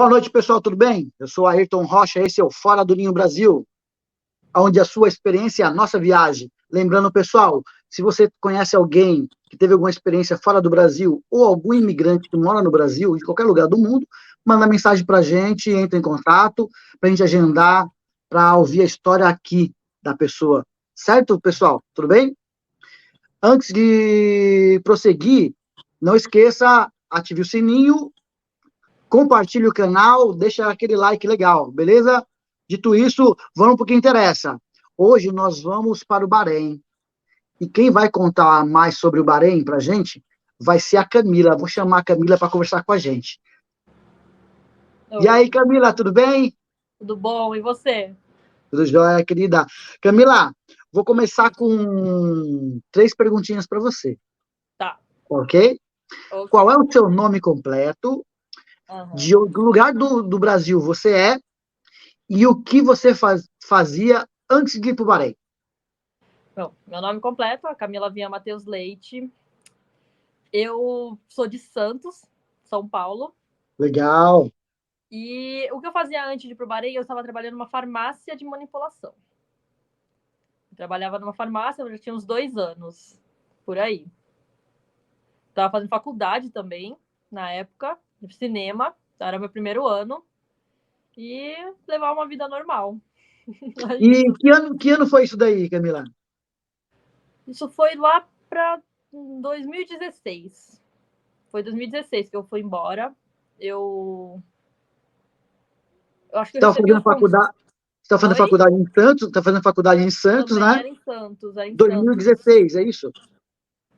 Boa noite, pessoal, tudo bem? Eu sou Ayrton Rocha, esse é o Fora do Ninho Brasil, onde a sua experiência é a nossa viagem. Lembrando, pessoal, se você conhece alguém que teve alguma experiência fora do Brasil, ou algum imigrante que mora no Brasil, em qualquer lugar do mundo, manda mensagem para a gente, entra em contato, para a gente agendar, para ouvir a história aqui da pessoa. Certo, pessoal? Tudo bem? Antes de prosseguir, não esqueça, ative o sininho, compartilhe o canal, deixa aquele like legal, beleza? Dito isso, vamos para o que interessa. Hoje nós vamos para o Bahrein. E quem vai contar mais sobre o Bahrein para a gente vai ser a Camila. Vou chamar a Camila para conversar com a gente. Oi. E aí, Camila, tudo bem? Tudo bom, e você? Tudo jóia, querida. Camila, vou começar com 3 perguntinhas para você, Tá, ok? ok. Qual é o seu nome completo? Aham. De que lugar do Brasil você é? E o que você fazia antes de ir para o Bahrein? Bom, meu nome completo é Camila Vinha Matheus Leite. Eu sou de Santos, São Paulo. Legal. E o que eu fazia antes de ir pro Bahrein, eu estava trabalhando numa farmácia de manipulação. Eu trabalhava numa farmácia, eu já tinha uns 2 anos, por aí. Estava fazendo faculdade também, na época, de cinema. Era meu primeiro ano. E levar uma vida normal. É E isso. que ano foi isso daí, Camila? Isso foi lá para 2016. Foi 2016 que eu fui embora. Eu acho que eu Você estava recebi fazendo o convite. faculdade, você estava fazendo Oi? faculdade em Santos, está fazendo faculdade em Santos, Também né? era em Santos, era em Santos. 2016, é isso?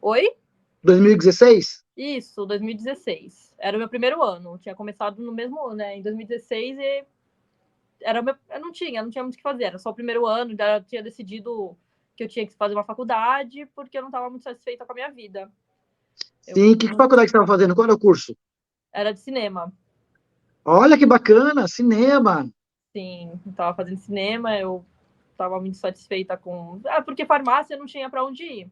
Oi? 2016? Isso, 2016. Era o meu primeiro ano. Eu tinha começado no mesmo ano, né? Em 2016 e eu não tinha muito o que fazer. Era só o primeiro ano, já tinha decidido que eu tinha que fazer uma faculdade porque eu não estava muito satisfeita com a minha vida. Eu Sim, que não... faculdade você estava fazendo? Qual era o curso? Era de cinema. Olha que bacana, cinema. Sim, eu tava fazendo cinema, eu tava muito satisfeita com. Porque farmácia eu não tinha para onde ir.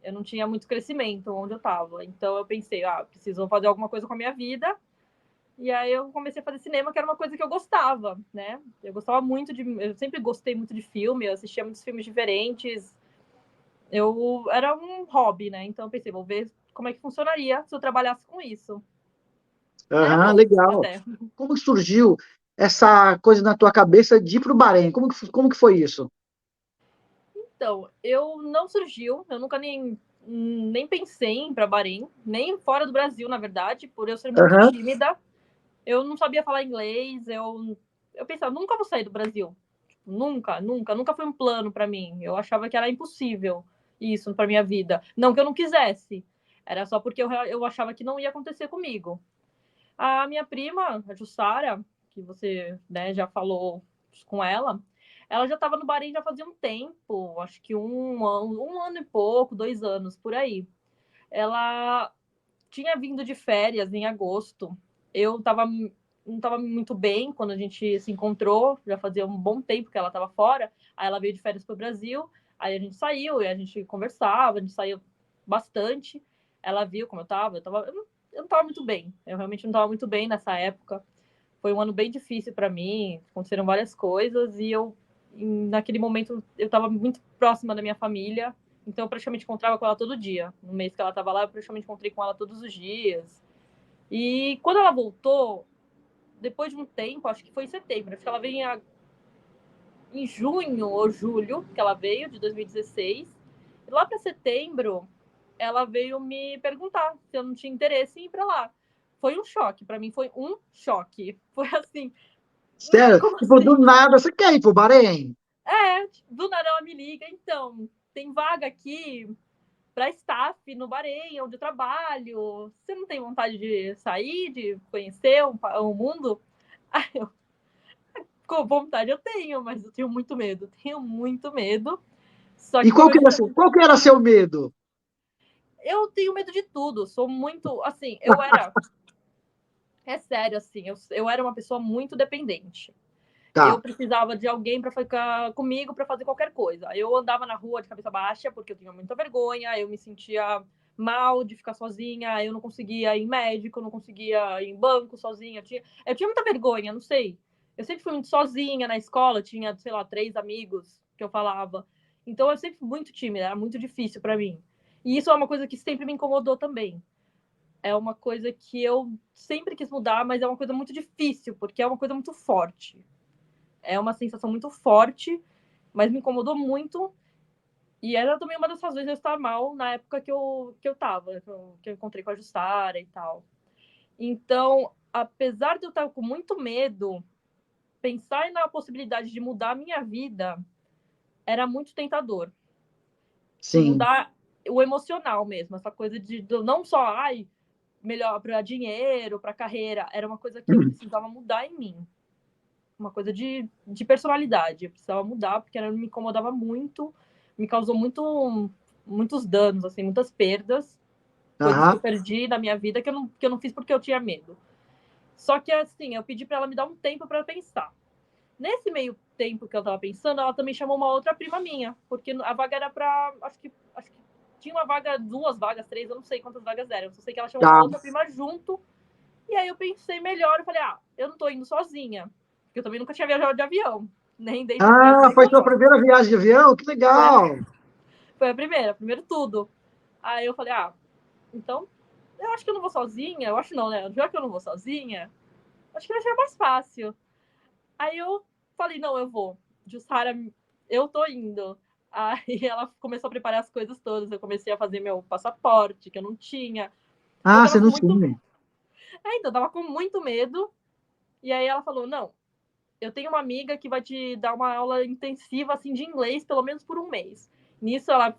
Eu não tinha muito crescimento onde eu tava. Então eu pensei, preciso fazer alguma coisa com a minha vida. E aí eu comecei a fazer cinema, que era uma coisa que eu gostava, né? Eu gostava muito de. Eu sempre gostei muito de filme, eu assistia muitos filmes diferentes. Era um hobby, né? Então eu pensei, vou ver como é que funcionaria se eu trabalhasse com isso. Era Aham, bom, legal. até. Como que surgiu essa coisa na tua cabeça de ir para o Bahrein? Como que foi isso? Então, eu não surgiu, eu nunca nem pensei em ir para Bahrein, nem fora do Brasil, na verdade, por eu ser muito Aham, tímida. Eu não sabia falar inglês, eu pensava, nunca vou sair do Brasil. Tipo, nunca foi um plano para mim. Eu achava que era impossível isso para minha vida. Não que eu não quisesse, era só porque eu achava que não ia acontecer comigo. A minha prima, a Jussara, que você, né, já falou com ela já estava no Bahrein já fazia um tempo, acho que um ano e pouco, 2 anos, por aí. Ela tinha vindo de férias em agosto. Eu não estava muito bem quando a gente se encontrou, já fazia um bom tempo que ela estava fora. Aí ela veio de férias para o Brasil, aí a gente saiu e a gente conversava, a gente saiu bastante. Ela viu como eu não estava muito bem. Eu realmente não estava muito bem nessa época. Foi um ano bem difícil para mim, aconteceram várias coisas e naquele momento, eu estava muito próxima da minha família, então eu praticamente encontrava com ela todo dia. No mês que ela estava lá, eu praticamente encontrei com ela todos os dias. E quando ela voltou, depois de um tempo, acho que foi em setembro, acho que ela veio em junho ou julho, que ela veio, de 2016. E lá para setembro, ela veio me perguntar se eu não tinha interesse em ir para lá. Foi um choque, para mim foi um choque. Foi assim, sério, como tipo, do assim? nada, você quer ir para o Bahrein? Do nada ela me liga, então, tem vaga aqui para staff no Bahrein, onde eu trabalho. Você não tem vontade de sair, de conhecer o mundo? Aí eu, com vontade eu tenho, mas eu tenho muito medo. Só E que como eu disse, qual que era seu medo? eu tenho medo de tudo. Sou muito, assim, é sério, assim, eu era uma pessoa muito dependente. Eu Tá. precisava de alguém para ficar comigo para fazer qualquer coisa. Eu andava na rua de cabeça baixa porque eu tinha muita vergonha, eu me sentia mal de ficar sozinha, eu não conseguia ir em médico, não conseguia ir em banco sozinha. Eu tinha muita vergonha, não sei. Eu sempre fui muito sozinha na escola, tinha, sei lá, 3 amigos que eu falava. Então eu sempre fui muito tímida, era muito difícil para mim. E isso é uma coisa que sempre me incomodou também. É uma coisa que eu sempre quis mudar, mas é uma coisa muito difícil, porque é uma coisa muito forte. É uma sensação muito forte, mas me incomodou muito. E era também uma das razões de eu estar mal na época que eu tava, que eu encontrei com a Jussara e tal. Então, apesar de eu estar com muito medo, pensar na possibilidade de mudar a minha vida era muito tentador. De Sim. mudar o emocional mesmo, essa coisa de não só, ai, melhor para dinheiro, para carreira, era uma coisa que eu precisava mudar em mim. Uma coisa de personalidade. Eu precisava mudar, porque ela me incomodava muito, me causou muitos danos, assim, muitas perdas, coisas que eu Aham. perdi na minha vida que eu não fiz porque eu tinha medo. Só que, assim, eu pedi para ela me dar um tempo para pensar. Nesse meio tempo que eu tava pensando, ela também chamou uma outra prima minha, porque a vaga era para, acho que tinha uma vaga, 2 vagas, 3, eu não sei quantas vagas eram. Eu só sei que ela chamou uma Tá. outra prima junto. E aí eu pensei melhor, eu falei, eu não tô indo sozinha, porque eu também nunca tinha viajado de avião, nem dentro do Brasil, Ah, nem foi pra sua fora. primeira viagem de avião? Que legal! Foi a primeira, primeiro tudo. Aí eu falei, então, eu acho que eu não vou sozinha, eu acho não, né? Já que eu não vou sozinha, acho que vai ser mais fácil. Aí eu falei, não, eu vou. Jussara, eu tô indo. Aí ela começou a preparar as coisas todas, eu comecei a fazer meu passaporte, que eu não tinha. Eu Ah, tava você com não muito. tinha. Então, eu tava com muito medo. E aí ela falou, não, eu tenho uma amiga que vai te dar uma aula intensiva assim de inglês, pelo menos por um mês. Nisso ela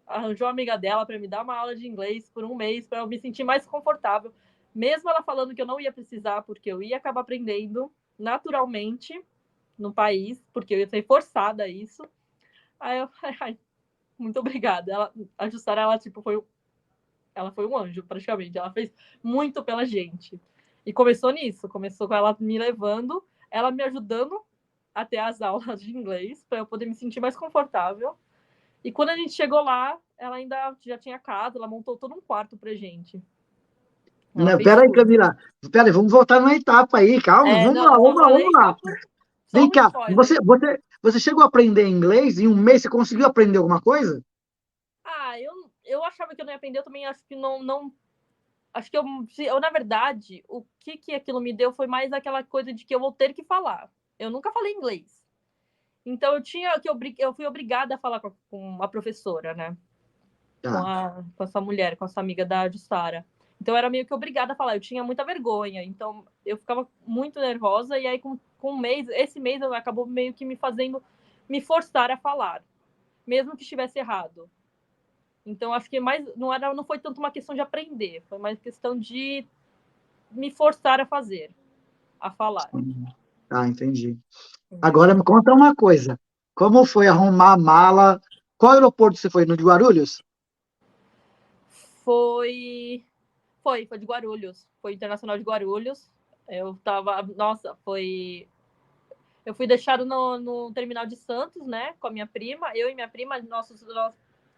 arranjou uma amiga dela para me dar uma aula de inglês por um mês, para eu me sentir mais confortável. Mesmo ela falando que eu não ia precisar, porque eu ia acabar aprendendo naturalmente no país, porque eu ia ser forçada a isso. Aí eu falei, muito obrigada. A Jussara, ela foi um anjo, praticamente. Ela fez muito pela gente. E começou nisso, começou com ela me levando, ela me ajudando a ter as aulas de inglês, para eu poder me sentir mais confortável. E quando a gente chegou lá, ela ainda já tinha casa, ela montou todo um quarto pra gente. Ela Não, fez pera aí, tudo. Camila. Pera aí, vamos voltar numa etapa aí. Calma, vamos Não, lá, eu só vamos lá, vamos falei lá. só Vem um cá, spoiler. você chegou a aprender inglês? Em um mês você conseguiu aprender alguma coisa? Eu achava que eu não ia aprender, eu também acho que não acho que eu, na verdade, o que aquilo me deu foi mais aquela coisa de que eu vou ter que falar. Eu nunca falei inglês. Então eu fui obrigada a falar com a professora, né? Tá. Com essa mulher, com essa amiga da Jussara. Então eu era meio que obrigada a falar. Eu tinha muita vergonha, então eu ficava muito nervosa e aí com um mês, esse mês acabou meio que me fazendo me forçar a falar, mesmo que estivesse errado. Então acho que mais não foi tanto uma questão de aprender, foi mais questão de me forçar a fazer, a falar. Ah, entendi. Entendeu? Agora me conta uma coisa. Como foi arrumar a mala? Qual aeroporto você foi? No de Guarulhos? Foi foi de Guarulhos, foi internacional de Guarulhos. Eu tava, nossa, foi eu fui deixado no terminal de Santos, né, com a minha prima. Eu e minha prima, nós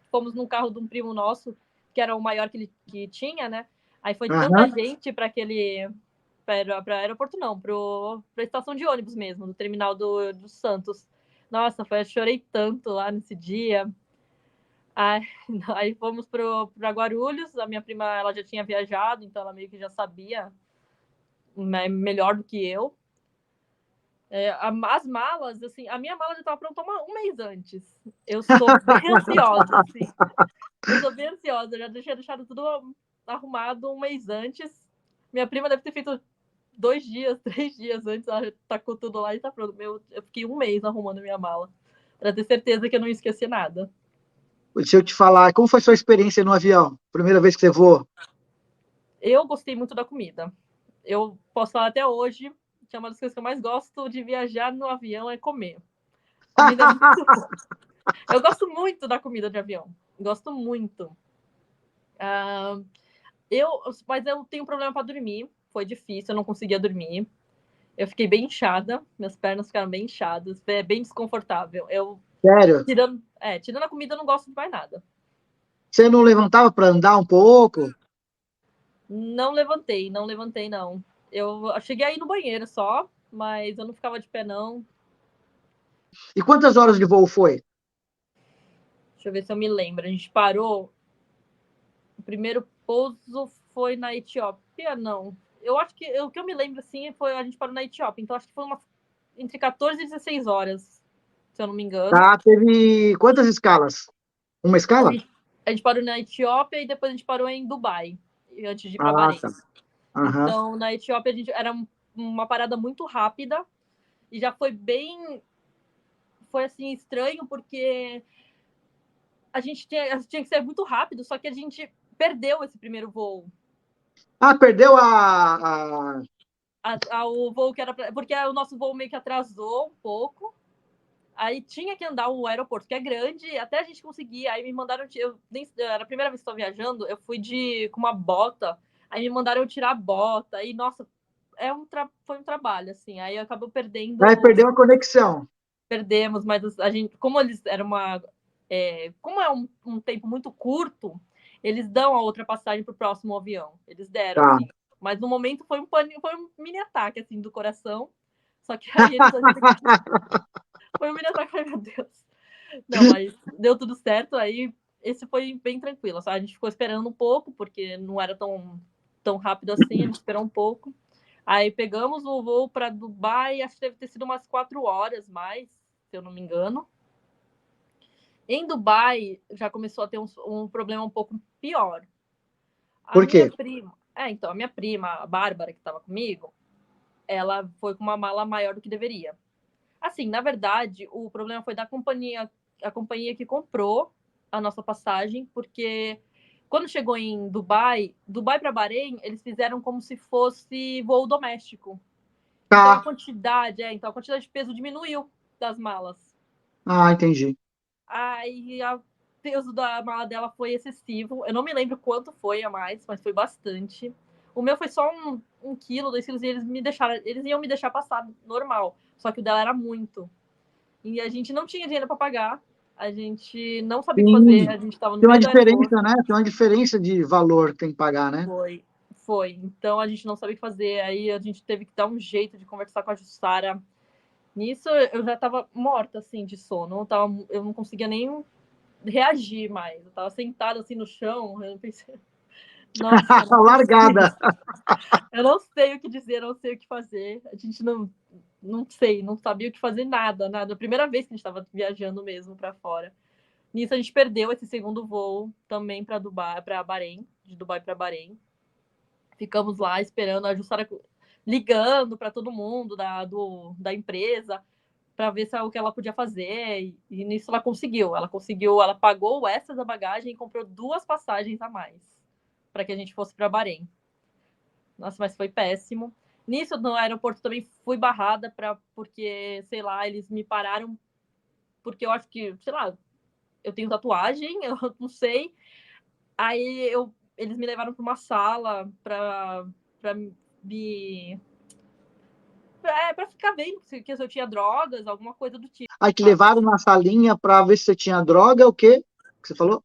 fomos num carro de um primo nosso, que era o maior que tinha, né? Aí foi tanta Aham. gente para aquele. Para aeroporto, não, para estação de ônibus mesmo, no terminal do Santos. Nossa, eu chorei tanto lá nesse dia. Aí, aí fomos para Guarulhos. A minha prima ela já tinha viajado, então ela meio que já sabia melhor do que eu. As malas, assim, a minha mala já estava pronta um mês antes. Eu sou bem ansiosa, assim. Eu sou bem ansiosa, já deixei deixado tudo arrumado um mês antes. Minha prima deve ter feito 2 dias, 3 dias antes, ela já tacou tudo lá e tá pronto. Eu fiquei um mês arrumando minha mala, para ter certeza que eu não esqueci nada. Deixa eu te falar, como foi sua experiência no avião? Primeira vez que você voou? Eu gostei muito da comida. Eu posso falar até hoje que é uma das coisas que eu mais gosto de viajar no avião é comer. Comida é muito boa. Eu gosto muito da comida de avião. Gosto muito. Uh, mas eu tenho um problema para dormir. Foi difícil, eu não conseguia dormir. Eu fiquei bem inchada, minhas pernas ficaram bem inchadas, bem desconfortável. Sério? Tirando a comida, eu não gosto de mais nada. Você não levantava para andar um pouco? Não levantei, não levantei, não. Eu cheguei aí no banheiro só, mas eu não ficava de pé, não. E quantas horas de voo foi? Deixa eu ver se eu me lembro. A gente parou. O primeiro pouso foi na Etiópia, não. Eu acho que o que eu me lembro assim foi a gente parou na Etiópia, então acho que foi entre 14 e 16 horas, se eu não me engano. Tá, teve quantas escalas? Uma A escala? gente, a gente parou na Etiópia e depois a gente parou em Dubai, antes de ir para Ah, Bahrein. tá. Aham. Então, na Etiópia, a gente era uma parada muito rápida e já foi bem. Foi assim, estranho, porque a gente tinha que ser muito rápido, só que a gente perdeu esse primeiro voo. Ah, perdeu O voo que era. Porque o nosso voo meio que atrasou um pouco. Aí tinha que andar o aeroporto, que é grande, até a gente conseguir. Aí me mandaram. Era a primeira vez que estou viajando, eu fui com uma bota. Aí me mandaram eu tirar a bota. E, nossa, foi um trabalho, assim. Aí eu acabo Aí perdendo. perdeu a conexão. Perdemos, mas a gente. Como eles era uma. Como é um tempo muito curto, eles dão a outra passagem para o próximo avião. Eles deram, Tá. assim. Mas no momento foi um mini ataque, assim, do coração. Só que aí eles. Foi um mini ataque, ai meu Deus. Não, mas deu tudo certo. Aí esse foi bem tranquilo. Só a gente ficou esperando um pouco, porque não era tão rápido assim. A gente esperou um pouco. Aí pegamos o voo para Dubai. Acho que deve ter sido umas 4 horas mais, se eu não me engano. Em Dubai já começou a ter um problema um pouco pior. A Por quê? minha prima, então, a minha prima, a Bárbara, que estava comigo, ela foi com uma mala maior do que deveria. Assim, na verdade, o problema foi da companhia, a companhia que comprou a nossa passagem, porque quando chegou em Dubai para Bahrein, eles fizeram como se fosse voo doméstico. Então Tá. a quantidade de peso diminuiu das malas. Ah, entendi. Aí o peso da mala dela foi excessivo. Eu não me lembro quanto foi a mais, mas foi bastante. O meu foi só 1 quilo, 2 quilos, e eles iam me deixar passar normal. Só que o dela era muito. E a gente não tinha dinheiro para pagar. A gente não sabia o que fazer. Sim. A gente estava no Tem uma meio do diferença, aeroporto. né? Tem uma diferença de valor que tem que pagar, né? Foi. Então a gente não sabia o que fazer. Aí a gente teve que dar um jeito de conversar com a Jussara. Nisso eu já estava morta, assim, de sono. Eu não conseguia nem reagir mais. Eu tava sentada assim no chão, eu pensei, nossa, eu não sei. Largada. Eu não sei o que dizer, eu não sei o que fazer. A gente não sei, não sabia o que fazer, nada, nada. A primeira vez que a gente estava viajando mesmo para fora. Nisso a gente perdeu esse segundo voo também para Dubai, para Bahrein, de Dubai para Bahrein. Ficamos lá esperando a Jussara ligando para todo mundo da empresa para ver o que ela podia fazer. E nisso ela conseguiu. Ela pagou o extra da bagagem e comprou 2 passagens a mais para que a gente fosse para Bahrein. Nossa, mas foi péssimo. Nisso, no aeroporto também fui barrada porque, sei lá, eles me pararam porque eu acho que, sei lá, eu tenho tatuagem, eu não sei. Aí eles me levaram para uma sala para me para ficar vendo se eu tinha drogas, alguma coisa do tipo. Aí te levaram na salinha para ver se você tinha droga, o quê? Que você falou?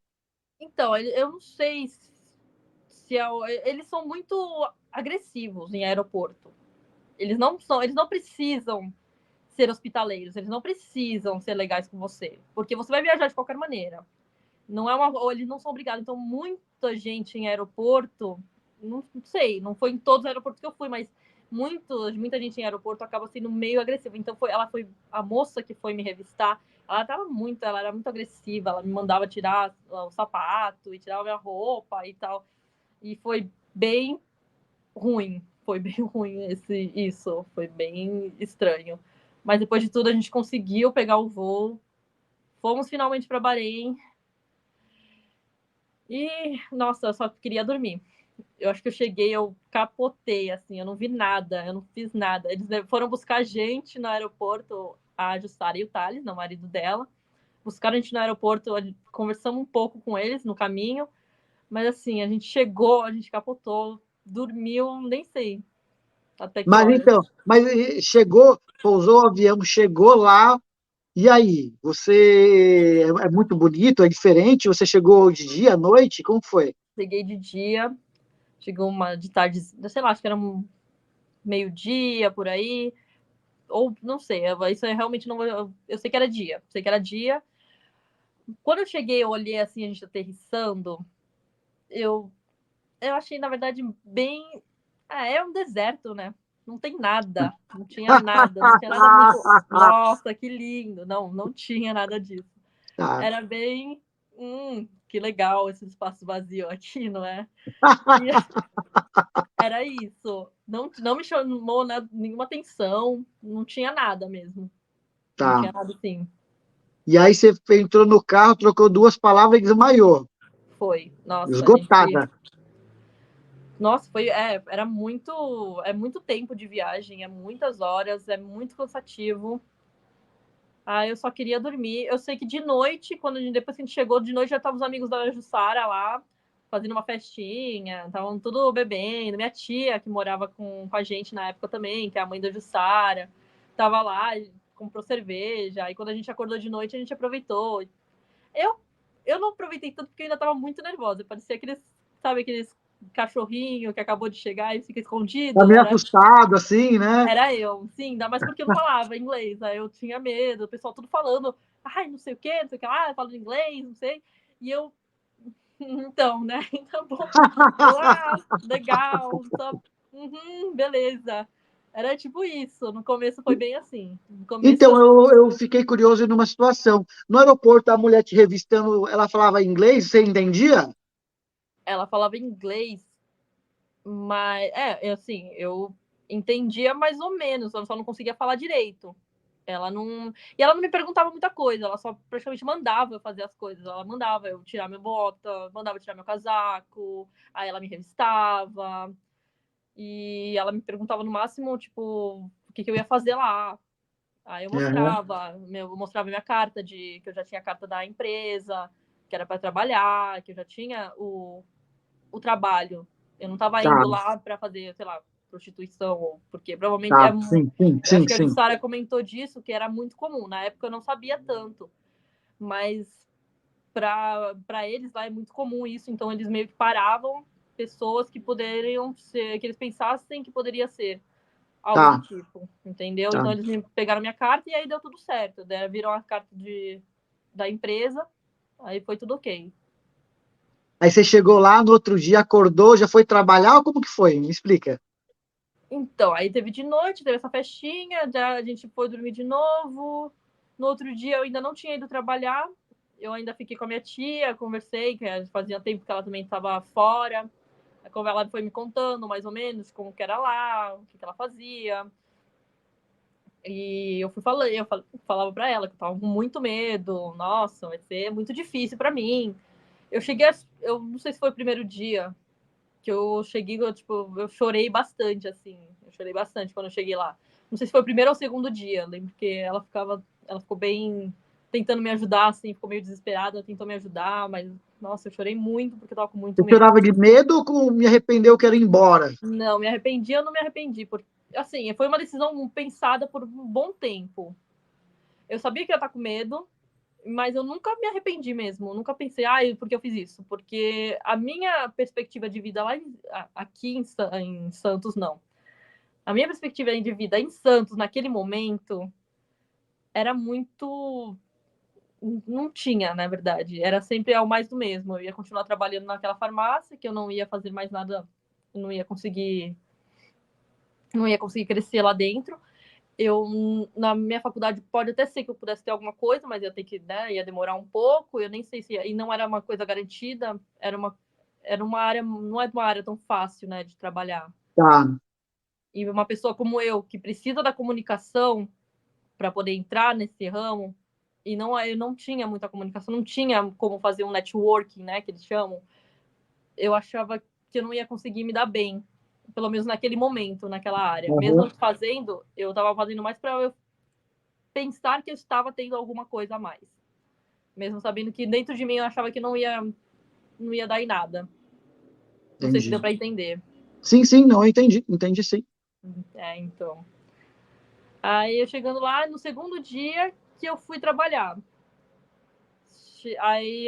Então, eu não sei se eles são muito agressivos em aeroporto. Eles não precisam ser hospitaleiros, eles não precisam ser legais com você, porque você vai viajar de qualquer maneira. Não é ou eles não são obrigados. Então, muita gente em aeroporto, não sei, não foi em todos os aeroportos que eu fui, mas muita gente em aeroporto acaba sendo meio agressiva. Então, ela foi a moça que foi me revistar. Ela era muito agressiva. Ela me mandava tirar o sapato e tirar a minha roupa e tal. E foi bem ruim. Foi bem ruim isso. Foi bem estranho. Mas depois de tudo, a gente conseguiu pegar o voo. Fomos finalmente para Bahrein. E, nossa, eu só queria dormir. Eu acho que eu cheguei, eu capotei, assim, eu não vi nada, eu não fiz nada. Eles foram buscar a gente no aeroporto, a Jussara e o Thales, não, o marido dela. Buscaram a gente no aeroporto, conversamos um pouco com eles no caminho, mas assim, a gente chegou, a gente capotou, dormiu, nem sei até que Mas horas. então, chegou, pousou o avião, chegou lá, E aí, você é muito bonito, é diferente? Você chegou de dia, à noite? Como foi? Cheguei de dia, chegou uma de tarde, sei lá, acho que era um meio-dia por aí, ou não sei, isso eu realmente não vou. Eu sei que era dia, sei que era dia. Quando eu cheguei, eu olhei assim, a gente aterrissando, eu, eu achei, na verdade, bem. Ah, é um deserto, né? Não tem nada, não tinha nada, não tinha nada muito. Nossa, que lindo! Não, não tinha nada disso. Tá. Era bem. Que legal esse espaço vazio aqui, não é? E era isso. Não, não me chamou nenhuma atenção, não tinha nada mesmo. Não Tá. tinha nada assim. E aí você entrou no carro, trocou duas palavras e desmaiou. Foi. Nossa, a gente. Esgotada. Nossa, foi. Era muito. É muito tempo de viagem, é muitas horas, é muito cansativo. Ah, eu só queria dormir. Eu sei que de noite, depois que a gente chegou, de noite já estavam os amigos da Jussara lá, fazendo uma festinha, estavam tudo bebendo. Minha tia, que morava com a gente na época também, que é a mãe da Jussara, tava lá, comprou cerveja. Aí quando a gente acordou de noite, a gente aproveitou. Eu, eu não aproveitei tanto porque eu ainda estava muito nervosa. Parecia aqueles cachorrinho que acabou de chegar e fica Tá escondido. meio assustado, assim, né? Era eu, sim, ainda mais porque eu não falava inglês. Aí eu tinha medo, o pessoal tudo falando, ai, não sei o quê, não sei o que lá, eu falo inglês, não sei. E eu, então, né? Tá bom. Eu, legal, só, beleza. Era tipo isso. No começo foi bem assim. No começo Então, eu fiquei curioso numa situação. No aeroporto, a mulher te revistando, ela falava inglês, você entendia? ela falava inglês, mas assim, eu entendia mais ou menos, eu só não conseguia falar direito. Ela não. E ela não me perguntava muita coisa, ela só praticamente mandava eu fazer as coisas. Ela mandava eu tirar minha bota, mandava eu tirar meu casaco, aí ela me revistava. E ela me perguntava no máximo, tipo, o que eu ia fazer lá. Aí Aham. eu mostrava minha carta que eu já tinha a carta da empresa, que era para trabalhar, que eu já tinha o trabalho. Eu não estava Tá, indo lá para fazer, sei lá, prostituição, porque provavelmente tá, sim, sim, eu sim, acho que a sim. Jussara comentou disso, que era muito comum. Na época eu não sabia tanto, mas para eles lá é muito comum isso, então eles meio que paravam pessoas que poderiam ser, que eles pensassem que poderia ser algo do Tá, tipo, entendeu? tá. Então eles pegaram minha carta e aí deu tudo certo. Viram a carta da empresa, aí foi tudo ok. Aí você chegou lá, no outro dia acordou, já foi trabalhar ou como que foi? Me explica. Então, aí teve de noite, teve essa festinha, já a gente foi dormir de novo. No outro dia eu ainda não tinha ido trabalhar, eu ainda fiquei com a minha tia, conversei, que fazia tempo que ela também estava fora. Como ela foi me contando mais ou menos como que era lá, o que ela fazia. E eu falava para ela que eu tava com muito medo, nossa, vai ser muito difícil para mim. Eu não sei se foi o primeiro dia que eu cheguei, eu chorei bastante, assim. Eu chorei bastante quando eu cheguei lá. Não sei se foi o primeiro ou o segundo dia, lembro que ela ficou bem tentando me ajudar, assim, ficou meio desesperada, tentou me ajudar, mas, nossa, eu chorei muito porque eu tava com muito Você medo. chorava de medo ou me arrependeu, quero ir embora? Não, me arrependi, eu não me arrependi, porque, assim, foi uma decisão pensada por um bom tempo. Eu sabia que eu ia estar com medo, mas eu nunca me arrependi mesmo, nunca pensei, por que eu fiz isso? Porque a minha perspectiva de vida aqui em Santos, não. A minha perspectiva de vida em Santos, naquele momento, era muito. Não tinha, na verdade. Era sempre ao mais do mesmo. Eu ia continuar trabalhando naquela farmácia, que eu não ia fazer mais nada, não ia conseguir, não ia conseguir crescer lá dentro. Na minha faculdade pode até ser que eu pudesse ter alguma coisa, mas ia ter que, né, ia demorar um pouco, eu nem sei se, e não era uma coisa garantida, era uma área, não é uma área tão fácil, né, de trabalhar. Tá, E uma pessoa como eu, que precisa da comunicação para poder entrar nesse ramo, e não, eu não tinha muita comunicação, não tinha como fazer um networking, né, que eles chamam, eu achava que eu não ia conseguir me dar bem, pelo menos naquele momento, naquela área. uhum, Mesmo fazendo, eu estava fazendo mais para eu pensar que eu estava tendo alguma coisa a mais. Mesmo sabendo que dentro de mim eu achava que não ia dar em nada. Não sei se deu entendi. para entender. Sim, sim, não, entendi, entendi sim. Então. Aí eu chegando lá, no segundo dia, que eu fui trabalhar. Aí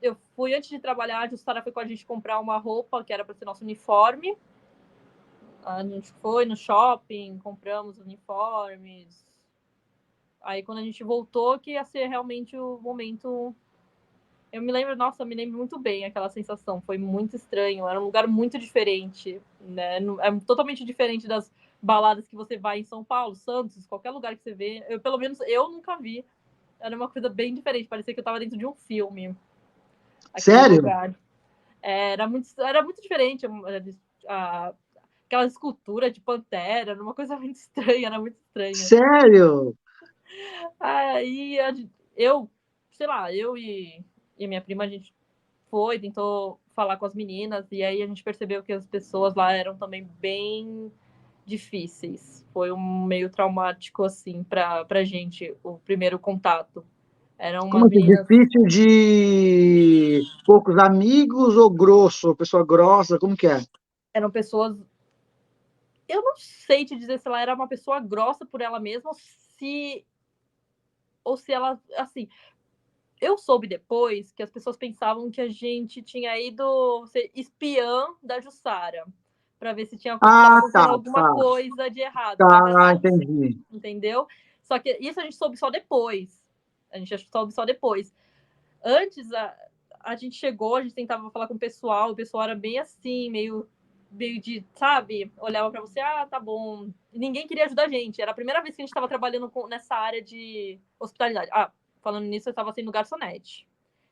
eu fui, antes de trabalhar, a Jussara foi com a gente comprar uma roupa que era para ser nosso uniforme. A gente foi no shopping, compramos uniformes. Aí quando a gente voltou, que ia ser realmente o momento. Eu me lembro, nossa, eu me lembro muito bem aquela sensação. Foi muito estranho, era um lugar muito diferente, né? É totalmente diferente das baladas que você vai em São Paulo, Santos, qualquer lugar que você vê. Pelo menos eu nunca vi. Era uma coisa bem diferente, parecia que eu estava dentro de um filme. Aquele Sério? lugar. Era muito diferente. Aquela escultura de pantera, era uma coisa muito estranha, era muito estranha. Sério? Aí eu, sei lá, eu e minha prima, a gente foi, tentou falar com as meninas, e aí a gente percebeu que as pessoas lá eram também bem difíceis. Foi um meio traumático, assim, pra gente, o primeiro contato. Eram Como umas assim? meninas, Difícil de poucos amigos ou grosso? Pessoa grossa? Como que é? eram pessoas. Eu não sei te dizer se ela era uma pessoa grossa por ela mesma ou se ela, assim, eu soube depois que as pessoas pensavam que a gente tinha ido ser espiã da Jussara para ver se estava Ah, acontecendo tá, alguma tá, coisa de errado, mas tá, entendi. entendeu? Só que isso a gente soube só depois. A gente soube só depois. Antes a gente chegou, a gente tentava falar com o pessoal era bem assim, meio de, sabe, olhava para você, ah, tá bom. E ninguém queria ajudar a gente. Era a primeira vez que a gente estava trabalhando nessa área de hospitalidade. Ah, falando nisso, eu estava sendo garçonete.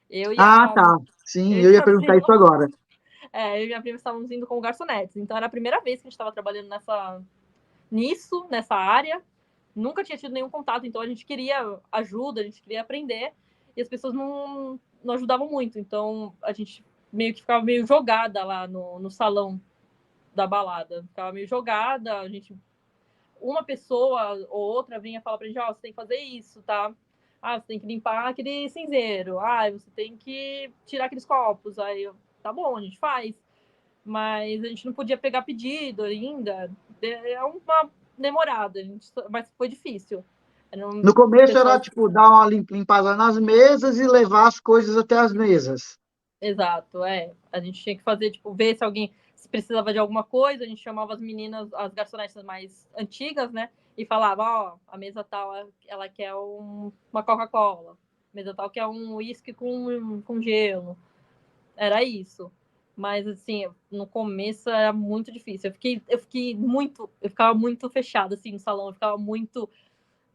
Eu e Ah, a. tá. Eu Sim, e eu ia minha perguntar prima, isso agora. eu e minha prima estávamos indo como garçonetes. Então era a primeira vez que a gente estava trabalhando nessa área. Nunca tinha tido nenhum contato, então a gente queria ajuda, a gente queria aprender. E as pessoas não ajudavam muito. Então a gente meio que ficava meio jogada lá no salão da balada. Ficava meio jogada, a gente. Uma pessoa ou outra vinha falar pra gente, ó, você tem que fazer isso, tá? Ah, você tem que limpar aquele cinzeiro. Ah, você tem que tirar aqueles copos. Aí, tá bom, a gente faz. Mas a gente não podia pegar pedido ainda. É uma demorada, mas foi difícil. No começo era, Pessoas. tipo, dar uma limpada nas mesas e levar as coisas até as mesas. Exato, é. A gente tinha que fazer, tipo, ver se alguém se precisava de alguma coisa, a gente chamava as meninas, as garçonetes mais antigas, né? E falava, ó, a mesa tal, ela quer uma Coca-Cola. A mesa tal quer um uísque com gelo. Era isso. Mas, assim, no começo era muito difícil. Eu ficava muito fechada, assim, no salão. Eu ficava muito,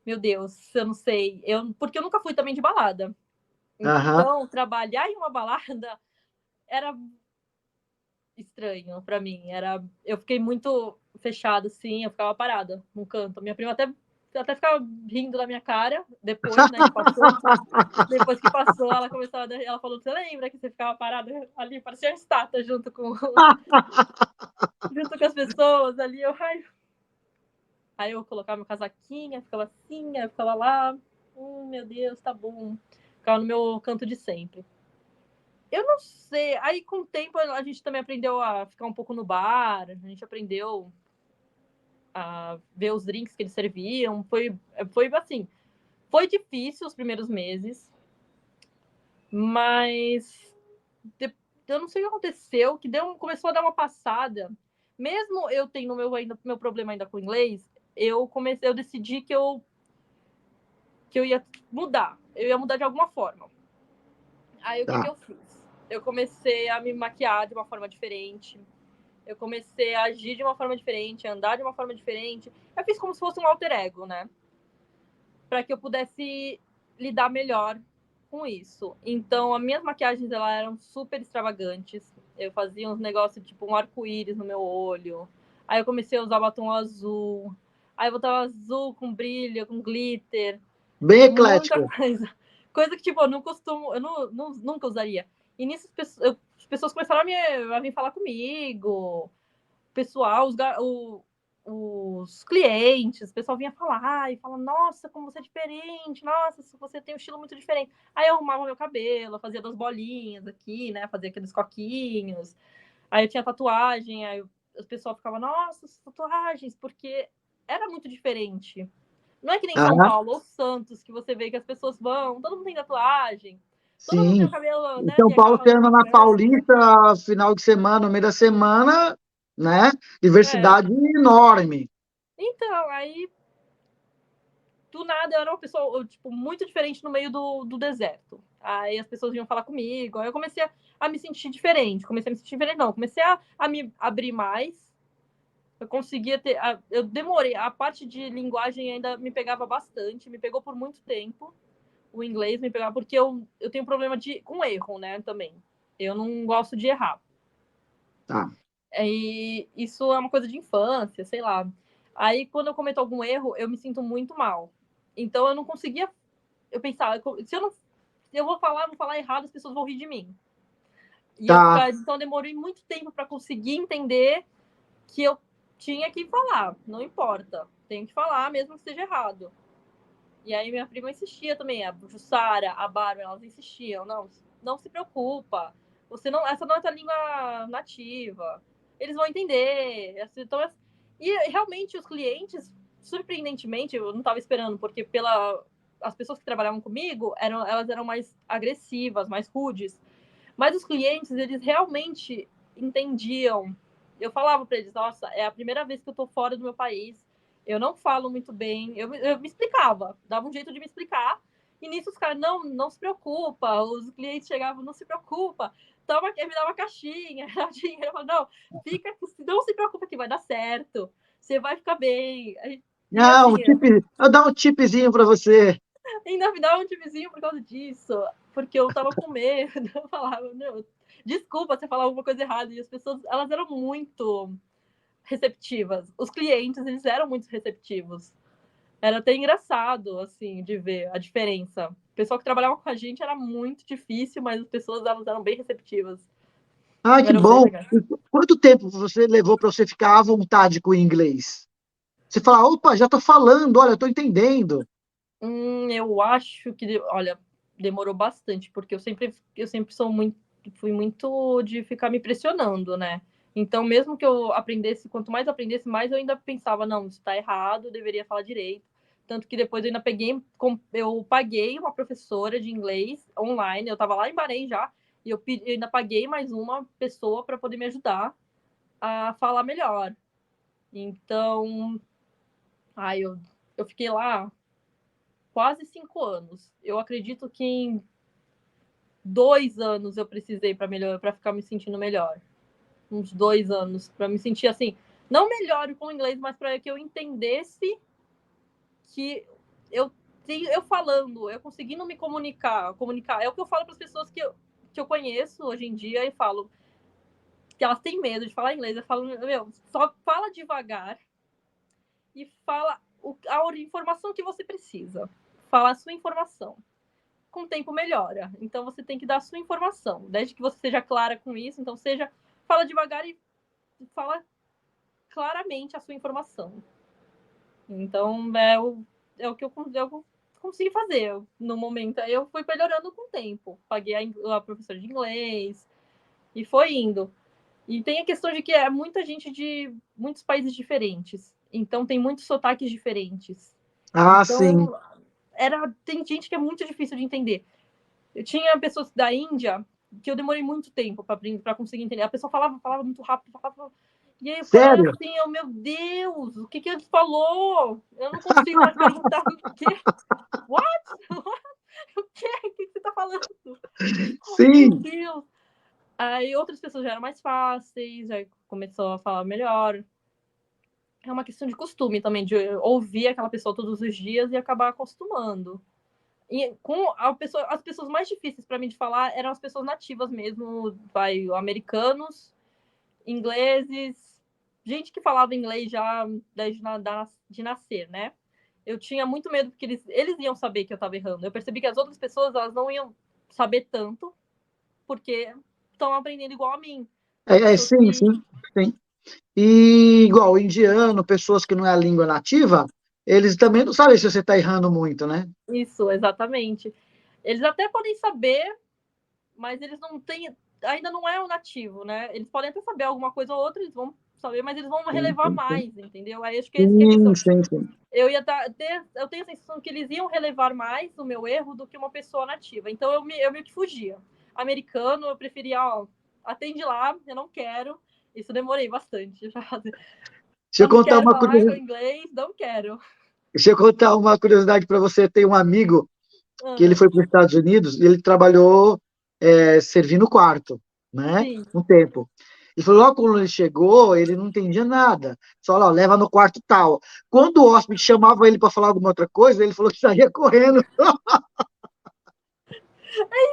meu Deus, eu não sei. Porque eu nunca fui também de balada. Aham. Então, trabalhar em uma balada era estranho pra mim. Eu fiquei muito fechada, assim, eu ficava parada num canto. Minha prima até ficava rindo da minha cara depois, né, que passou. Depois que passou, ela falou: você lembra que você ficava parada ali, parecia uma estátua junto com as pessoas ali. Aí eu colocava meu casaquinho, ficava assim, aí eu ficava lá. Meu Deus, tá bom. Ficava no meu canto de sempre. Eu não sei. Aí, com o tempo, a gente também aprendeu a ficar um pouco no bar. A gente aprendeu a ver os drinks que eles serviam. Foi assim. Foi difícil os primeiros meses, mas eu não sei o que aconteceu, que começou a dar uma passada. Mesmo eu tendo meu problema ainda com o inglês, eu decidi que eu ia mudar. Eu ia mudar de alguma forma. Aí o que Tá. eu fiz? Eu comecei a me maquiar de uma forma diferente. Eu comecei a agir de uma forma diferente, a andar de uma forma diferente. Eu fiz como se fosse um alter ego, né? Para que eu pudesse lidar melhor com isso. Então, as minhas maquiagens elas eram super extravagantes. Eu fazia uns negócios tipo um arco-íris no meu olho. Aí eu comecei a usar batom azul. Aí eu botava azul com brilho, com glitter, Bem muita eclético. coisa. Coisa que, tipo, eu não costumo, eu nunca usaria. E nisso as pessoas começaram a vir falar comigo, pessoal, os clientes, o pessoal vinha falar e fala, nossa, como você é diferente, nossa, você tem um estilo muito diferente. Aí eu arrumava meu cabelo, fazia 2 bolinhas aqui, né? Fazia aqueles coquinhos. Aí eu tinha tatuagem, aí o pessoal ficava, nossa, as tatuagens, porque era muito diferente. Não é que nem São Ah, Paulo ou Santos, que você vê que as pessoas vão, todo mundo tem tatuagem, todo mundo tem o sim. cabelo, Em né, São tem Paulo, aquela você anda na trança. Paulista, final de semana, no meio da semana, né? É. Diversidade enorme. Então, aí do nada eu era uma pessoa, tipo, muito diferente no meio do deserto. Aí as pessoas vinham falar comigo, aí eu comecei a me sentir diferente. Comecei a me sentir diferente, não. Comecei a me abrir mais. Eu conseguia ter. Eu demorei. A parte de linguagem ainda me pegava bastante, me pegou por muito tempo. O inglês me pegava, porque eu tenho problema com erro, né? Também. Eu não gosto de errar. Tá. E isso é uma coisa de infância, sei lá. Aí, quando eu cometo algum erro, eu me sinto muito mal. Então, eu não conseguia. Eu pensava, se eu não. Eu vou falar errado, as pessoas vão rir de mim. E eu Tá. ficar. Então, eu demorei muito tempo para conseguir entender que eu tinha que falar. Não importa. Tenho que falar, mesmo que esteja errado. E aí, minha prima insistia também. A Jussara, a Bárbara, elas insistiam. Não, não se preocupa. Você não, essa não é a tua língua nativa. Eles vão entender. Então, e realmente os clientes, surpreendentemente, eu não estava esperando, porque as pessoas que trabalhavam comigo elas eram mais agressivas, mais rudes. Mas os clientes, eles realmente entendiam. Eu falava para eles: nossa, é a primeira vez que eu estou fora do meu país. Eu não falo muito bem. Eu me explicava, dava um jeito de me explicar. E nisso os caras, não, não se preocupa. Os clientes chegavam, não se preocupa. Toma, me dava caixinha, dinheiro. Eu falava, não, não se preocupa que vai dar certo. Você vai ficar bem. E Não, assim, eu dar um tipzinho para você. ainda me dava um timezinho por causa disso, porque eu tava com medo. Eu falava, meu, desculpa se eu falar alguma coisa errada. E as pessoas, elas eram muito receptivas. Os clientes, eles eram muito receptivos. Era até engraçado, assim, de ver a diferença. O pessoal que trabalhava com a gente era muito difícil, mas as pessoas, elas eram bem receptivas. Ai, que Eram bem bom. legais. E quanto tempo você levou para você ficar à vontade com o inglês? Você fala, opa, já estou falando, olha, estou entendendo. Eu acho que, olha, demorou bastante, porque eu sempre fui muito de ficar me pressionando, né? Então, mesmo que eu aprendesse, quanto mais eu aprendesse, mais eu ainda pensava, não, isso está errado, eu deveria falar direito. Tanto que depois eu ainda eu paguei uma professora de inglês online, eu estava lá em Bahrein já, e eu ainda paguei mais uma pessoa para poder me ajudar a falar melhor. Então, ai, eu fiquei lá quase 5 anos. Eu acredito que em 2 anos eu precisei para ficar me sentindo melhor. Uns 2 anos para me sentir assim, não melhor com o inglês, mas para que eu entendesse que eu eu falando, eu conseguindo me comunicar é o que eu falo para as pessoas que eu conheço hoje em dia e falo que elas têm medo de falar inglês. Eu falo, meu, só fala devagar e fala a informação que você precisa. Fala a sua informação. Com o tempo melhora. Então você tem que dar a sua informação, desde que você seja clara com isso. Então fala devagar e fala claramente a sua informação. Então é o que eu consegui fazer no momento. Aí eu fui melhorando com o tempo. Paguei a professora de inglês e foi indo. E tem a questão de que é muita gente de muitos países diferentes. Então tem muitos sotaques diferentes. Ah, sim. Então tem gente que é muito difícil de entender. Eu tinha pessoas da Índia que eu demorei muito tempo para conseguir entender. A pessoa falava muito rápido, e aí eu ficava Sério? assim, oh, meu Deus, o que ele falou? Eu não consigo mais perguntar o quê? What? O quê? O que você tá falando? Meu Sim. Deus. Aí outras pessoas já eram mais fáceis, aí começou a falar melhor. É uma questão de costume também, de ouvir aquela pessoa todos os dias e acabar acostumando. E com as pessoas mais difíceis para mim de falar eram as pessoas nativas mesmo, americanos, ingleses, gente que falava inglês já desde de nascer, né? Eu tinha muito medo porque eles iam saber que eu estava errando. Eu percebi que as outras pessoas elas não iam saber tanto porque estão aprendendo igual a mim. São pessoas Sim, que sim, sim. E igual o indiano, pessoas que não é a língua nativa, eles também não sabem se você está errando muito, né? isso, exatamente. Eles até podem saber, mas eles não têm, ainda não é o nativo, né? Eles podem até saber alguma coisa ou outra, eles vão saber, mas eles vão Sim, relevar sim, sim. mais, entendeu? Aí acho que essa que é a Sim, questão. sim, sim. eu tenho a sensação que eles iam relevar mais o meu erro do que uma pessoa nativa. Então eu meio que fugia. Americano, eu preferia, ó, atende lá, eu não quero. Isso demorei bastante. Deixa eu Eu não contar quero uma falar curiosidade, inglês, não quero. deixa eu contar uma curiosidade para você. Tem um amigo que ele Ah, foi para os Estados Unidos e ele trabalhou servindo o quarto, né? sim. Um tempo. E falou, logo quando ele chegou, ele não entendia nada. Só, ó, leva no quarto tal. Quando o hóspede chamava ele para falar alguma outra coisa, ele falou que saía correndo.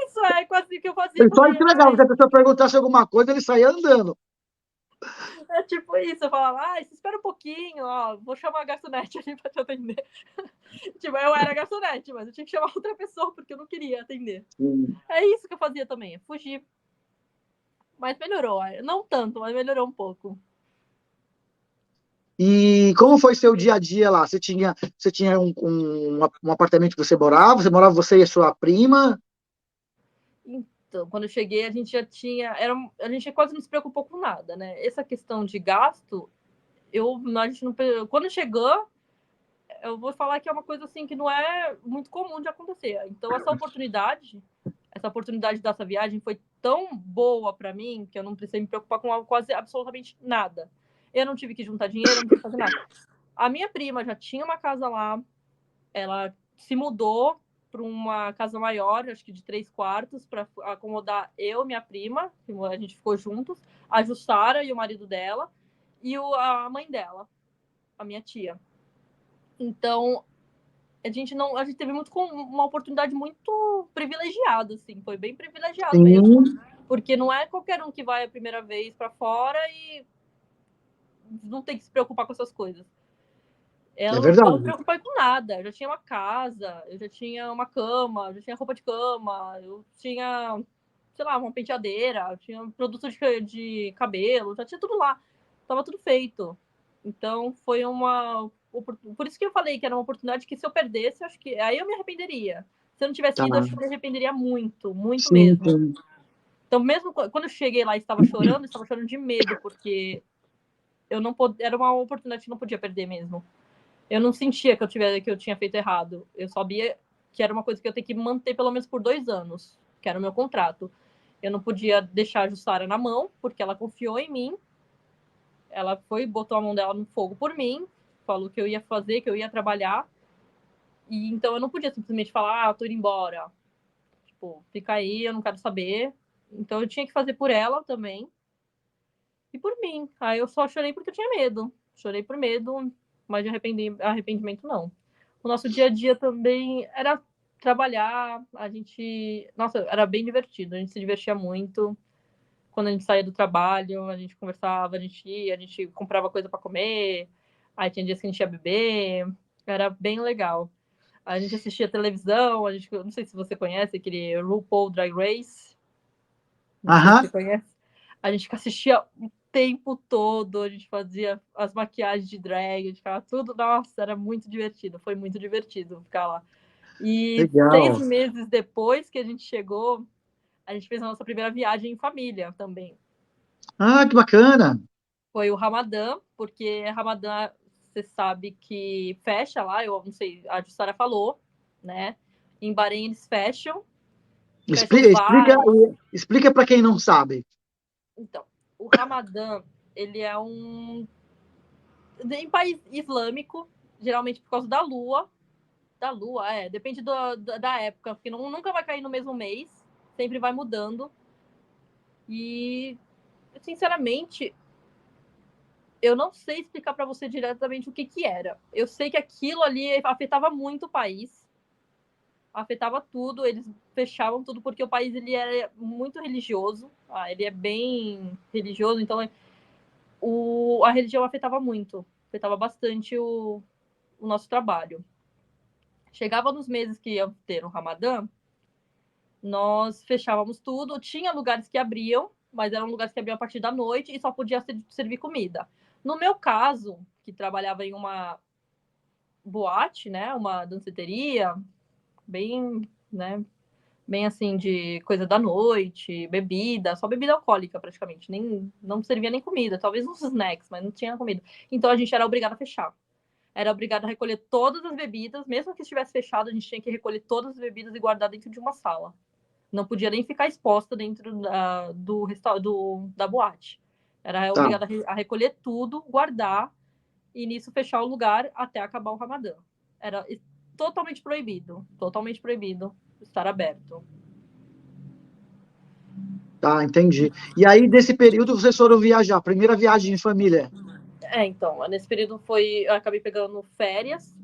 Isso é quase o que eu fazia Ele só também. entregava. Se a pessoa perguntasse alguma coisa, ele saía andando. É tipo isso, eu falava, espera um pouquinho, ó, vou chamar a garçonete ali pra te atender. Tipo, eu era garçonete, mas eu tinha que chamar outra pessoa porque eu não queria atender. Sim. É isso que eu fazia também, fugir. Mas melhorou, não tanto, mas melhorou um pouco. E como foi seu dia a dia lá? Você tinha um apartamento que você morava você e a sua prima? Então, quando eu cheguei, a gente já tinha. A gente quase não se preocupou com nada, né? Essa questão de gasto, a gente não, quando chegou, eu vou falar que é uma coisa assim que não é muito comum de acontecer. Então, essa oportunidade dessa viagem foi tão boa para mim que eu não precisei me preocupar com quase absolutamente nada. Eu não tive que juntar dinheiro, eu não tive que fazer nada. A minha prima já tinha uma casa lá, ela se mudou para uma casa maior, acho que de 3 quartos, para acomodar eu e minha prima, a gente ficou juntos, a Jussara e o marido dela, e a mãe dela, a minha tia. Então, a gente teve uma oportunidade muito privilegiada, assim, foi bem privilegiado mesmo, Sim, porque não é qualquer um que vai a primeira vez para fora e não tem que se preocupar com essas coisas. é Eu não me verdade. preocupei com nada. Eu já tinha uma casa, eu já tinha uma cama, eu já tinha roupa de cama, eu tinha, sei lá, uma penteadeira, eu tinha produto de cabelo, já tinha tudo lá. Tava tudo feito. Então foi uma. Por isso que eu falei que era uma oportunidade que se eu perdesse, acho que. Aí eu me arrependeria. Se eu não tivesse Tá. ido, acho que eu me arrependeria muito, muito Sim, mesmo. sim. Então, mesmo quando eu cheguei lá e estava chorando de medo, porque eu não era uma oportunidade que eu não podia perder mesmo. Eu não sentia que eu tinha feito errado. Eu sabia que era uma coisa que eu tenho que manter pelo menos por 2 anos, que era o meu contrato. Eu não podia deixar a Jussara na mão, porque ela confiou em mim. Ela foi, botou a mão dela no fogo por mim, falou que eu ia fazer, que eu ia trabalhar. E então eu não podia simplesmente falar, tô indo embora. Tipo, fica aí, eu não quero saber. Então eu tinha que fazer por ela também e por mim. Aí eu só chorei porque eu tinha medo. Chorei por medo, mas de arrependimento não. O nosso dia a dia também era trabalhar, a gente. Nossa, era bem divertido, a gente se divertia muito. Quando a gente saía do trabalho, a gente conversava, a gente comprava coisa para comer, aí tinha dias que a gente ia beber, era bem legal. A gente assistia televisão, não sei se você conhece aquele RuPaul Drag Race, não sei se Aham. você conhece. A gente assistia o tempo todo, a gente fazia as maquiagens de drag, a gente ficava tudo, nossa, era muito divertido, foi muito divertido ficar lá. E seis Legal. meses depois que a gente chegou, a gente fez a nossa primeira viagem em família também. Ah, que bacana. Foi o Ramadã, porque Ramadã, você sabe que fecha lá, eu não sei, a Jussara falou, né? Em Bahrein eles fecham os Explica, bares. explica para quem não sabe. Então, o Ramadã, ele é em país islâmico, geralmente por causa da lua, depende da época, porque nunca vai cair no mesmo mês, sempre vai mudando. E, sinceramente, eu não sei explicar para você diretamente o que que era. Eu sei que aquilo ali afetava muito o país, afetava tudo, eles fechavam tudo porque o país ele é muito religioso, ele é bem religioso, então a religião afetava bastante o nosso trabalho. Chegava nos meses que ia ter o Ramadã, nós fechávamos tudo, tinha lugares que abriam, mas eram lugares que abriam a partir da noite e só podia servir comida. No meu caso, que trabalhava em uma boate, né, uma danceteria, bem, né, bem assim de coisa da noite, bebida, só bebida alcoólica praticamente, nem não servia nem comida, talvez uns snacks, mas não tinha comida. Então a gente era obrigado a fechar. era obrigado a recolher todas as bebidas, mesmo que estivesse fechado, a gente tinha que recolher todas as bebidas e guardar dentro de uma sala. Não podia nem ficar exposta dentro da boate. Era Tá. obrigado a recolher tudo, guardar e nisso fechar o lugar até acabar o Ramadã. Era totalmente proibido estar aberto. Tá, entendi. E aí, desse período, vocês foram viajar, primeira viagem em família. Então, nesse período eu acabei pegando férias.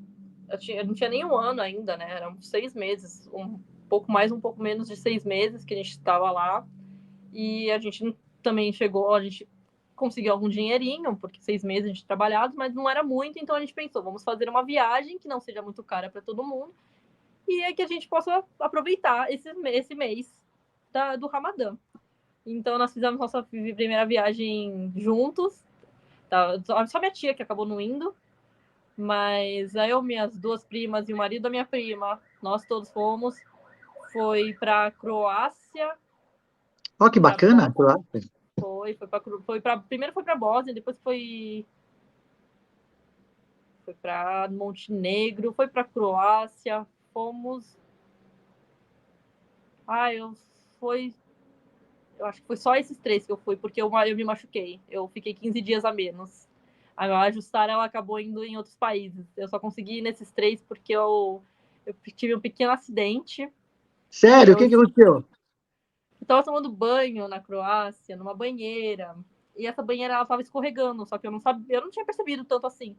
Eu não tinha nem um ano ainda, né? Eram 6 meses, um pouco mais, um pouco menos de 6 meses que a gente estava lá. E a gente também chegou, a gente conseguiu algum dinheirinho, porque 6 meses a gente trabalhado, mas não era muito, então a gente pensou, vamos fazer uma viagem que não seja muito cara para todo mundo e é que a gente possa aproveitar esse mês do Ramadã. Então nós fizemos nossa primeira viagem juntos, tá? Só minha tia que acabou não indo, mas aí eu, minhas duas primas e o marido da minha prima, nós todos fomos. Foi para Croácia. Ó, que bacana. Primeiro foi para Bósnia, depois foi para Montenegro, foi para Croácia, fomos. Eu fui. Eu acho que foi só esses 3 que eu fui, porque eu me machuquei. Eu fiquei 15 dias a menos. A Jussara, ela acabou indo em outros países. Eu só consegui ir nesses 3 porque eu tive um pequeno acidente. Sério? O Eu que aconteceu? estava tomando banho na Croácia, numa banheira. E essa banheira, ela estava escorregando, só que eu não sabia, eu não tinha percebido tanto assim.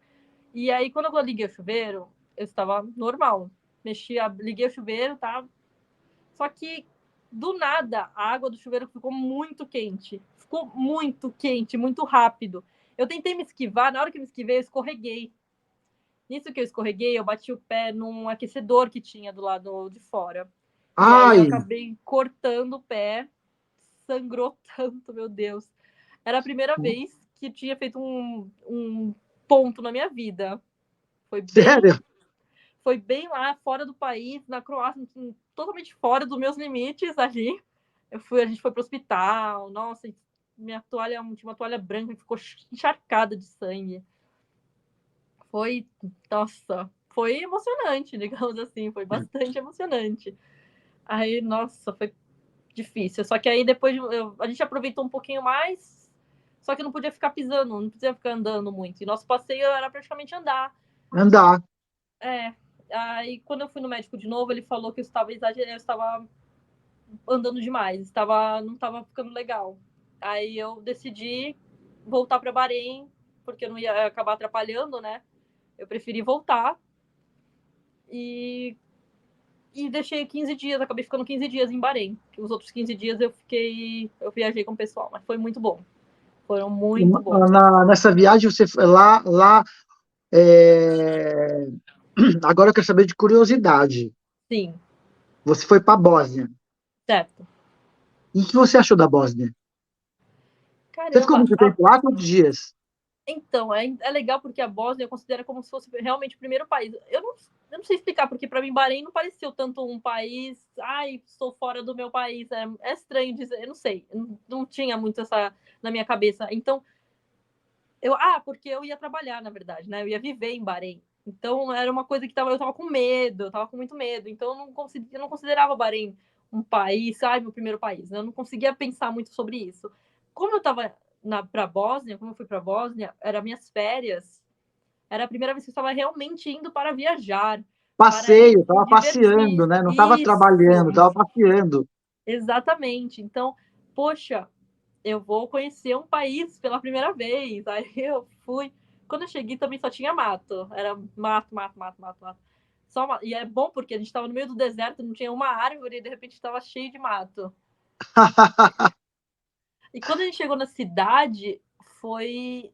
E aí, quando eu liguei o chuveiro, eu estava normal. Liguei o chuveiro, tá? Só que, do nada, a água do chuveiro ficou muito quente. Ficou muito quente, muito rápido. Eu tentei me esquivar, na hora que me esquivei, eu escorreguei. Nisso que eu escorreguei, eu bati o pé num aquecedor que tinha do lado de fora. E aí eu Ai, acabei cortando o pé, sangrou tanto, meu Deus. Era a primeira vez que tinha feito um ponto na minha vida. Foi bem, sério? foi bem lá, fora do país, na Croácia, totalmente fora dos meus limites ali. A gente foi pro hospital, nossa, minha toalha, tinha uma toalha branca que ficou encharcada de sangue. Foi, nossa, foi emocionante, digamos assim, foi bastante emocionante. Aí, nossa, foi difícil. Só que aí depois a gente aproveitou um pouquinho mais, só que não podia ficar pisando, não podia ficar andando muito. E nosso passeio era praticamente andar. Andar. É. Aí quando eu fui no médico de novo, ele falou que eu estava exagerando, eu estava andando demais, não estava ficando legal. Aí eu decidi voltar para Bahrein, porque eu não ia acabar atrapalhando, né? Eu preferi voltar e deixei 15 dias, acabei ficando 15 dias em Bahrein. Os outros 15 dias eu viajei com o pessoal, mas foi muito bom. Foram muito bons. Nessa viagem, você foi lá é, agora eu quero saber de curiosidade. Sim, Você foi para a Bósnia. certo. E o que você achou da Bósnia? Você ficou Caramba, muito tempo lá? Quantos dias? então, é legal porque a Bósnia considera como se fosse realmente o primeiro país. Eu não sei explicar, porque para mim Bahrein não pareceu tanto um país, ai, estou fora do meu país. É estranho dizer, eu não sei, não tinha muito essa na minha cabeça. Então, porque eu ia trabalhar, na verdade, né? Eu ia viver em Bahrein. Então, era uma coisa que eu tava com medo, eu tava com muito medo. Então, eu não considerava Bahrein um país, meu primeiro país. Né? Eu não conseguia pensar muito sobre isso. Como eu tava para Bósnia, como eu fui para Bósnia, era minhas férias. Era a primeira vez que eu estava realmente indo para viajar, para Passeio, me estava passeando, divertir. né? Não estava Isso, trabalhando, estava passeando. exatamente. Então, poxa, eu vou conhecer um país pela primeira vez. Aí eu fui. Quando eu cheguei também só tinha mato. Era mato, mato, mato, mato, mato. Só mato. E é bom porque a gente estava no meio do deserto, não tinha uma árvore e de repente estava cheio de mato. E quando a gente chegou na cidade, foi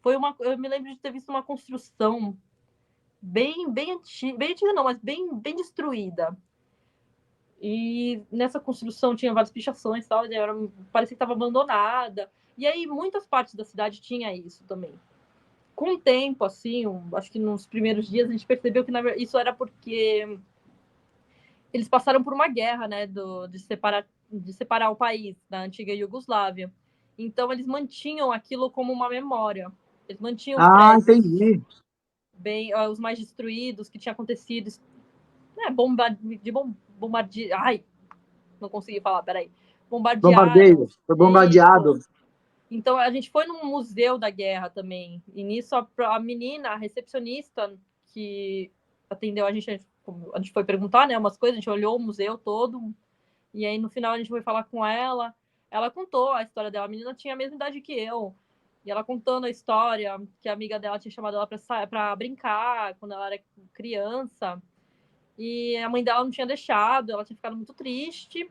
eu me lembro de ter visto uma construção bem antiga não, mas bem destruída. E nessa construção tinha várias pichações, tal, parecia que estava abandonada. E aí muitas partes da cidade tinha isso também. Com o tempo, assim, acho que nos primeiros dias a gente percebeu que isso era porque eles passaram por uma guerra, né, de separar o país da antiga Iugoslávia. Então eles mantinham aquilo como uma memória. Eles mantinham os Ah, prédios. entendi. bem os mais destruídos que tinha acontecido, né, bombardeio. Ai, não consegui falar, peraí. Bombardearam. Bombardeio, foi Isso. bombardeado. Então a gente foi num museu da guerra também. E nisso a menina, a recepcionista que atendeu a gente foi perguntar, né, umas coisas, a gente olhou o museu todo. E aí no final a gente foi falar com ela. Ela contou a história dela. A menina tinha a mesma idade que eu. E ela contando a história que a amiga dela tinha chamado ela para brincar quando ela era criança. E a mãe dela não tinha deixado, ela tinha ficado muito triste.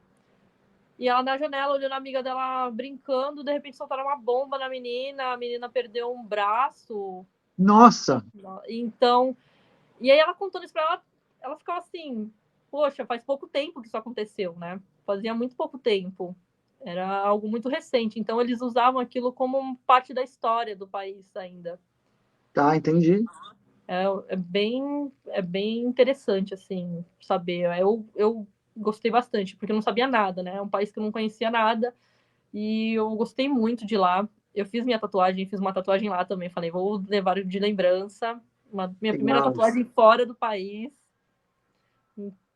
E ela na janela, olhando a amiga dela brincando, de repente soltaram uma bomba na menina, a menina perdeu um braço. Nossa! Então, e aí ela contando isso pra ela, ela ficava assim, poxa, faz pouco tempo que isso aconteceu, né? Fazia muito pouco tempo. Era algo muito recente. Então, eles usavam aquilo como parte da história do país ainda. Tá, entendi. É bem interessante, assim, saber. Eu gostei bastante, porque eu não sabia nada, né? É um país que eu não conhecia nada. E eu gostei muito de lá. Eu fiz minha tatuagem, fiz uma tatuagem lá também. Falei, vou levar de lembrança. Minha primeira Legal. tatuagem fora do país.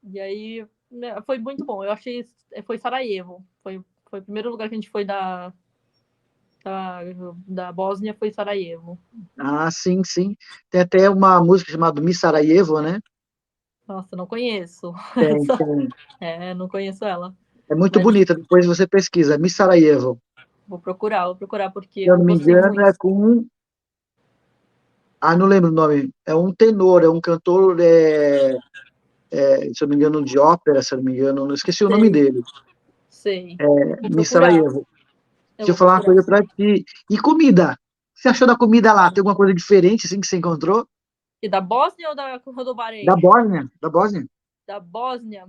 E aí, né, foi muito bom. Eu achei. Foi Sarajevo. Foi o primeiro lugar que a gente foi da, da Bósnia, foi Sarajevo. Ah, sim, sim. Tem até uma música chamada Miss Sarajevo, né? Nossa, não conheço. Tem, tem. Não conheço ela. É muito Mas bonita. Depois você pesquisa, Miss Sarajevo. vou procurar, porque Se eu eu não me gostei engano, é muito. com. Ah, não lembro o nome. É um tenor, é um cantor, se eu não me engano, de ópera, se eu não me engano, não esqueci o nome Sei, dele. sei. Vou Miss procurar. Sarajevo. Eu Deixa eu vou falar uma procurar. coisa pra ti. E comida? O que você achou da comida lá? Tem alguma coisa diferente assim que você encontrou? E da Bósnia ou do Da Bahrein? Bósnia? Da Bósnia? Da Bósnia.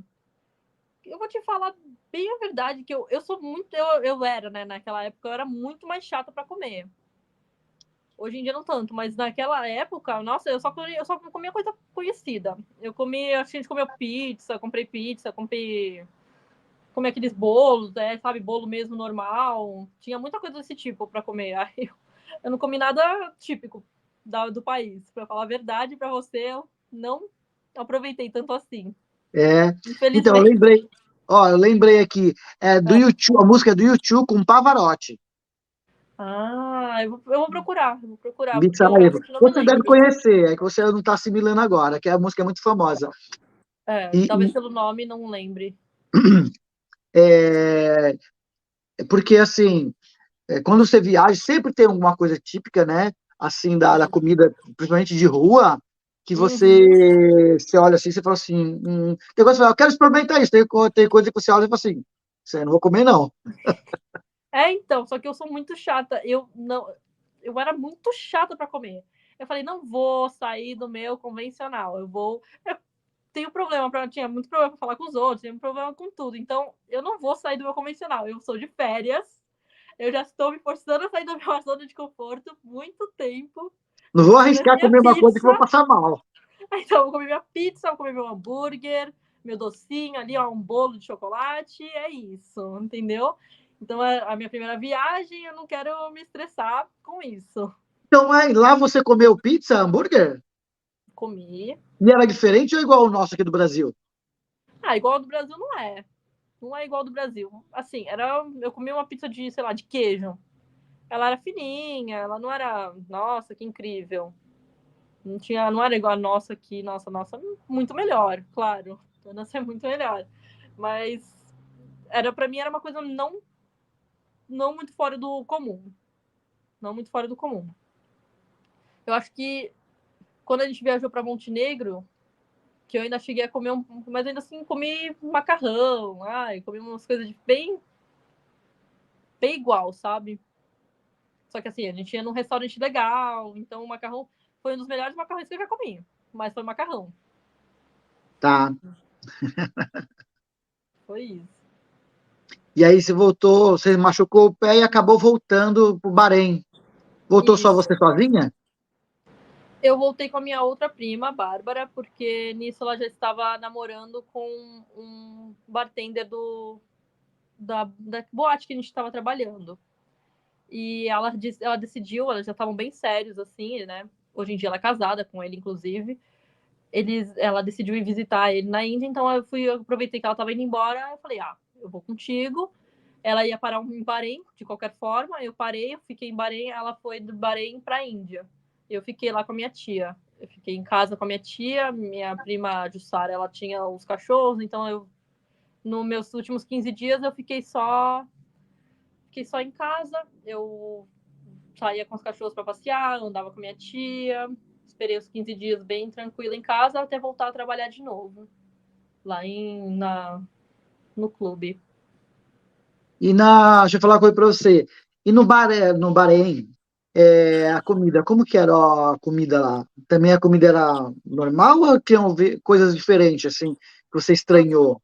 Eu vou te falar bem a verdade, que eu sou muito. Eu era, né? Naquela época eu era muito mais chata para comer. Hoje em dia não tanto, mas naquela época, nossa, eu só comia coisa conhecida. Eu comi, a gente comeu pizza, comi aqueles bolos, sabe, bolo mesmo normal. Tinha muita coisa desse tipo para comer. Aí eu não comi nada típico do país. Para falar a verdade para você, eu não aproveitei tanto assim, É. Então, infelizmente. eu lembrei aqui, do YouTube, a música é do YouTube com Pavarotti, Eu vou procurar, Beat porque eu Sarajevo. realmente não me Você deve lembro. conhecer, é que você não está assimilando agora, que a música é muito famosa. Talvez E, pelo nome não lembre. é, porque, assim, quando você viaja, sempre tem alguma coisa típica, né? Assim, da comida, principalmente de rua, que Uhum. você olha assim, você fala assim, tem coisa que você fala, eu quero experimentar isso. Tem coisa que você olha e fala assim, você não vou comer, não. Então, só que eu sou muito chata. Eu era muito chata para comer. Eu falei, não vou sair do meu convencional. Eu tenho problema tinha muito problema para falar com os outros, tenho problema com tudo. Então, eu não vou sair do meu convencional. Eu sou de férias. Eu já estou me forçando a sair da minha zona de conforto muito tempo. Não Eu vou vou comer arriscar minha comer uma coisa que pizza. eu vou passar mal. Então, eu vou comer minha pizza, vou comer meu hambúrguer, meu docinho ali, ó, um bolo de chocolate. É isso, entendeu? Então, a minha primeira viagem, eu não quero me estressar com isso. Então, lá você comeu pizza, hambúrguer? Comi. E era diferente ou igual o nosso aqui do Brasil? Igual ao do Brasil não é. Não é igual ao do Brasil. Assim, eu comi uma pizza de, sei lá, de queijo. Ela era fininha, ela não era, nossa, que incrível. Não era igual a nossa aqui, nossa, muito melhor, claro. A nossa é muito melhor. Mas para mim era uma coisa não muito fora do comum. Não muito fora do comum. Eu acho que quando a gente viajou para Montenegro, que eu ainda cheguei a comer mas ainda assim comi macarrão, comi umas coisas bem igual, sabe? Só que assim, a gente ia num restaurante legal, então o macarrão foi um dos melhores macarrões que eu já comi. Mas foi macarrão. Tá. Foi isso. E aí você voltou, você machucou o pé e acabou voltando pro Bahrein. Voltou só Isso. você sozinha? Eu voltei com a minha outra prima, Bárbara, porque nisso ela já estava namorando com um bartender da boate que a gente estava trabalhando. E ela decidiu, elas já estavam bem sérios, assim, né? Hoje em dia ela é casada com ele, inclusive. Ela decidiu ir visitar ele na Índia, então eu aproveitei que ela estava indo embora, eu falei, eu vou contigo. Ela ia parar em Bahrein, de qualquer forma, eu parei, eu fiquei em Bahrein, ela foi do Bahrein para a Índia. Eu fiquei lá com a minha tia. Eu fiquei em casa com a minha tia, minha prima Jussara, ela tinha os cachorros, então nos meus últimos 15 dias eu fiquei só em casa. Eu saía com os cachorros para passear, andava com minha tia, esperei os 15 dias bem tranquila em casa até voltar a trabalhar de novo lá no clube. Deixa eu falar uma coisa para você. E no Bahrein, a comida, como que era a comida lá? Também a comida era normal ou tinham coisas diferentes, assim, que você estranhou?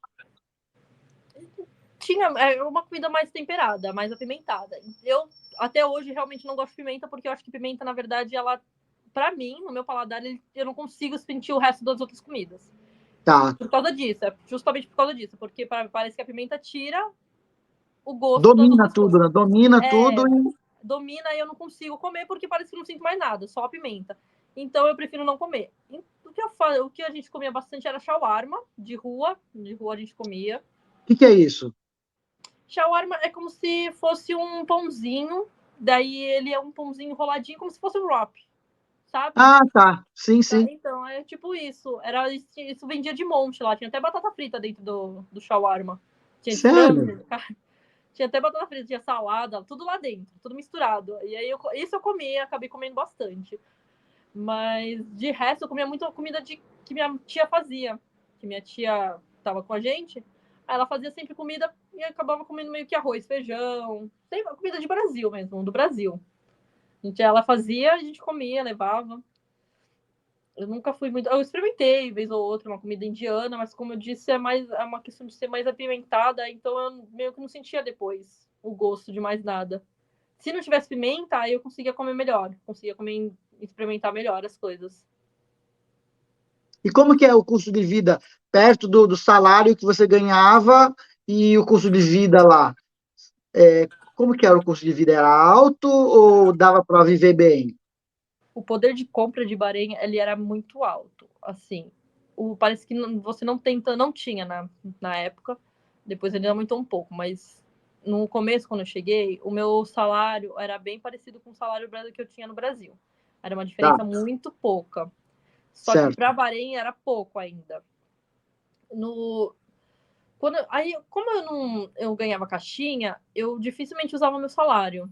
Tinha uma comida mais temperada, mais apimentada. Eu, até hoje, realmente não gosto de pimenta, porque eu acho que pimenta, na verdade, ela, pra mim, no meu paladar, eu não consigo sentir o resto das outras comidas. Tá. Por causa disso, justamente por causa disso, porque parece que a pimenta tira o gosto das Domina outras tudo, coisas. né? Domina tudo e... Domina e eu não consigo comer porque parece que não sinto mais nada, só a pimenta. Então eu prefiro não comer. O que a gente comia bastante era shawarma de rua a gente comia. O que é isso? Shawarma é como se fosse um pãozinho, daí ele é um pãozinho enroladinho como se fosse um wrap, sabe? Ah, tá. Sim, sim. Então, é tipo isso. Isso vendia de monte lá. Tinha até batata frita dentro do shawarma. Tinha de Sério? frango, tinha até batata frita, tinha salada, tudo lá dentro, tudo misturado. E aí isso eu comia, acabei comendo bastante. Mas de resto eu comia muita comida que minha tia fazia. Que minha tia tava com a gente. Aí ela fazia sempre comida e acabava comendo meio que arroz, feijão. Sempre comida de Brasil mesmo, do Brasil. Ela fazia, a gente comia, levava. Eu nunca fui muito. Eu experimentei, vez ou outra, uma comida indiana, mas como eu disse, é uma questão de ser mais apimentada, então eu meio que não sentia depois o gosto de mais nada. Se não tivesse pimenta, aí eu conseguia comer melhor, conseguia comer, experimentar melhor as coisas. E como que é o custo de vida perto do salário que você ganhava e o custo de vida lá? Como que era o custo de vida? Era alto ou dava para viver bem? O poder de compra de Bahrein, ele era muito alto, assim. Parece que você não tinha na época, depois ele aumentou um pouco, mas no começo, quando eu cheguei, o meu salário era bem parecido com o salário que eu tinha no Brasil. Era uma Tá, diferença muito pouca. Só que certo. para Bahrein era pouco ainda. No, como eu ganhava caixinha, eu dificilmente usava meu salário.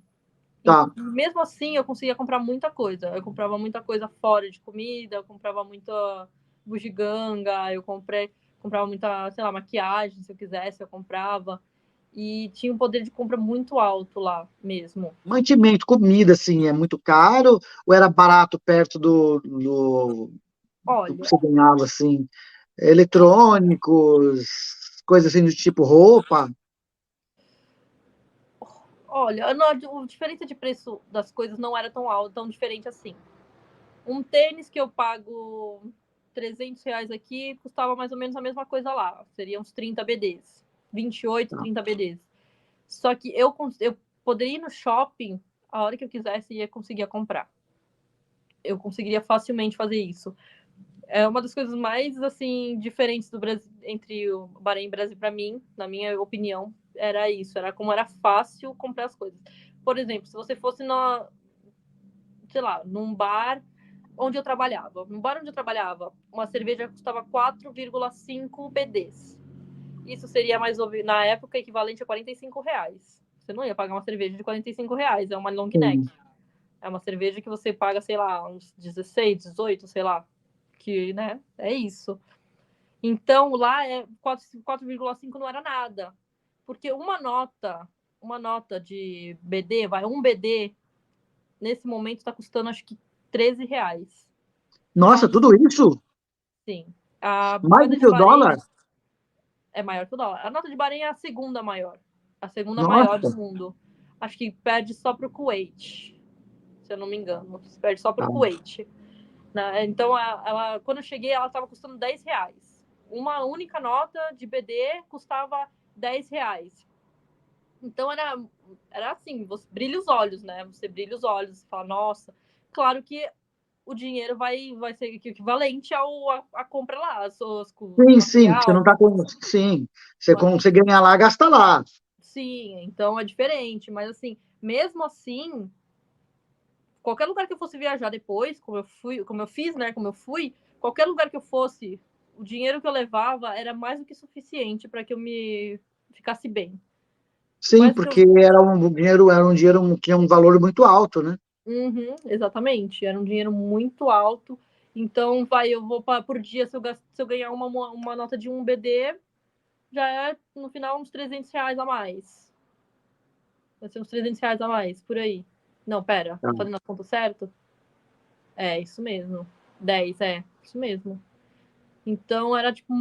Tá. Mesmo assim, eu conseguia comprar muita coisa. Eu comprava muita coisa fora de comida, eu comprava muita bugiganga, comprava muita, sei lá, maquiagem, se eu quisesse, eu comprava. E tinha um poder de compra muito alto lá mesmo. Mantimento, comida, assim, é muito caro ou era barato perto do que Olha, você ganhava, assim? Eletrônicos, coisas assim do tipo roupa? a diferença de preço das coisas não era tão alta, tão diferente assim. Um tênis que eu pago R$ 300 aqui custava mais ou menos a mesma coisa lá. Seria uns 30 BDs. 28, Tá. 30 BDs. Só que eu poderia ir no shopping a hora que eu quisesse e ia conseguir comprar. Eu conseguiria facilmente fazer isso. É uma das coisas mais assim diferentes do Brasil entre o Bahrein e o Brasil para mim, na minha opinião, era isso, era como era fácil comprar as coisas. Por exemplo, se você fosse sei lá, num bar onde eu trabalhava. No bar onde eu trabalhava, uma cerveja custava 4,5 BDs. Isso seria mais na época equivalente a R$ 45. Você não ia pagar uma cerveja de R$ 45, é uma long neck. Sim. É uma cerveja que você paga, sei lá, uns 16, 18, sei lá. Que, né, é isso. Então, lá 4,5 não era nada. Porque uma nota de BD, um BD, nesse momento está custando acho que R$ 13. Nossa, tudo isso? Sim. A Mais moeda do de que o dólar? Bahrein é maior que o dólar. A nota de Bahrein é a segunda maior. A segunda maior do Nossa. mundo. Acho que perde só para o Kuwait, se eu não me engano. Perde só para o Tá. Kuwait. Né? Então, quando eu cheguei, ela estava custando R$ 10. Uma única nota de BD custava R$ 10. Então, era assim, você brilha os olhos, né? Você brilha os olhos e fala, nossa. Claro que o dinheiro vai ser equivalente à compra lá, Sim, você não material. está com. Sim, você ganha lá, gasta lá. Sim, então é diferente, mas assim, mesmo assim, qualquer lugar que eu fosse viajar depois, como eu fiz, né, como eu fui, qualquer lugar que eu fosse, o dinheiro que eu levava era mais do que suficiente para que eu me ficasse bem. Sim, Mais do que porque eu... era um dinheiro que tinha um valor muito alto, né? Uhum, exatamente, era um dinheiro muito alto. Então, eu vou por dia, se eu ganhar uma nota de 1 BD, já é no final uns R$ 300 a mais. Vai ser uns R$ 300 a mais, por aí. Não, pera, Tá. tô fazendo as contas certo? É, isso mesmo. 10, isso mesmo. Então era tipo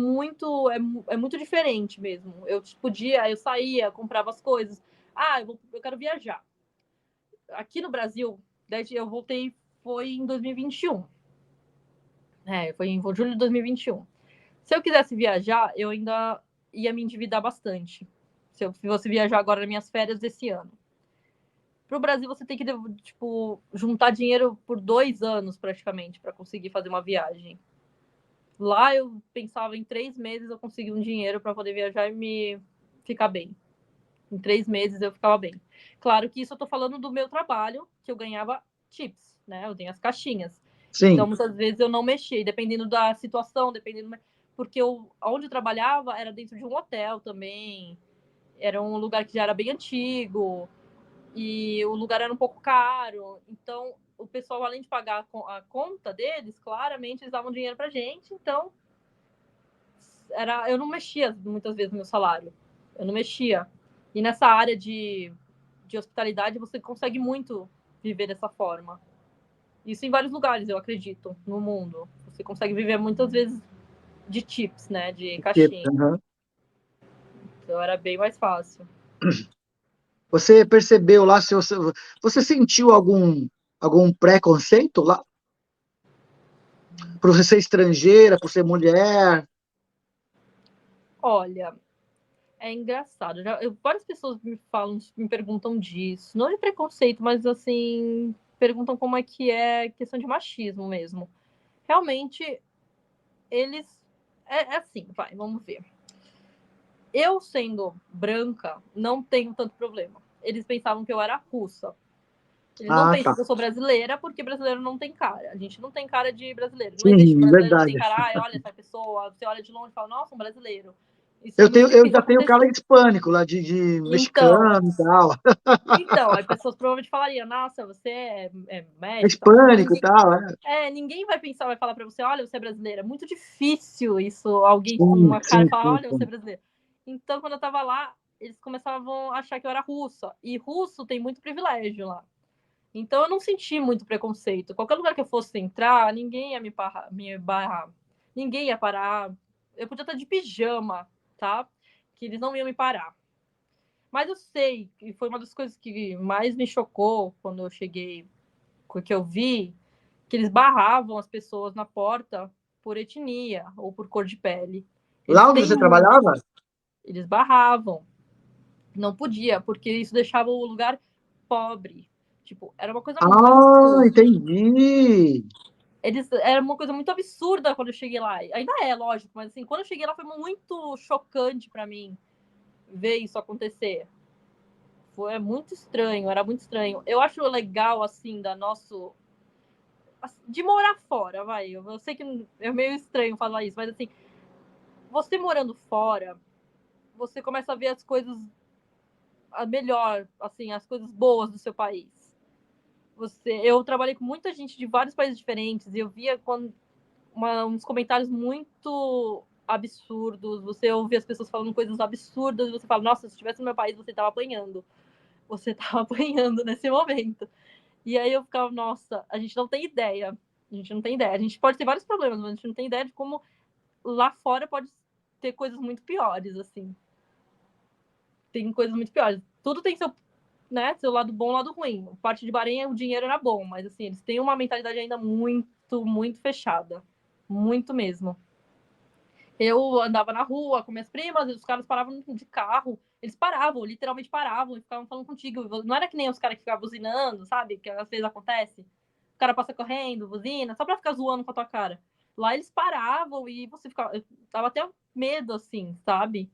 é muito diferente mesmo. Eu podia, eu saía, comprava as coisas. Ah, eu quero viajar. Aqui no Brasil, eu voltei foi em 2021. Foi em julho de 2021. Se eu quisesse viajar, eu ainda ia me endividar bastante. Se eu fosse viajar agora nas minhas férias desse ano. Pro Brasil, você tem que, tipo, juntar dinheiro por 2 anos, praticamente, para conseguir fazer uma viagem. Lá eu pensava em 3 meses eu conseguia um dinheiro para poder viajar e me ficar bem. Em 3 meses eu ficava bem. Claro que isso eu tô falando do meu trabalho, que eu ganhava tips, né? Eu tenho as caixinhas. Então, Sim, muitas vezes eu não mexia, dependendo da situação, porque onde eu trabalhava era dentro de um hotel também. Era um lugar que já era bem antigo e o lugar era um pouco caro. Então, o pessoal, além de pagar a conta deles, claramente eles davam dinheiro pra gente. Então, eu não mexia muitas vezes no meu salário. Eu não mexia. E nessa área de hospitalidade, você consegue muito viver dessa forma. Isso em vários lugares, eu acredito, no mundo. Você consegue viver muitas vezes de tips, né? De caixinha. uhum. Então era bem mais fácil. Você percebeu lá, se você sentiu algum preconceito lá? Por você ser estrangeira, por ser mulher? Olha, é engraçado. Várias pessoas me perguntam disso. Não de preconceito, mas assim, perguntam como é questão de machismo mesmo. Realmente, eles. É assim, vamos ver. Eu, sendo branca, não tenho tanto problema. Eles pensavam que eu era russa. Eles não Ah, pensam tá. que eu sou brasileira, porque brasileiro não tem cara. A gente não tem cara de brasileiro. Não existe Sim, brasileiro que tem verdade. cara, olha essa pessoa, você olha de longe e fala, nossa, um brasileiro. Isso é Eu muito tenho, eu difícil já tenho cara acontecer. de hispânico lá, de Então, mexicano e tal. aí pessoas provavelmente falariam, nossa, você é É médico, tá? Mas hispânico e tal, é. ninguém vai falar pra você, olha, você é brasileira. É muito difícil isso, alguém com Sim, uma cara sim, falar, sim, olha, você é sim. brasileira. Então, quando eu tava lá, eles começavam a achar que eu era russa. E russo tem muito privilégio lá. Então, eu não senti muito preconceito. Qualquer lugar que eu fosse entrar, ninguém ia me barrar. Ninguém ia parar. Eu podia estar de pijama, tá? Que eles não iam me parar. Mas eu sei que foi uma das coisas que mais me chocou quando eu cheguei, que eu vi, que eles barravam as pessoas na porta por etnia ou por cor de pele. Eles Lá onde têm você muito. trabalhava? Eles barravam. Não podia, porque isso deixava o lugar pobre. Tipo, era uma coisa Ah, muito. entendi. Era uma coisa muito absurda quando eu cheguei lá. Ainda é, lógico, mas assim, quando eu cheguei lá foi muito chocante para mim ver isso acontecer. Foi muito estranho, era muito estranho. Eu acho legal, assim, de morar fora, vai. Eu sei que é meio estranho falar isso, mas assim, você morando fora, você começa a ver as coisas melhor, assim, as coisas boas do seu país. Eu trabalhei com muita gente de vários países diferentes e eu via uns comentários muito absurdos. Você ouve as pessoas falando coisas absurdas e você fala, nossa, se estivesse no meu país, você estava apanhando. Você estava apanhando nesse momento. E aí eu ficava, nossa, a gente não tem ideia. A gente não tem ideia. A gente pode ter vários problemas, mas a gente não tem ideia de como lá fora pode ter coisas muito piores, assim. Tem coisas muito piores. Tudo tem seu lado bom e lado ruim. Parte de Bahrein, o dinheiro era bom, mas assim, eles têm uma mentalidade ainda muito, muito fechada. Muito mesmo. Eu andava na rua com minhas primas, e os caras paravam de carro. Eles paravam, literalmente paravam e ficavam falando contigo. Não era que nem os caras que ficavam buzinando, sabe? Que às vezes acontece. cara passa correndo, buzina, só pra ficar zoando com a tua cara. Lá eles paravam e você ficava... Eu tava até medo, assim, sabe?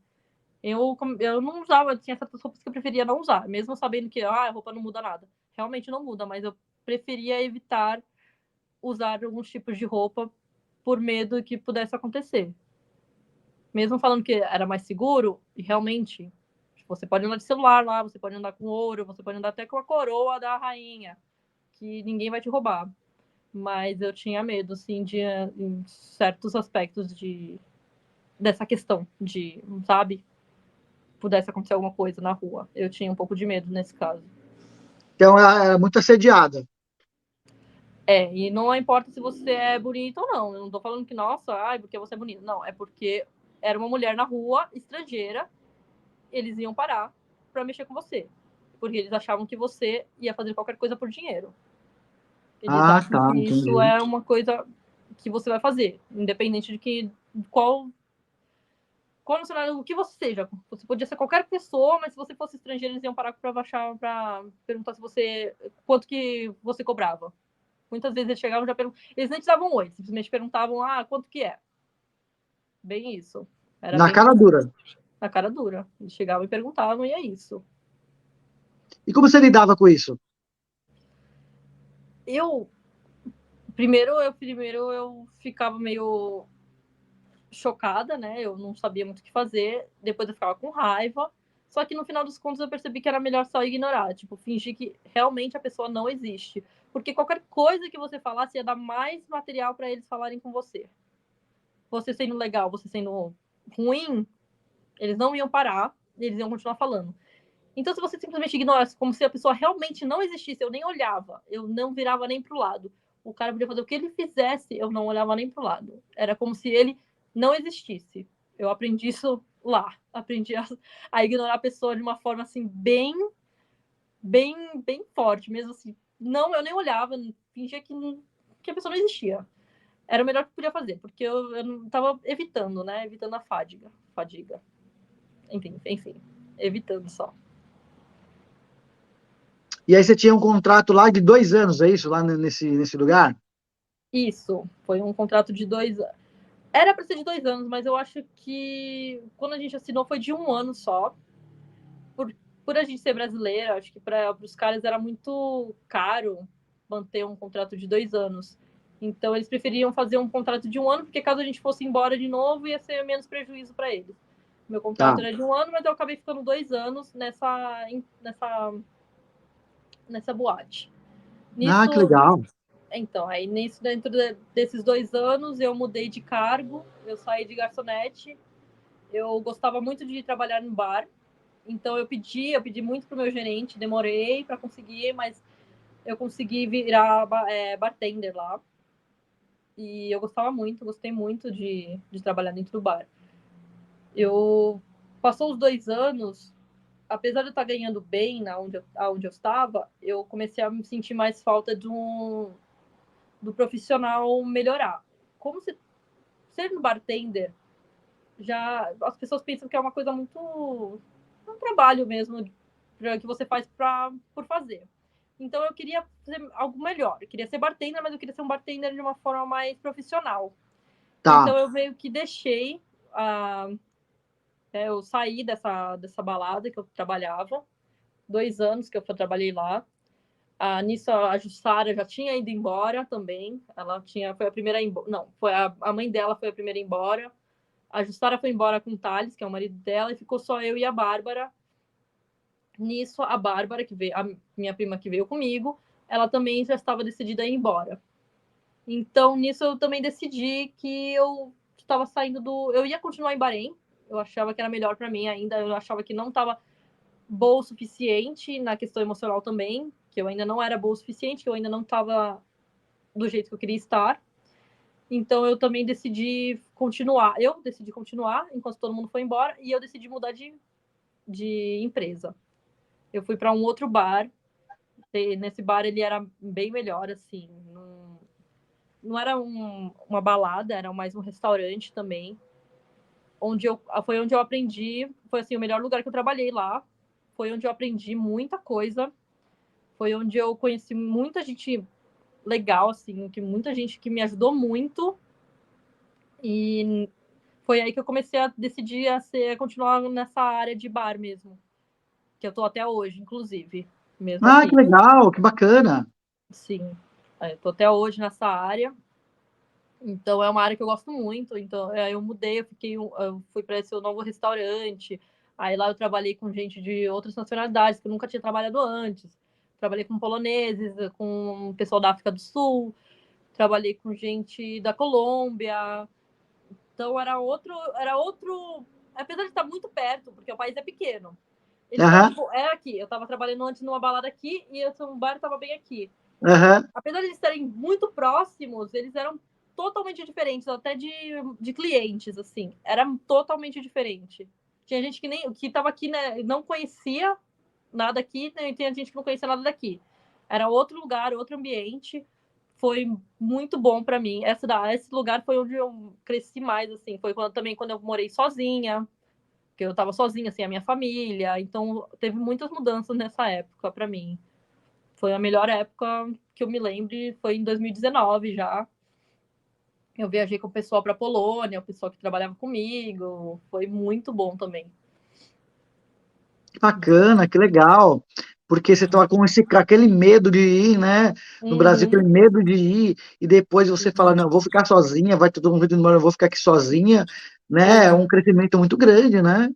Eu não usava, tinha certas roupas que eu preferia não usar, mesmo sabendo que a roupa não muda nada. Realmente não muda, mas eu preferia evitar usar alguns tipos de roupa por medo que pudesse acontecer. Mesmo falando que era mais seguro, e realmente, você pode andar de celular lá, você pode andar com ouro, você pode andar até com a coroa da rainha, que ninguém vai te roubar. Mas eu tinha medo, assim, de em certos aspectos dessa questão de, sabe, pudesse acontecer alguma coisa na rua. Eu tinha um pouco de medo nesse caso. Então, ela era muito assediada. E não importa se você é bonito ou não. Eu não tô falando que, nossa, porque você é bonito. Não, é porque era uma mulher na rua, estrangeira, eles iam parar pra mexer com você. Porque eles achavam que você ia fazer qualquer coisa por dinheiro. Eles Ah, acham tá, que isso entendi. é uma coisa que você vai fazer, independente de qual nacionalidade, o que você seja. Você podia ser qualquer pessoa, mas se você fosse estrangeiro, eles iam parar pra baixar, pra perguntar se você, quanto que você cobrava. Muitas vezes eles chegavam e já perguntavam. Eles nem te davam oi, simplesmente perguntavam, quanto que é? Bem isso. Era Na bem cara isso. dura. Na cara dura. Eles chegavam e perguntavam, e é isso. E como você lidava com isso? Eu, primeiro eu ficava meio chocada, né? Eu não sabia muito o que fazer. Depois eu ficava com raiva. Só que no final dos contos eu percebi que era melhor só ignorar, tipo, fingir que realmente a pessoa não existe. Porque qualquer coisa que você falasse ia dar mais material para eles falarem com você. Você sendo legal, você sendo ruim, eles não iam parar, eles iam continuar falando. Então, se você simplesmente ignorasse como se a pessoa realmente não existisse, eu nem olhava, eu não virava nem pro lado. O cara podia fazer o que ele fizesse, eu não olhava nem pro lado. Era como se ele não existisse. Eu aprendi isso lá. Aprendi a ignorar a pessoa de uma forma assim, bem forte, mesmo assim. Não, eu nem olhava, fingia que a pessoa não existia. Era o melhor que eu podia fazer, porque eu não tava evitando, né? Evitando a fadiga. Fadiga. Enfim, evitando só. E aí você tinha um contrato lá de 2 anos, é isso? Lá nesse lugar? Isso, foi um contrato de 2 anos. Era para ser de 2 anos, mas eu acho que quando a gente assinou foi de 1 ano só. Por a gente ser brasileira, acho que para os caras era muito caro manter um contrato de 2 anos. Então eles preferiam fazer um contrato de 1 ano, porque caso a gente fosse embora de novo, ia ser menos prejuízo para eles. Meu Tá. contrato era de 1 ano, mas eu acabei ficando 2 anos nessa boate. Ah, que Nisso, legal. então, aí nisso, dentro desses 2 anos, eu mudei de cargo, eu saí de garçonete, eu gostava muito de trabalhar no bar, então eu pedi muito pro meu gerente, demorei para conseguir, mas eu consegui virar bartender lá, e eu gostava muito, gostei muito de trabalhar dentro do bar. Eu, passou os 2 anos, apesar de eu estar ganhando bem onde eu estava, eu comecei a me sentir mais falta do profissional melhorar. Como se ser um bartender já as pessoas pensam que é uma coisa muito um trabalho mesmo que você faz por fazer. Então eu queria fazer algo melhor. Eu queria ser bartender, mas eu queria ser um bartender de uma forma mais profissional. Tá. Então eu meio que deixei eu saí dessa balada que eu trabalhava, 2 anos que eu trabalhei lá. Nisso a Jussara já tinha ido embora também. Foi a primeira não, foi a mãe dela foi a primeira embora. A Jussara foi embora com o Thales, que é o marido dela, e ficou só eu e a Bárbara. Nisso, a Bárbara, que veio, a minha prima que veio comigo, ela também já estava decidida a ir embora. Então, nisso, eu também decidi que eu estava saindo do. Eu ia continuar em Bahrein, eu achava que era melhor para mim ainda, eu achava que não estava boa o suficiente na questão emocional também, que eu ainda não era boa o suficiente, que eu ainda não estava do jeito que eu queria estar. Então eu também decidi continuar. Eu decidi continuar enquanto todo mundo foi embora e eu decidi mudar de empresa. Eu fui para um outro bar. Nesse bar ele era bem melhor, assim. Não era uma balada, era mais um restaurante também. Foi onde eu aprendi. Foi assim, o melhor lugar que eu trabalhei lá. Foi onde eu aprendi muita coisa. Foi onde eu conheci muita gente legal, assim, que muita gente que me ajudou muito. E foi aí que eu comecei a decidir a continuar nessa área de bar mesmo, que eu tô até hoje, inclusive, mesmo Ah, que aqui. legal, que bacana. Sim, tô até hoje nessa área. Então é uma área que eu gosto muito. Então eu mudei, eu fui para esse novo restaurante. Aí lá eu trabalhei com gente de outras nacionalidades que eu nunca tinha trabalhado antes. Trabalhei com poloneses, com pessoal da África do Sul, trabalhei com gente da Colômbia. Então era outro, apesar de estar muito perto, porque o país é pequeno. Eles são Aham, tipo, é aqui. Eu estava trabalhando antes numa balada aqui e o bar estava bem aqui. aham. Apesar de eles serem muito próximos, eles eram totalmente diferentes, até de clientes, assim. Era totalmente diferente. Tinha gente que estava aqui, né, não conhecia nada aqui, né, e tinha gente que não conhecia nada daqui. Era outro lugar, outro ambiente. Foi muito bom para mim. Esse lugar foi onde eu cresci mais, assim. Foi também quando eu morei sozinha, que eu estava sozinha, assim, a minha família. Então, teve muitas mudanças nessa época para mim. Foi a melhor época que eu me lembre, foi em 2019 já. Eu viajei com o pessoal para Polônia, o pessoal que trabalhava comigo. Foi muito bom também. Que bacana, que legal. Porque você estava com aquele medo de ir, né? No Brasil, aquele Uhum, medo de ir, e depois você fala, sim, não, eu vou ficar sozinha, vai todo mundo embora, eu vou ficar aqui sozinha, né? É foi. um crescimento muito grande, né?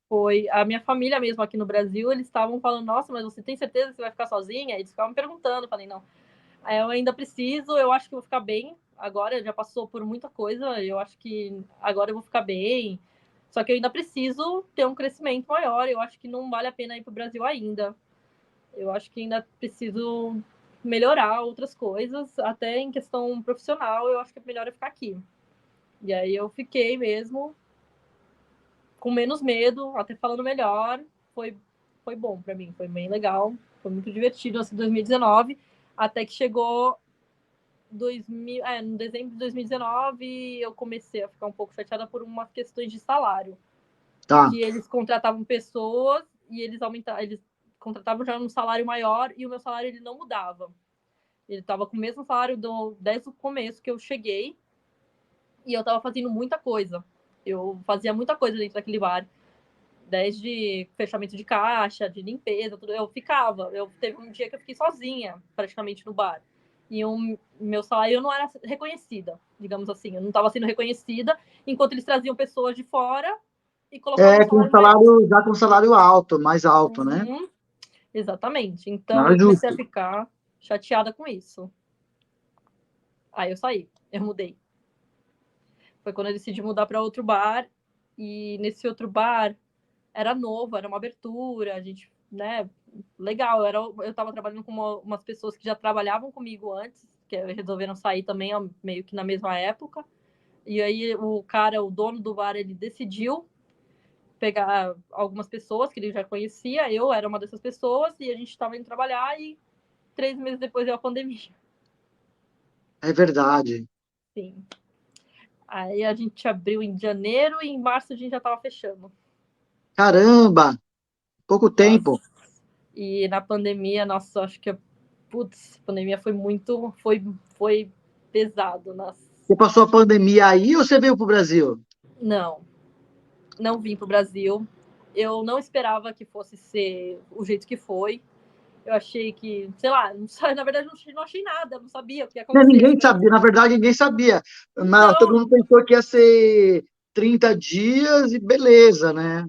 Foi. A minha família mesmo aqui no Brasil, eles estavam falando, nossa, mas você tem certeza que você vai ficar sozinha? Eles ficavam me perguntando, eu falei, não. Eu ainda preciso, eu acho que eu vou ficar bem. Agora já passou por muita coisa, eu acho que agora eu vou ficar bem. Só que eu ainda preciso ter um crescimento maior. Eu acho que não vale a pena ir para o Brasil ainda. Eu acho que ainda preciso melhorar outras coisas, até em questão profissional, eu acho que é melhor eu ficar aqui. E aí eu fiquei mesmo com menos medo, até falando melhor. Foi, foi bom para mim, foi bem legal, foi muito divertido assim 2019, até que chegou 2000, no dezembro de 2019 eu comecei a ficar um pouco chateada por umas questões de salário, Tá. que eles contratavam pessoas e eles contratavam já um salário maior e o meu salário ele não mudava. Ele estava com o mesmo salário desde o começo que eu cheguei e eu estava fazendo muita coisa. Eu fazia muita coisa dentro daquele bar, desde fechamento de caixa, de limpeza, tudo. Eu ficava. Teve um dia que eu fiquei sozinha, praticamente, no bar. E meu salário eu não era reconhecida, digamos assim. Eu não estava sendo reconhecida, enquanto eles traziam pessoas de fora e colocavam um É com salário maior. salário, já com salário alto, mais alto, né? Uhum, exatamente. Não Então é eu comecei a justo. ficar chateada com isso. Aí eu saí, eu mudei. Foi quando eu decidi mudar para outro bar. E nesse outro bar era novo, era uma abertura, a gente, né, legal. Eu estava trabalhando com umas pessoas que já trabalhavam comigo antes, que resolveram sair também meio que na mesma época. E aí o dono do bar, ele decidiu pegar algumas pessoas que ele já conhecia, eu era uma dessas pessoas, e a gente estava indo trabalhar e 3 meses depois deu a pandemia. É verdade. Sim. Aí a gente abriu em janeiro e em março a gente já estava fechando. Caramba, pouco Nossa. tempo. E na pandemia, nossa, acho que putz, a pandemia foi pesado, nossa. Você passou a pandemia aí ou você veio para o Brasil? Não, não vim pro Brasil. Eu não esperava que fosse ser o jeito que foi. Eu achei que, sei lá, não, na verdade não achei nada, não sabia o que ia Né, acontecer. ninguém sabia, na verdade, ninguém sabia. Mas todo Então, mundo pensou que ia ser 30 dias e beleza, né?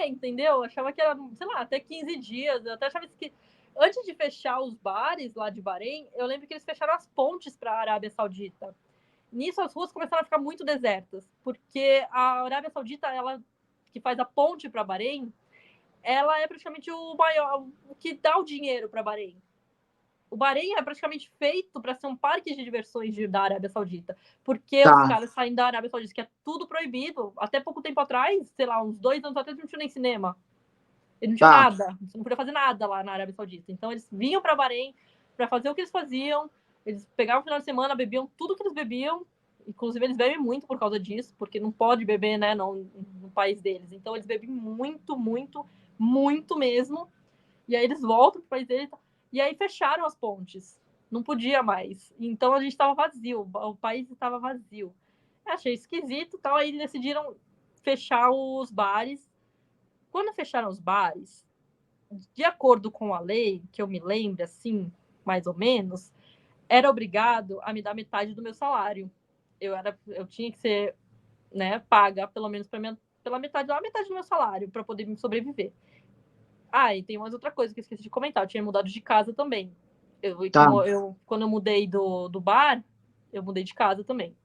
entendeu? Eu achava que era, sei lá, até 15 dias. Eu até achava que antes de fechar os bares lá de Bahrein, eu lembro que eles fecharam as pontes para a Arábia Saudita. Nisso as ruas começaram a ficar muito desertas, porque a Arábia Saudita, ela que faz a ponte para Bahrein, ela é praticamente o maior, o que dá o dinheiro para Bahrein. O Bahrein é praticamente feito para ser um parque de diversões da Arábia Saudita, porque os Tá, caras saem da Arábia Saudita, que é tudo proibido. Até pouco tempo atrás, sei lá, uns 2 anos atrás, não tinha nem cinema. Eles não tinham tá. nada, você não podia fazer nada lá na Arábia Saudita. Então eles vinham para Bahrein para fazer o que eles faziam. Eles pegavam o final de semana, bebiam tudo que eles bebiam. Inclusive, eles bebem muito por causa disso, porque não pode beber, né, no país deles. Então, eles bebem muito, muito, muito mesmo. E aí, eles voltam pro país deles. E aí, fecharam as pontes. Não podia mais. Então a gente estava vazio, o país estava vazio. Eu achei esquisito, tal, aí decidiram fechar os bares. Quando fecharam os bares, de acordo com a lei, que eu me lembro assim, mais ou menos, era obrigado a me dar metade do meu salário. Eu tinha que ser, né, paga pelo menos pela metade do meu salário para poder me sobreviver. Ah, e tem mais outra coisa que eu esqueci de comentar. Eu tinha mudado de casa também. Tá. Quando eu mudei do bar, eu mudei de casa também.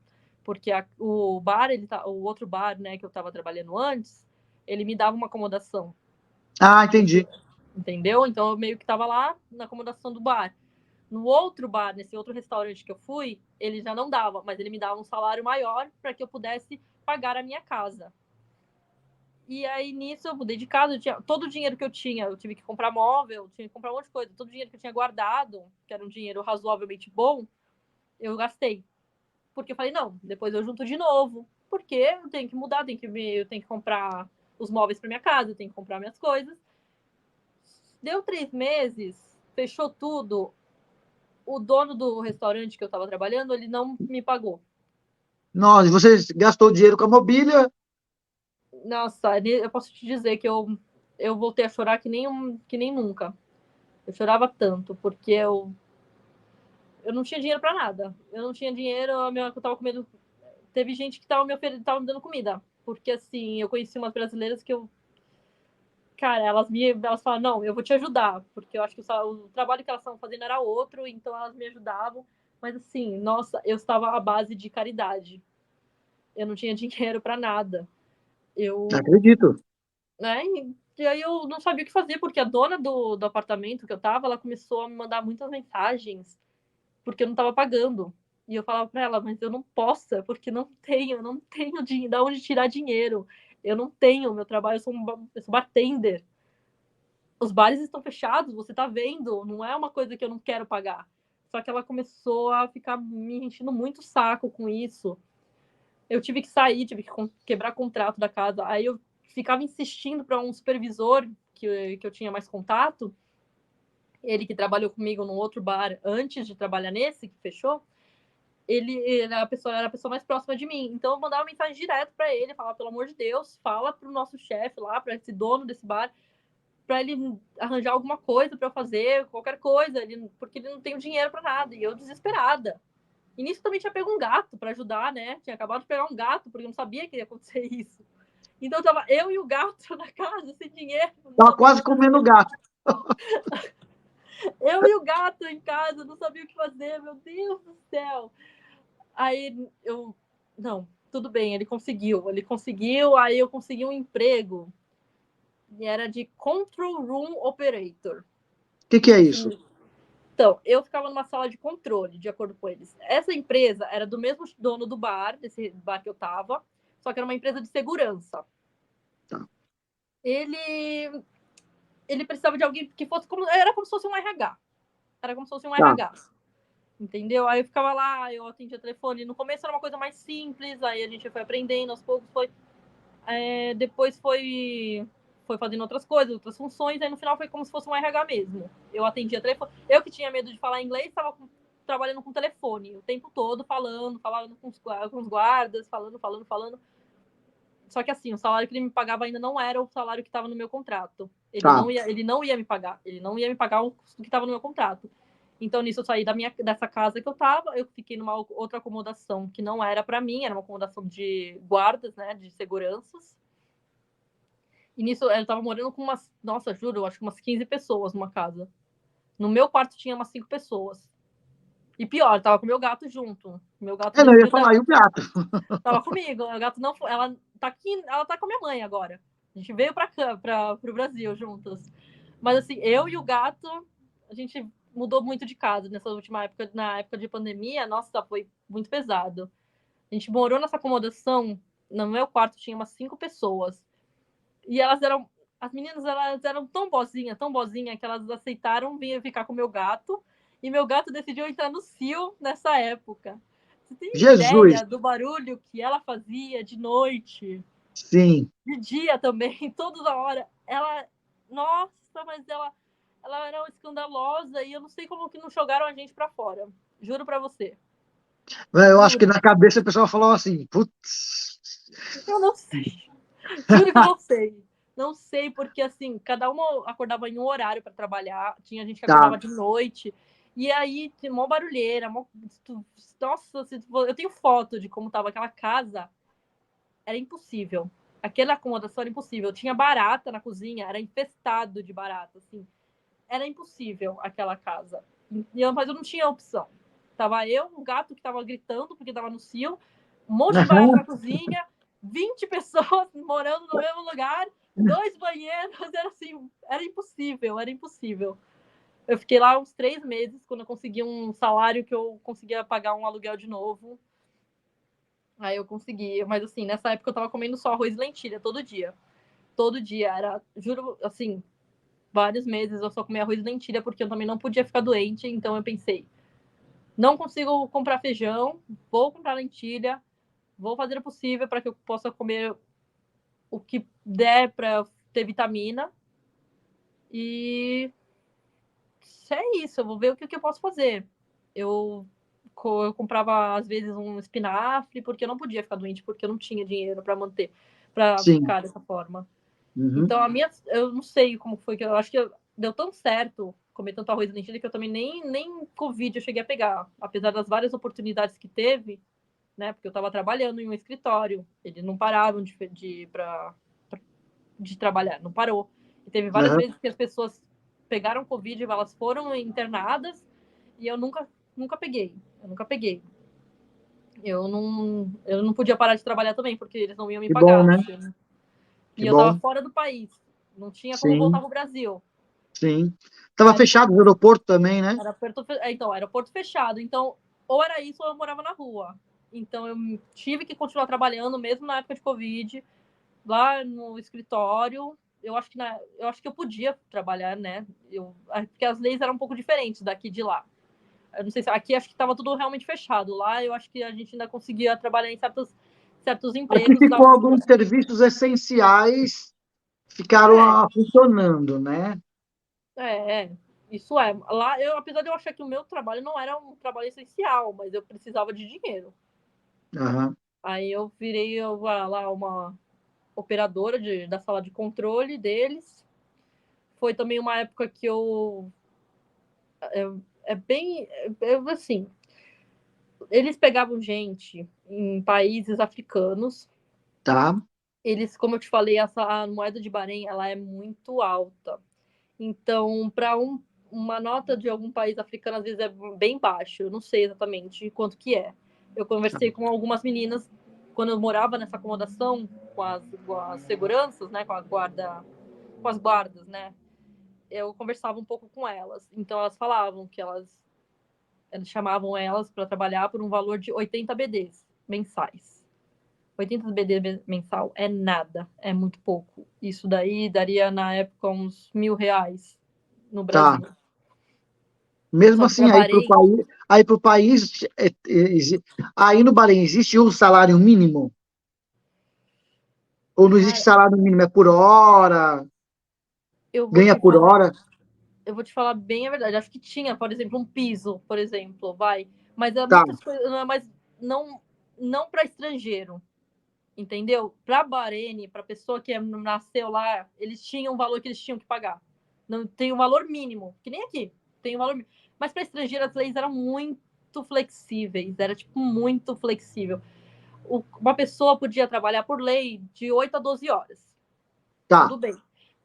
Porque o bar, o outro bar, né, que eu estava trabalhando antes, ele me dava uma acomodação. Ah, entendi. Entendeu? Então eu meio que estava lá na acomodação do bar. No outro bar, nesse outro restaurante que eu fui, ele já não dava, mas ele me dava um salário maior para que eu pudesse pagar a minha casa. E aí, nisso, eu mudei de casa, todo o dinheiro que eu tinha, eu tive que comprar móvel, tinha que comprar um monte de coisa. Todo o dinheiro que eu tinha guardado, que era um dinheiro razoavelmente bom, eu gastei. Porque eu falei, não, depois eu junto de novo. Porque eu tenho que mudar, eu tenho que comprar os móveis para minha casa, eu tenho que comprar minhas coisas. Deu 3 meses, fechou tudo. O dono do restaurante que eu estava trabalhando, ele não me pagou. Nossa, você gastou dinheiro com a mobília? Nossa, eu posso te dizer que eu voltei a chorar que nem nunca. Eu chorava tanto, porque eu não tinha dinheiro para nada. Eu não tinha dinheiro, eu tava com medo. Teve gente que tava me dando comida. Porque assim, eu conheci umas brasileiras que cara, elas falaram, não, eu vou te ajudar, porque eu acho que o trabalho que elas estavam fazendo era outro, então elas me ajudavam. Mas assim, nossa, eu estava à base de caridade. Eu não tinha dinheiro para nada. Eu, Acredito. né? E aí eu não sabia o que fazer, porque a dona do apartamento que eu tava, ela começou a me mandar muitas mensagens porque eu não estava pagando. E eu falava para ela, mas eu não posso, porque eu não tenho de onde tirar dinheiro. Eu não tenho, meu trabalho, eu sou bartender. Os bares estão fechados, você tá vendo, não é uma coisa que eu não quero pagar. Só que ela começou a ficar me enchendo muito o saco com isso. Eu tive que sair, tive que quebrar contrato da casa. Aí eu ficava insistindo para um supervisor que eu tinha mais contato, ele que trabalhou comigo num outro bar antes de trabalhar nesse, que fechou, ele era a pessoa mais próxima de mim. Então eu mandava mensagem direto para ele, falava, pelo amor de Deus, fala pro nosso chefe lá, para esse dono desse bar, para ele arranjar alguma coisa para eu fazer, qualquer coisa, porque ele não tem dinheiro para nada. E eu desesperada. E nisso também tinha pego um gato para ajudar, né? Tinha acabado de pegar um gato, porque eu não sabia que ia acontecer isso. Então tava eu e o gato na casa, sem dinheiro, não Tava sabia o que quase comendo fazer. gato. Eu e o gato em casa, não sabia o que fazer, meu Deus do céu. Aí eu, não, tudo bem, ele conseguiu, aí eu consegui um emprego, e era de Control Room Operator. O que é isso? Então, eu ficava numa sala de controle, de acordo com eles. Essa empresa era do mesmo dono do bar, desse bar que eu tava, só que era uma empresa de segurança. Tá. Ele precisava de alguém que fosse era como se fosse um RH. Era como se fosse um Tá. RH. Entendeu? Aí eu ficava lá, eu atendia telefone. No começo era uma coisa mais simples, aí a gente foi aprendendo, aos poucos depois foi fazendo outras coisas, outras funções, aí no final foi como se fosse um RH mesmo. Eu atendia telefone. Eu que tinha medo de falar inglês, estava trabalhando com telefone o tempo todo, falando com os guardas, falando. Só que assim, o salário que ele me pagava ainda não era o salário que estava no meu contrato. Tá. Ele não ia me pagar. Ele não ia me pagar o que estava no meu contrato. Então, nisso, eu saí dessa casa que eu estava, eu fiquei numa outra acomodação que não era para mim, era uma acomodação de guardas, né, de seguranças. E nisso, eu estava morando com nossa, juro, eu acho que umas 15 pessoas numa casa. No meu quarto tinha umas 5 pessoas. E pior, tava com meu gato junto. Meu gato Não, eu ia decidiu falar, e o gato? tava comigo. O gato não foi. Ela tá aqui, ela tá com a minha mãe agora. A gente veio pro Brasil juntas. Mas assim, eu e o gato, a gente mudou muito de casa nessa última época, na época de pandemia, nossa, foi muito pesado. A gente morou nessa acomodação, no meu quarto tinha umas 5 pessoas. E as meninas, elas eram tão bozinha, que elas aceitaram vir ficar com o meu gato. E meu gato decidiu entrar no cio nessa época. Você tem Jesus. ideia do barulho que ela fazia de noite, Sim. de dia também, toda hora? Nossa, mas ela era escandalosa e eu não sei como que não jogaram a gente pra fora. Juro pra você. Eu acho que Juro. na cabeça o pessoal falou assim, putz. Eu não sei. Juro que eu não sei. Não sei, porque assim, cada uma acordava em um horário para trabalhar, tinha gente que Tá. acordava de noite, e aí tinha mó barulheira, mó... Nossa, eu tenho foto de como tava aquela casa, era impossível. Aquela acomodação era impossível. Tinha barata na cozinha, era infestado de barata, assim. Era impossível aquela casa. Mas eu não tinha opção. Tava eu, um gato que tava gritando porque tava no cio, um monte de barata na cozinha, 20 pessoas morando no mesmo lugar, 2 banheiros, era assim, era impossível, era impossível. Eu fiquei lá uns 3 meses, quando eu consegui um salário que eu conseguia pagar um aluguel de novo. Aí eu consegui, mas assim, nessa época eu tava comendo só arroz e lentilha todo dia. Todo dia, era, juro, assim, vários meses eu só comia arroz e lentilha porque eu também não podia ficar doente, então eu pensei, não consigo comprar feijão, vou comprar lentilha, vou fazer o possível para que eu possa comer o que der para ter vitamina e é isso, eu vou ver o que eu posso fazer. Eu, eu comprava às vezes um espinafre porque eu não podia ficar doente, porque eu não tinha dinheiro para manter, para Sim. ficar dessa forma. Uhum. Então, eu não sei como foi, que eu acho que deu tão certo comer tanto arroz e lentilha que eu também nem Covid eu cheguei a pegar. Apesar das várias oportunidades que teve, né? Porque eu estava trabalhando em um escritório, eles não paravam de trabalhar, não parou. E teve várias Uhum. vezes que as pessoas pegaram Covid, elas foram internadas e eu nunca peguei. Eu nunca peguei. Eu não podia parar de trabalhar também, porque eles não iam me Que bom, pagar. né? Assim. Que E eu estava bom. fora do país. Não tinha como voltar Sim, para o Brasil. sim. Tava Aí depois fechado o aeroporto também, né? então, aeroporto fechado. Então, ou era isso ou eu morava na rua. Então, eu tive que continuar trabalhando, mesmo na época de Covid, lá no escritório. Eu acho que eu podia trabalhar, né? Porque as leis eram um pouco diferentes daqui de lá. Eu não sei se aqui acho que estava tudo realmente fechado. Lá eu acho que a gente ainda conseguia trabalhar em certos Aqui empregos, ficou dava alguns segurança. serviços essenciais ficaram É, funcionando, né? isso é. Lá, apesar de eu achar que o meu trabalho não era um trabalho essencial, mas eu precisava de dinheiro. Aham. Aí eu virei lá uma operadora da sala de controle deles. Foi também uma época que eu. É bem. Assim, eles pegavam gente em países africanos. Tá. Eles, como eu te falei, a moeda de Bahrein ela é muito alta. Então, para uma nota de algum país africano, às vezes é bem baixo. Eu não sei exatamente quanto que é. Eu conversei com algumas meninas quando eu morava nessa acomodação com as seguranças, né, com as guardas, né? Eu conversava um pouco com elas. Então elas falavam que eles chamavam elas para trabalhar por um valor de 80 BDs mensais. 80 BD mensal é nada, é muito pouco. Isso daí daria na época uns R$ 1.000 no Tá. Brasil. Mesmo Só que para assim, Bahrein, aí pro país, aí no Bahrein existe um salário mínimo? Ou não existe cara, salário mínimo? É por hora? eu vou Ganha te por falar, hora? eu vou te falar bem a verdade. Acho que tinha, por exemplo, um piso, por exemplo, vai, mas há Tá. muitas coisas, mas não não para estrangeiro, entendeu? Para Bahrein, para pessoa que nasceu lá, eles tinham um valor que eles tinham que pagar. Não tem um valor mínimo, que nem aqui, tem um valor mínimo. Mas para estrangeiro as leis eram muito flexíveis, era tipo muito flexível. Uma pessoa podia trabalhar por lei de 8 a 12 horas. Tá. Tudo bem.